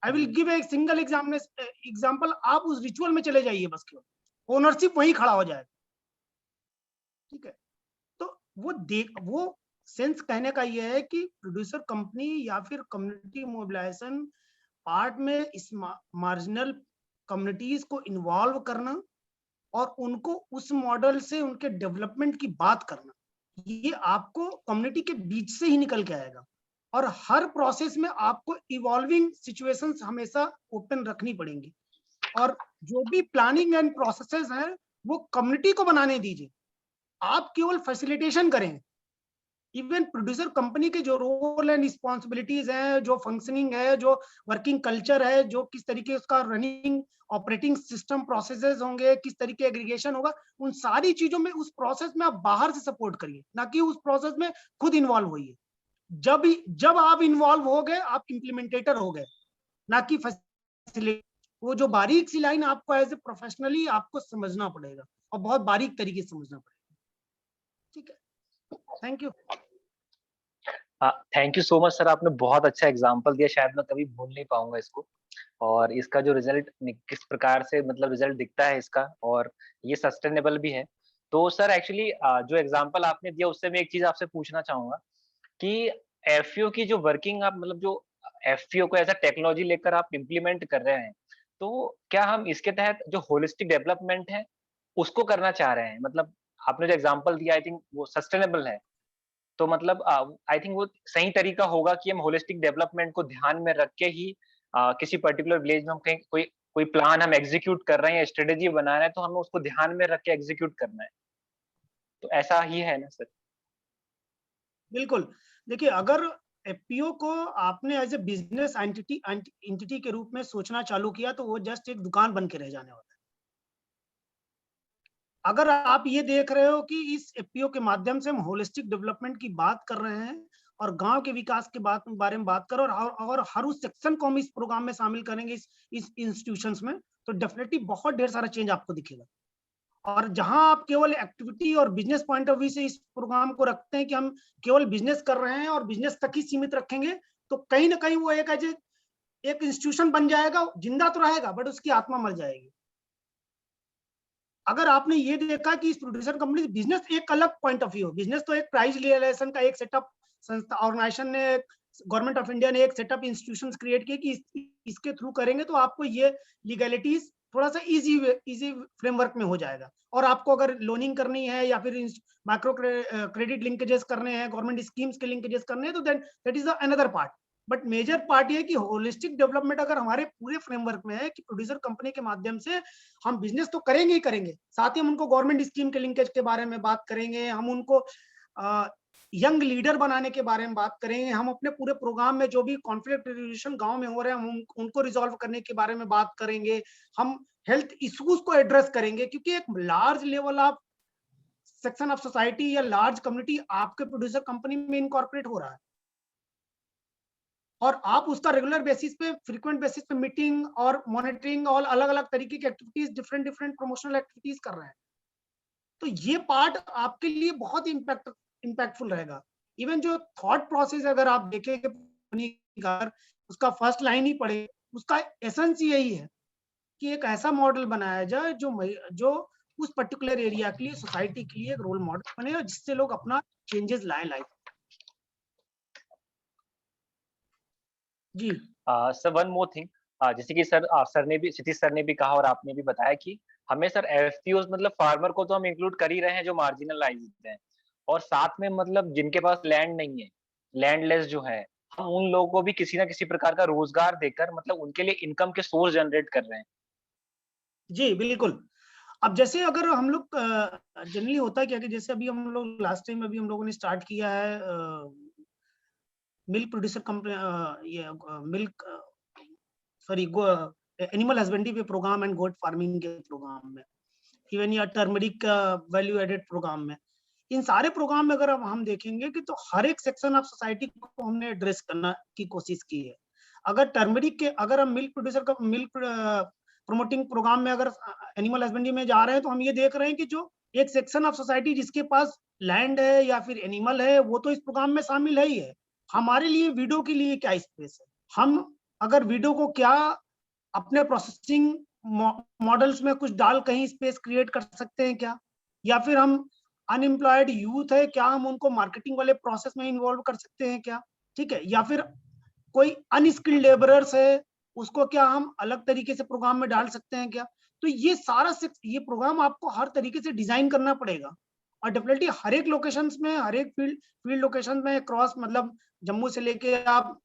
आई विल गिव एक सिंगल एग्जाम्पल, आप उस रिचुअल में चले जाइए, बस केवल ओनरशिप वहीं खड़ा हो जाएगा। ठीक है, तो वो सेंस कहने का ये है कि प्रोड्यूसर कंपनी या फिर कम्युनिटी मोबिलाइजेशन पार्ट में इस मार्जिनल कम्युनिटीज को इन्वॉल्व करना और उनको उस मॉडल से उनके डेवलपमेंट की बात करना, ये आपको कम्युनिटी के बीच से ही निकल के आएगा। और हर प्रोसेस में आपको इवॉल्विंग सिचुएशंस हमेशा ओपन रखनी पड़ेंगी, और जो भी प्लानिंग एंड प्रोसेसेस हैं वो कम्युनिटी को बनाने दीजिए, आप केवल फैसिलिटेशन करें। इवन प्रोड्यूसर कंपनी के जो रोल एंड रिस्पॉन्सिबिलिटीज हैं, जो फंक्शनिंग है, जो वर्किंग कल्चर है, जो किस तरीके उसका रनिंग ऑपरेटिंग सिस्टम प्रोसेसेस होंगे, किस तरीके एग्रीगेशन होगा, उन सारी चीजों में उस प्रोसेस में आप बाहर से सपोर्ट करिए, ना कि उस प्रोसेस में खुद इन्वॉल्व होइए। जब आप इन्वॉल्व हो गए आप इम्प्लीमेंटेटर हो गए, ना कि फैसिलिटेटर। वो जो बारीक सी लाइन आपको एज ए प्रोफेशनली आपको समझना पड़ेगा, और बहुत बारीक तरीके से समझना पड़ेगा। ठीक है, thank you. Thank you so much sir, आपने बहुत अच्छा एग्जांपल दिया, शायद मैं कभी भूल नहीं पाऊंगा इसको। और इसका जो रिजल्ट किस प्रकार से मतलब रिजल्ट दिखता है इसका, और ये सस्टेनेबल भी है। तो सर एक्चुअली जो एग्जांपल आपने दिया उससे मैं एक चीज आपसे पूछना चाहूंगा कि एफपीओ की जो वर्किंग आप मतलब जो एफपीओ को एज अ टेक्नोलॉजी लेकर आप इम्प्लीमेंट कर रहे हैं, तो क्या हम इसके तहत जो होलिस्टिक डेवलपमेंट है उसको करना चाह रहे हैं? मतलब आपने जो एग्जांपल दिया आई थिंक वो सस्टेनेबल है, तो मतलब आई थिंक वो सही तरीका होगा कि हम होलिस्टिक डेवलपमेंट को ध्यान में रख के ही किसी पर्टिकुलर विलेज में हम कहीं कोई प्लान हम एग्जीक्यूट कर रहे हैं या स्ट्रेटेजी बना रहे हैं, तो हमें उसको ध्यान में रख के एग्जीक्यूट करना है। तो ऐसा ही है ना सर? बिल्कुल, देखिए अगर एफपीओ को आपने एज ए बिजनेस एंटिटी के रूप में सोचना चालू किया तो वो जस्ट एक दुकान बन के रह जाने वाला है। अगर आप ये देख रहे हो कि इस एफपीओ के माध्यम से हम होलिस्टिक डेवलपमेंट की बात कर रहे हैं और गांव के विकास के बारे में बात करें और हर उस सेक्शन को हम इस प्रोग्राम में शामिल करेंगे इस इंस्टीट्यूशंस में, तो डेफिनेटली बहुत ढेर सारा चेंज आपको दिखेगा। और जहां आप केवल एक्टिविटी और बिजनेस पॉइंट ऑफ व्यू से इस प्रोग्राम को रखते हैं कि हम केवल बिजनेस कर रहे हैं और बिजनेस तक ही सीमित रखेंगे, तो कहीं ना कहीं वो एक इंस्टीट्यूशन बन जाएगा, जिंदा तो रहेगा बट उसकी आत्मा मर जाएगी। अगर आपने ये देखा कि इस प्रोड्यूसर कंपनी बिजनेस एक अलग पॉइंट ऑफ व्यू, बिजनेस तो एक प्राइस रियलाइजेशन का एक सेटअप संस्था ऑर्गेनाइजेशन ने, गवर्नमेंट ऑफ इंडिया ने एक सेटअप इंस्टीट्यूशंस क्रिएट किए कि इसके थ्रू करेंगे तो आपको ये लीगैलिटीज थोड़ा सा इजी फ्रेमवर्क में हो जाएगा। और आपको अगर लोनिंग करनी है या फिर माइक्रो क्रेडिट लिंकेजेस करने हैं, गवर्नमेंट स्कीम्स के लिंकेजेस करने हैं, तो that is the another part. But major part ये कि होलिस्टिक डेवलपमेंट अगर हमारे पूरे फ्रेमवर्क में है कि प्रोड्यूसर कंपनी के माध्यम से हम बिजनेस तो करेंगे ही करेंगे, साथ ही हम उनको गवर्नमेंट स्कीम के लिंकेज के बारे में बात करेंगे, हम उनको यंग लीडर बनाने के बारे में बात करेंगे, हम अपने पूरे प्रोग्राम में जो भी कॉन्फ्लिक्ट रेजोल्यूशन गांव में हो रहे हैं हम उनको रिजॉल्व करने के बारे में बात करेंगे, हम हेल्थ इश्यूज को एड्रेस करेंगे, क्योंकि एक large level of section of society या लार्ज कम्युनिटी आपके प्रोड्यूसर कंपनी में इनकॉर्पोरेट हो रहा है और आप उसका रेगुलर बेसिस पे, फ्रीक्वेंट बेसिस पे मीटिंग और मॉनिटरिंग और अलग अलग तरीके की एक्टिविटीज, डिफरेंट प्रमोशनल एक्टिविटीज कर रहे हैं। तो ये पार्ट आपके लिए बहुत इम्पैक्टफुल रहेगा। इवन जो थॉट प्रोसेस अगर आप देखेंगे उसका फर्स्ट लाइन ही पढ़े, उसका एसेंस यही है कि एक ऐसा मॉडल बनाया जाए जो उस पर्टिकुलर एरिया के लिए, सोसाइटी के लिए एक रोल मॉडल बने और जिससे लोग अपना चेंजेस लाए लाइफ। जी सर वन मोर थिंग, जैसे कि सर ने भी, क्षितिज सर ने भी कहा और आपने भी बताया कि हमें सर एफपीओस मतलब फार्मर को तो हम इंक्लूड कर ही रहे हैं जो मार्जिनलाइज्ड हैं, और साथ में मतलब जिनके पास लैंड नहीं है, लैंडलेस जो है, हम उन लोगों को भी किसी ना किसी प्रकार का रोजगार देकर मतलब उनके लिए इनकम के सोर्स जनरेट कर रहे हैं। जी बिल्कुल। अब जैसे अगर हम लोग जनरली होता है क्या कि जैसे अभी हम लोग लास्ट टाइम अभी हम लोगों ने स्टार्ट किया है मिल्क प्रोड्यूसर कंपनी, ये मिल्क सॉरी एनिमल हस्बेंड्री पे प्रोग्राम एंड गोट फार्मिंग के प्रोग्राम में, इवन या टर्मरिक वैल्यू एडेड प्रोग्राम में, इन सारे प्रोग्राम में अगर हम देखेंगे कि तो हर एक सेक्शन ऑफ सोसाइटी को हमने एड्रेस करना की कोशिश की है। अगर टर्मरिक के, अगर हम मिल्क प्रोड्यूसर का मिल्क प्रमोटिंग प्रोग्राम में अगर एनिमल हस्बेंड्री में जा रहे हैं तो हम ये देख रहे हैं कि जो एक सेक्शन ऑफ सोसाइटी जिसके पास लैंड है या फिर एनिमल है वो तो इस प्रोग्राम में शामिल है ही है। हमारे लिए वीडियो के लिए क्या स्पेस है, हम अगर वीडियो को क्या अपने प्रोसेसिंग मॉडल्स में कुछ डाल कहीं स्पेस क्रिएट कर सकते हैं क्या, या फिर हम अनएम्प्लॉयड यूथ है क्या हम उनको मार्केटिंग वाले प्रोसेस में इन्वॉल्व कर सकते हैं क्या, ठीक है, या फिर कोई अनस्किल्ड लेबरर्स है उसको क्या हम अलग तरीके से प्रोग्राम में डाल सकते हैं क्या। तो ये सारा ये प्रोग्राम आपको हर तरीके से डिजाइन करना पड़ेगा और डेफिनेटली हर एक लोकेशंस में, हर एक फील्ड लोकेशन में क्रॉस, मतलब जम्मू से लेके आप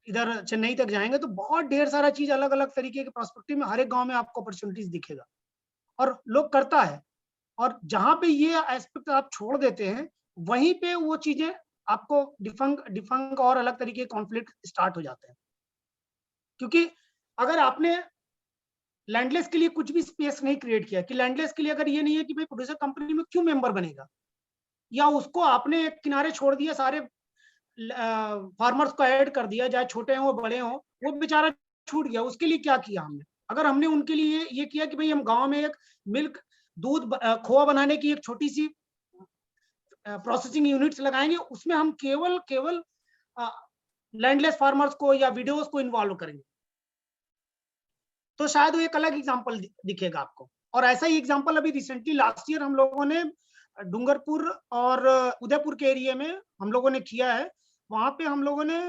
इधर चेन्नई तक जाएंगे तो बहुत ढेर सारा चीज अलग अलग तरीके के पर्सपेक्टिव में हर एक गांव में आपको अपॉर्चुनिटीज दिखेगा और लोग करता है। और जहां पे ये एस्पेक्ट आप छोड़ देते हैं वहीं पे वो चीजें आपको डिफंक और अलग तरीके के कॉन्फ्लिक्ट स्टार्ट हो जाते हैं। क्योंकि अगर आपने लैंडलेस के लिए कुछ भी स्पेस नहीं क्रिएट किया, कि लैंडलेस के लिए अगर ये नहीं है कि भाई प्रोड्यूसर कंपनी में क्यों मेंबर बनेगा, या उसको आपने एक किनारे छोड़ दिया, सारे फार्मर्स को ऐड कर दिया, चाहे छोटे हों बड़े हों, वो बेचारा छूट गया, उसके लिए क्या किया हमने। अगर हमने उनके लिए ये किया कि भाई हम गांव में एक मिल्क दूध खोआ बनाने की एक छोटी सी प्रोसेसिंग यूनिट्स लगाएंगे, उसमें हम केवल लैंडलेस फार्मर्स को या विडोज को इन्वॉल्व करेंगे, तो शायद वो एक अलग एग्जांपल दिखेगा आपको। और ऐसा ही एग्जांपल अभी रिसेंटली लास्ट ईयर हम लोगों ने डूंगरपुर और उदयपुर के एरिया में हम लोगों ने किया है। वहां पे हम लोगों ने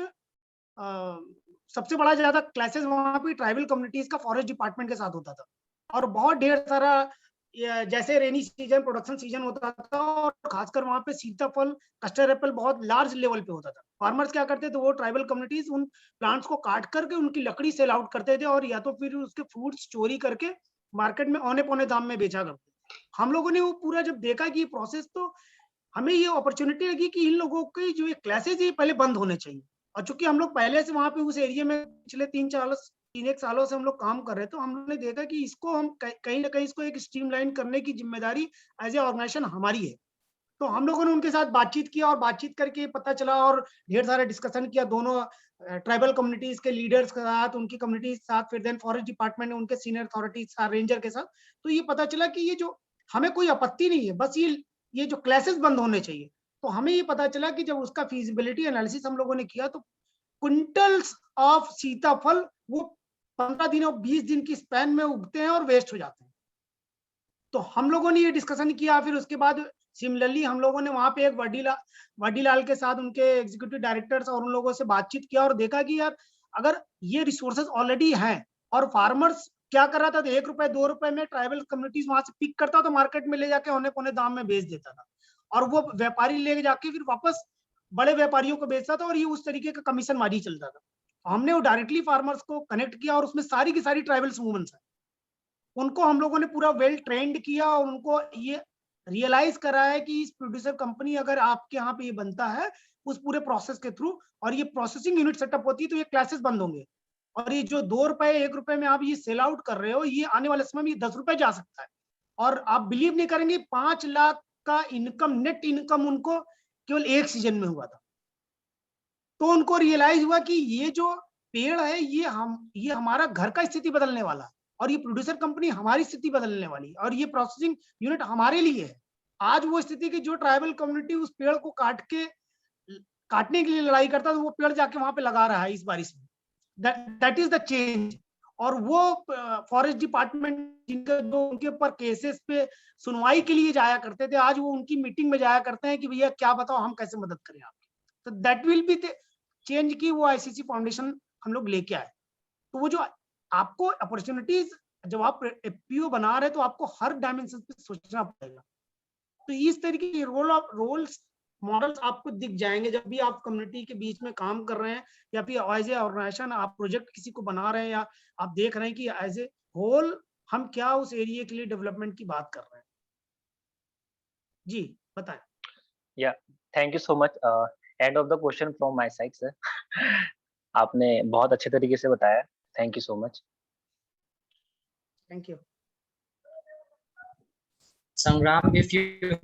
सबसे बड़ा ज्यादा क्लासेस वहां पे ट्राइबल कम्युनिटीज का फॉरेस्ट डिपार्टमेंट के साथ होता था और बहुत ढेर सारा जैसे रेनी सीजन, प्रोडक्शन सीजन होता था और खासकर वहां पे सीताफल, कस्टर्ड एप्पल बहुत लार्ज लेवल पे होता था। फार्मर्स क्या करते थे, वो ट्राइबल कम्युनिटीज उन प्लांट्स को काट करके उनकी लकड़ी सेल आउट करते थे और या तो फिर उसके फ्रूट्स चोरी करके मार्केट में औने पौने दाम में बेचा करते थे। हम लोगों ने वो पूरा जब देखा कि ये प्रोसेस, तो हमें ये अपॉर्चुनिटी लगी कि इन लोगों की जो ये क्लासेज ये पहले बंद होने चाहिए। और चूंकि हम लोग पहले से वहां पे उस एरिया में पिछले 3-1 सालों से हम लोग काम कर रहे, तो हमने देखा कि इसको हम कहीं ना कहीं इसको एक स्ट्रीमलाइन करने की जिम्मेदारी एज ए ऑर्गेनाइजेशन हमारी है। तो हम लोगों ने उनके साथ बातचीत किया और बातचीत करके पता चला और ढेर सारा डिस्कशन किया दोनों ट्राइबल कम्युनिटीज के लीडर्स के साथ, उनकी कम्युनिटी के साथ, फिर देन फॉरेस्ट डिपार्टमेंट ने उनके सीनियर अथॉरिटीज रेंजर के साथ। तो ये पता चला कि ये जो हमें कोई आपत्ति नहीं है, बस ये जो क्लासेस बंद होने चाहिए। तो हमें ये पता चला कि जब उसका फीजिबिलिटी एनालिसिस हम लोगों ने किया तो क्विंटल्स ऑफ सीताफल वो 15 दिन और 20 दिन की स्पैन में उगते हैं और वेस्ट हो जाते हैं। तो हम लोगों ने ये डिस्कशन किया। फिर उसके बाद सिमिलरली हम लोगों ने वहां पे एक वडीलाल के साथ उनके एग्जीक्यूटिव डायरेक्टर्स और उन लोगों से बातचीत किया और देखा कि यार अगर ये रिसोर्सेज ऑलरेडी हैं और फार्मर्स क्या कर रहा था, तो 1 रुपए 2 रुपए में ट्राइबल कम्युनिटीज वहां से पिक करता तो मार्केट में ले जाके औने पौने दाम में बेच देता था, और वो व्यापारी ले जाके फिर वापस बड़े व्यापारियों को बेचता था, और ये उस तरीके का कमीशन मारी चलता था। हमने वो डायरेक्टली फार्मर्स को कनेक्ट किया और उसमें सारी की सारी ट्राइबल्स वुमेन्स है, उनको हम लोगों ने पूरा वेल ट्रेंड किया और उनको ये रियलाइज करा है कि इस प्रोड्यूसर कंपनी अगर आपके यहाँ पे ये बनता है उस पूरे प्रोसेस के थ्रू, और ये प्रोसेसिंग यूनिट सेटअप होती है, तो ये क्लासेस बंद होंगे। और ये जो 2 रुपए 1 रुपए में आप ये सेल आउट कर रहे हो, ये आने वाले समय में 10 रुपए जा सकता है। और आप बिलीव नहीं करेंगे 5 लाख का इनकम, नेट इनकम उनको केवल एक सीजन में हुआ था। तो उनको रियलाइज हुआ कि ये जो पेड़ है ये हमारा घर का स्थिति बदलने वाला है, और ये प्रोड्यूसर कंपनी हमारी स्थिति बदलने वाली है, और ये प्रोसेसिंग यूनिट हमारे लिए है। आज वो स्थिति की जो ट्राइबल कम्युनिटी उस पेड़ को काटने के लिए लड़ाई करता है, तो वो पेड़ जाके वहां पे लगा रहा है इस बारिश में। That is the change. और वो फॉरेस्ट डिपार्टमेंट जिनके जो उनके ऊपर केसेस पे सुनवाई के लिए जाया करते थे, आज वो उनकी मीटिंग में जाया करते हैं कि भैया क्या बताओ हम कैसे मदद करें आपकी। तो दैट विल बी चेंज की वो आईसीसी फाउंडेशन हम लोग लेके आए। तो वो जो आपको अपॉर्चुनिटीज, जब आप एफपीओ बना रहे तो आपको हर डायमेंशन पे सोचना पड़ेगा। तो इस तरीके के रोल्स मॉडल्स आपको दिख जाएंगे जब भी आप कम्युनिटी के बीच में काम कर रहे हैं, या फिर एज ए ऑर्गेनाइजेशन आप प्रोजेक्ट किसी को बना रहे हैं, या आप देख रहे हैं कि एज ए होल हम क्या उस एरिया के लिए डेवलपमेंट की बात कर रहे हैं। जी बताएं। या thank you so much. And of the question from my side sir. आपने बहुत अच्छे तरीके से बताया, thank you so much. Thank you. Sangram, if you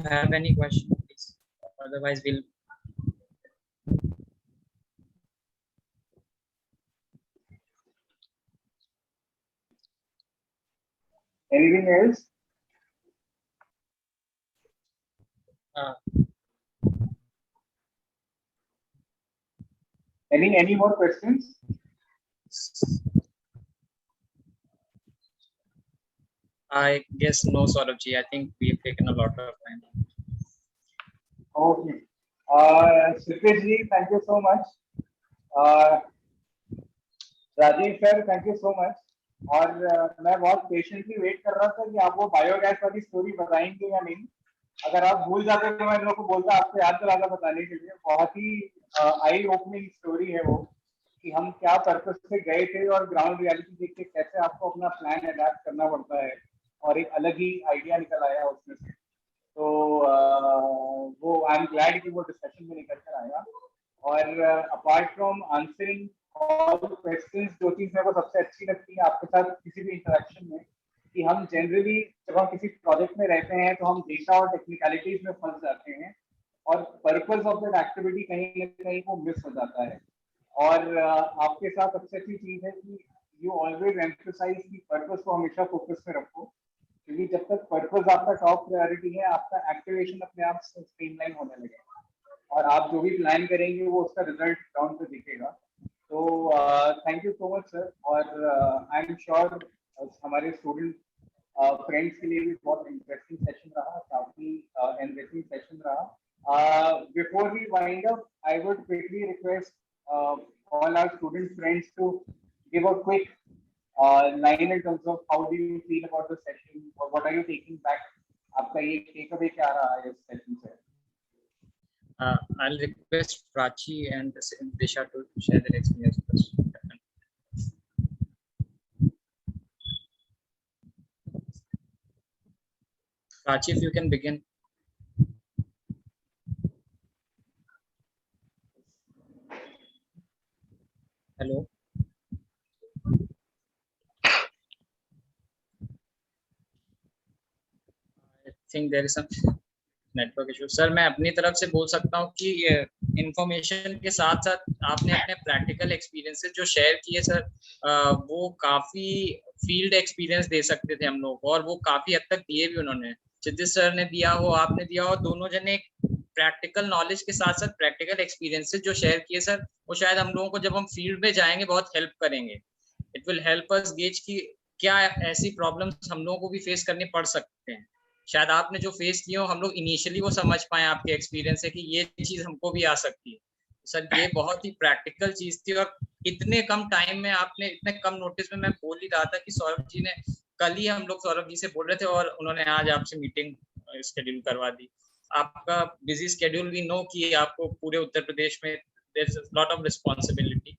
have any question, please. Otherwise, we'll. Anything else? Any more questions? I guess no, Saurabh ji. I think we've taken a lot of time. Okay. Sritesh ji, thank you so much. Rajesh sir, thank you so much. और मैं बहुत पेशेंटली वेट कर रहा था कि आप वो बायोगैस वाली स्टोरी बताएंगे या नहीं। अगर आप भूल जाते तो मैं इन लोगों को बोलता आपको याद दिलाना बताने के लिए। बहुत ही आई ओपनिंग स्टोरी है वो, कि हम क्या पर्पस से गए थे और ग्राउंड रियलिटी देख के कैसे आपको अपना प्लान अडैप्ट करना पड़ता है, और एक अलग ही आइडिया निकल आया उसमें से। तो वो आई एम ग्लैड कि वो डिस्कशन में निकल कर आया। और apart from answering all questions, जो चीज मेरे को सबसे अच्छी लगती है आपके साथ किसी भी इंटरेक्शन में, कि हम जनरली जब हम किसी प्रोजेक्ट में रहते हैं तो हम डेटा और टेक्निकलिटीज में फंस जाते हैं, और पर्पस ऑफ दैट एक्टिविटी कहीं ना कहीं वो मिस हो जाता है। और आपके साथ सबसे अच्छी चीज है कि यू ऑलवेज एम्फसाइज कि पर्पस को हमेशा फोकस में रखो, क्योंकि जब तक पर्पस आपका टॉप प्रायोरिटी है, आपका एक्टिवेशन अपने आप स्ट्रीमलाइन होने लगेगा, और आप जो भी प्लान करेंगे वो उसका रिजल्ट ग्राउंड पे दिखेगा। तो thank you so much sir. और आई एम श्योर हमारे स्टूडेंट फ्रेंड्स के लिए भी बहुत इंटरेस्टिंग सेशन रहा, काफी एनरिचिंग सेशन रहा। Before we wind up, I would quickly request all our student friends to give a quick line in terms of how do you feel about the session, or what are you taking back? आपका ये takeaway क्या रहा है इस session से? I'll request Prachi and Disha to share their experience first. Prachi, if you can begin. Hello. I think there is some. Network issue. Sir मैं अपनी तरफ से बोल सकता हूँ कि इंफॉर्मेशन के साथ साथ आपने अपने प्रैक्टिकल एक्सपीरियंसेस जो शेयर किए सर, वो काफी फील्ड एक्सपीरियंस दे सकते थे हम लोग को, और वो काफी हद तक दिए भी उन्होंने। क्षितिज सर ने दिया हो, आपने दिया हो, दोनों जने प्रैक्टिकल नॉलेज के साथ साथ प्रैक्टिकल एक्सपीरियंसेस जो शेयर किए सर, वो शायद हम लोगों को जब हम फील्ड में जाएंगे बहुत हेल्प करेंगे। It will help us gauge कि क्या ऐसी प्रॉब्लम्स हम लोगों को भी फेस करनी पड़ सकते हैं। शायद आपने जो फेस किए हो हम लोग इनिशियली वो समझ पाए आपके एक्सपीरियंस से कि ये चीज हमको भी आ सकती है। सर ये बहुत ही प्रैक्टिकल चीज थी, और इतने कम टाइम में आपने इतने कम नोटिस में, मैं बोल ही रहा था कि सौरभ जी ने कल ही हम लोग सौरभ जी से बोल रहे थे और उन्होंने आज आपसे मीटिंग शेड्यूल करवा दी। आपका बिजी शेड्यूल वी नो कि आपको पूरे उत्तर प्रदेश में there is lot of responsibility,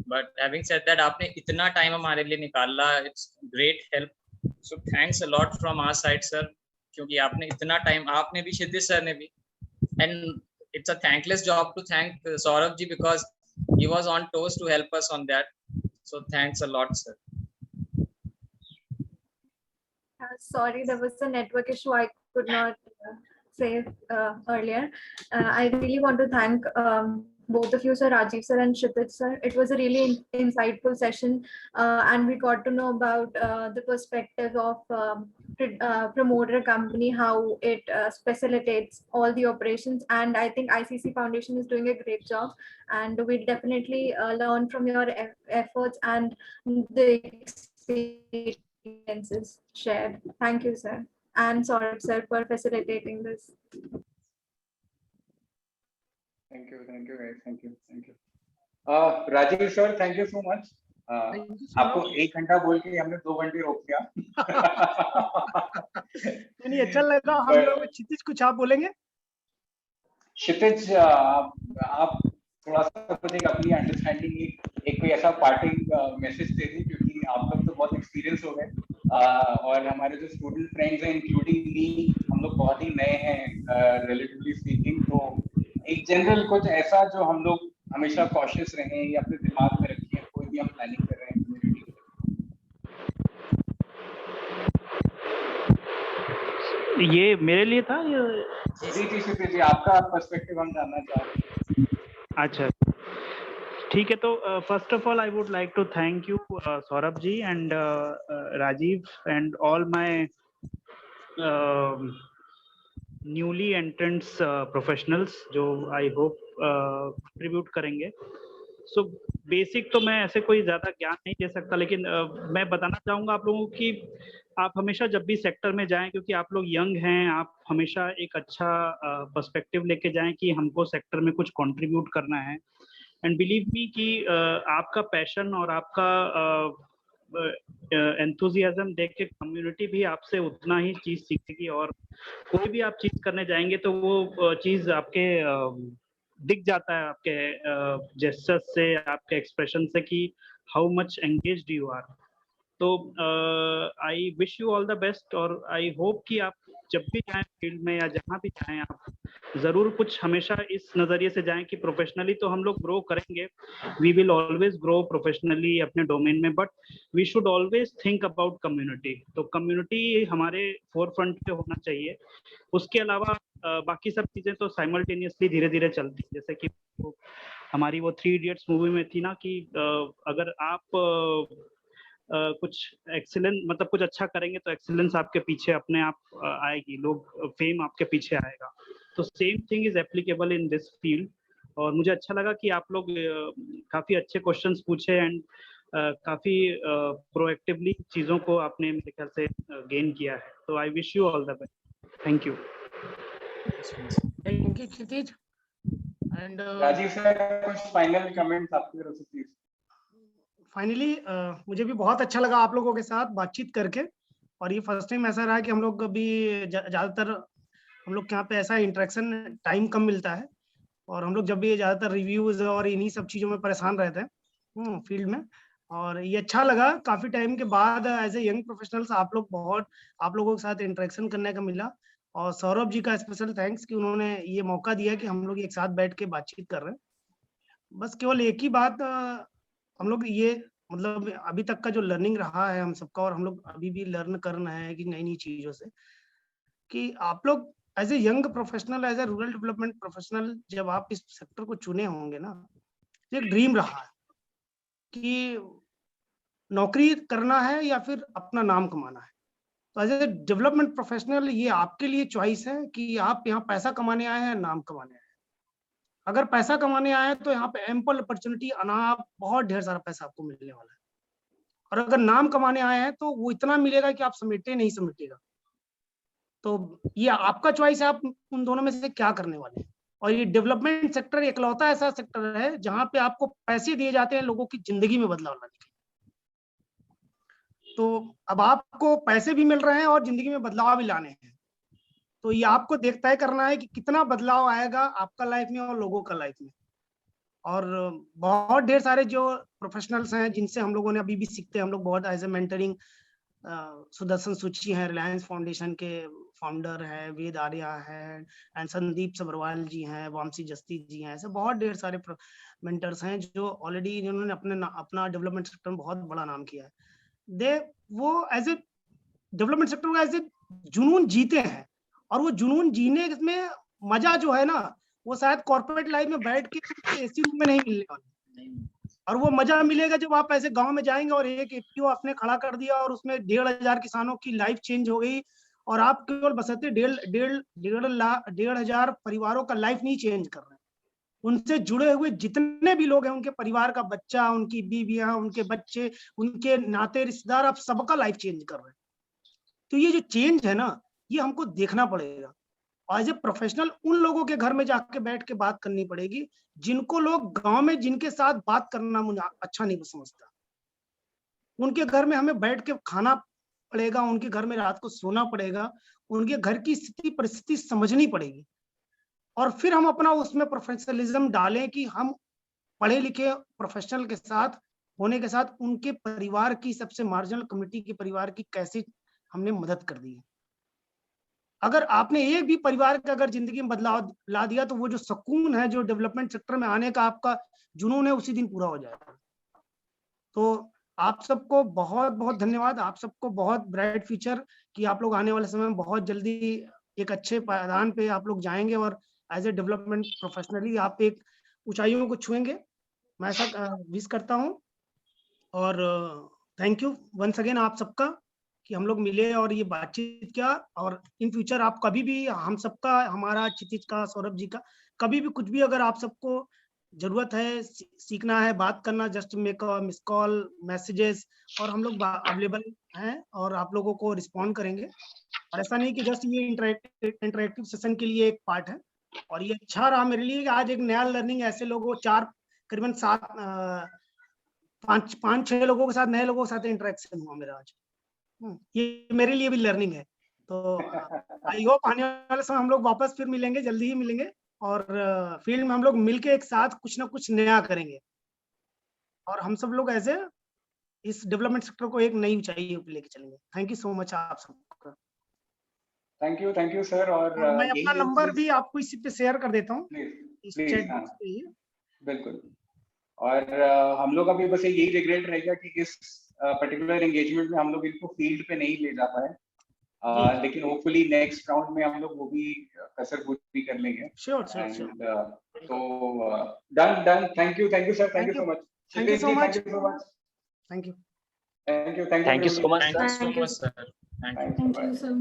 but having said that आपने इतना टाइम हमारे लिए निकाला, it's great help. So thanks a lot from our side sir, क्योंकि आपने इतना टाइम, आपने भी, क्षितिज सर ने भी, and it's a thankless job to thank Saurabh ji because he was on toes to help us on that. So thanks a lot, sir. Sorry, there was a network issue. I could not say earlier. I really want to thank both of you, sir, Rajiv sir and Kshitij sir. It was a really insightful session, and we got to know about the perspective of promoter company, how it facilitates all the operations, and I think ICC Foundation is doing a great job, and we definitely learn from your efforts and the experiences shared. Thank you, sir, and Saurabh sir for facilitating this. Thank you guys, thank you. Rajiv sir, thank you so much. आपको 1 घंटा बोल के हमने 2 घंटे रोक दिया। नहीं अच्छा लगा हम लोग। क्षितिज कुछ आप बोलेंगे? क्षितिज आप थोड़ा सा कुछ एक अपनी अंडरस्टैंडिंग, एक कोई ऐसा पार्टिंग मैसेज दे दें, क्योंकि आप लोग तो बहुत एक्सपीरियंस हो गए, और हमारे जो स्टूडेंट फ्रेंड्स हैं इंक्लूडिंग मी, हम लोग बहुत ही नए हैं रिलेटिवली स्पीकिंग। तो एक जनरल कुछ ऐसा जो हम लोग हमेशा कॉशियस रहें या अपने दिमाग में रखें कोई भी हम प्लानिंग कर रहे हैं कम्युनिटी। ये मेरे लिए था ये? जी आपका पर्सपेक्टिव हम जानना चाह रहे हैं। अच्छा ठीक है, तो first of all I would like to thank you Saurabh ji and Rajiv and all my newly entrants professionals जो आई होप कंट्रीब्यूट करेंगे। सो बेसिक तो मैं ऐसे कोई ज़्यादा ज्ञान नहीं दे सकता, लेकिन मैं बताना चाहूँगा आप लोगों को कि आप हमेशा जब भी सेक्टर में जाएं, क्योंकि आप लोग यंग हैं, आप हमेशा एक अच्छा पर्सपेक्टिव लेके जाएं कि हमको सेक्टर में कुछ कंट्रीब्यूट करना है। एंड बिलीव मी कि आपका पैशन और आपका एंथुजियाज्म देख के कम्युनिटी भी आपसे उतना ही चीज़ सीखेगी, और कोई भी आप चीज़ करने जाएंगे तो वो चीज़ आपके दिख जाता है आपके जेस्चर्स से, आपके एक्सप्रेशन से कि how much engaged you are. तो I wish you all the best, और आई होप कि आप जब भी जाएं फील्ड में या जहाँ भी जाएं, आप ज़रूर कुछ हमेशा इस नज़रिए से जाएं कि प्रोफेशनली तो हम लोग ग्रो करेंगे, we will always grow professionally अपने डोमेन में, but we should always think about community. तो कम्युनिटी हमारे फोर फ्रंट पे होना चाहिए। उसके अलावा बाकी सब चीज़ें तो साइमल्टेनियसली धीरे धीरे चलती हैं, जैसे कि हमारी वो 3 इडियट्स मूवी में थी ना कि अगर आप कुछ एक्सीलेंस मतलब कुछ अच्छा करेंगे तो एक्सीलेंस आपके पीछे अपने आप आएगी, लोग फेम आपके पीछे आएगा। तो same thing is applicable in this field. और मुझे अच्छा लगा कि आप लोग काफ़ी अच्छे क्वेश्चंस पूछे एंड काफ़ी प्रोएक्टिवली चीज़ों को आपने मेरे ख्याल से गेन किया है। तो I wish you all the best. Thank you. Thank you Kshitij and Rajiv sir कुछ फाइनल कमेंट्स आपकी तरफ से प्लीज। फाइनली मुझे भी बहुत अच्छा लगा आप लोगों के साथ बातचीत करके, और ये फर्स्ट टाइम ऐसा रहा कि हम लोग अभी ज़्यादातर हम लोग के यहाँ पे ऐसा इंटरेक्शन टाइम कम मिलता है, और हम लोग जब भी ज़्यादातर रिव्यूज़ और इन्हीं सब चीज़ों में परेशान रहते हैं फील्ड में, और ये अच्छा लगा काफ़ी टाइम के बाद एज ए यंग प्रोफेशनल्स आप लोगों के साथ इंटरेक्शन करने का मिला। और सौरभ जी का स्पेशल थैंक्स कि उन्होंने ये मौका दिया कि हम लोग एक साथ बैठ के बातचीत कर रहे हैं। बस केवल एक ही बात, हम लोग ये मतलब अभी तक का जो लर्निंग रहा है हम सबका, और हम लोग अभी भी लर्न कर रहे हैं कि नई नई चीज़ों से, कि आप लोग as a young professional, as a rural development professional, जब आप इस सेक्टर को चुने होंगे ना, तो एक ड्रीम रहा है कि नौकरी करना है या फिर अपना नाम कमाना है। तो एज ए डेवलपमेंट प्रोफेशनल ये आपके लिए चॉइस है कि आप यहाँ पैसा कमाने आए हैं, नाम कमाने आए हैं। अगर पैसा कमाने आए हैं तो यहाँ पे एम्पल अपॉर्चुनिटी, अनाप बहुत ढेर सारा पैसा आपको मिलने वाला है। और अगर नाम कमाने आए हैं तो वो इतना मिलेगा कि आप समेटे नहीं समेटेगा। तो ये आपका चॉइस है, आप उन दोनों में से क्या करने वाले हैं। और ये डेवलपमेंट सेक्टर इकलौता ऐसा सेक्टर है जहाँ पे आपको पैसे दिए जाते हैं लोगों की जिंदगी में बदलाव लाने के। तो अब आपको पैसे भी मिल रहे हैं और जिंदगी में बदलाव भी लाने हैं। तो ये आपको तय करना है कि कितना बदलाव आएगा आपका लाइफ में और लोगों का लाइफ में। और बहुत ढेर सारे जो प्रोफेशनल्स हैं जिनसे हम लोगों ने अभी भी सीखते हैं, हम लोग बहुत एज ए मेंटरिंग, सुदर्शन सुची हैं, रिलायंस फाउंडेशन के फाउंडर हैं, वेद आर्या है, एंड संदीप सबरवाल जी हैं, वामसी जस्ती जी हैं, ऐसे बहुत ढेर सारे मेंटर्स हैं जो ऑलरेडी जिन्होंने अपना डेवलपमेंट सेक्टर में बहुत बड़ा नाम किया है। वो एज ए डेवलपमेंट सेक्टर को एज ए जुनून जीते हैं, और वो जुनून जीने में मजा जो है ना, वो शायद कॉर्पोरेट लाइफ में बैठ के एसी रूम में नहीं मिलने वाला। और वो मजा मिलेगा जब आप ऐसे गांव में जाएंगे और एक एफपीओ आपने खड़ा कर दिया और उसमें 1,500 किसानों की लाइफ चेंज हो गई, और आप केवल बसते 1,500 परिवारों का लाइफ नहीं चेंज कर रहे हैं, उनसे जुड़े हुए जितने भी लोग हैं, उनके परिवार का बच्चा, उनकी बीवियां, उनके बच्चे, उनके नाते रिश्तेदार, आप सबका लाइफ चेंज कर रहे हैं। तो ये जो चेंज है ना, ये हमको देखना पड़ेगा। और एज ए प्रोफेशनल उन लोगों के घर में जाके बैठ के बात करनी पड़ेगी जिनको लोग गांव में, जिनके साथ बात करना मुझे अच्छा नहीं समझता। उनके घर में हमें बैठ के खाना पड़ेगा, उनके घर में रात को सोना पड़ेगा, उनके घर की स्थिति परिस्थिति समझनी पड़ेगी, और फिर हम अपना उसमें प्रोफेशनलिज्म डालें कि हम पढ़े लिखे प्रोफेशनल के साथ होने के साथ उनके परिवार की, सबसे मार्जिनल कम्युनिटी के परिवार की कैसे हमने मदद कर दी है। अगर आपने एक भी परिवार का अगर जिंदगी में बदलाव ला दिया, तो वो जो सुकून है, जो डेवलपमेंट सेक्टर में आने का आपका जुनून है, उसी दिन पूरा हो जाएगा। तो आप सबको बहुत बहुत धन्यवाद। आप सबको बहुत ब्राइट फ्यूचर कि आप लोग आने वाले समय में बहुत जल्दी एक अच्छे पायदान पे आप लोग जाएंगे और एज ए डेवलपमेंट प्रोफेशनली आप एक ऊंचाइयों को छुएंगे। मैं ऐसा विश करता हूँ। और थैंक यू वंस अगेन आप सबका कि हम लोग मिले और ये बातचीत किया। और इन फ्यूचर आप कभी भी हम सबका, हमारा, क्षितिज का, सौरभ जी का, कभी भी कुछ भी अगर आप सबको जरूरत है, सीखना है, बात करना, just make a miss call, messages, और हम लोग अवेलेबल हैं और आप लोगों को रिस्पॉन्ड करेंगे। और ऐसा नहीं कि जस्ट ये इंटरेक्टिव सेशन के लिए एक पार्ट है। और ये अच्छा रहा मेरे लिए कि आज एक नया लर्निंग, ऐसे लोगों, करीबन 5-6 लोगों के साथ, नए लोगों के साथ इंटरेक्शन हुआ मेरा आज। ये मेरे लिए भी लर्निंग है। तो आई होप आने वाले समय हम लोग वापस फिर मिलेंगे, जल्दी ही मिलेंगे, और फील्ड में हम लोग मिलके एक साथ कुछ ना कुछ नया करेंगे, और हम सब लोग ऐसे इस डेवलपमेंट सेक्टर को एक नई ऊंचाई पे लेके चलेंगे। थैंक यू सो मच आप सबका। Thank you sir. और मैं अपना नंबर भी आपको इसी पे शेयर कर देता हूँ, इस चैट बॉक्स पे ही। बिल्कुल। और हम लोग अभी बस यही रिग्रेट रहेगा कि इस पर्टिकुलर एंगेजमेंट में हम लोग इनको फील्ड पे नहीं ले जा पाए, लेकिन होपफुली नेक्स्ट राउंड में हम लोग वो भी कसर भी कर लेंगे। श्योर। तो done. Thank you sir, thank you so much. Thank you so much. Thank you so much, sir. Thank you so much, sir. Thank you. Thank you, sir.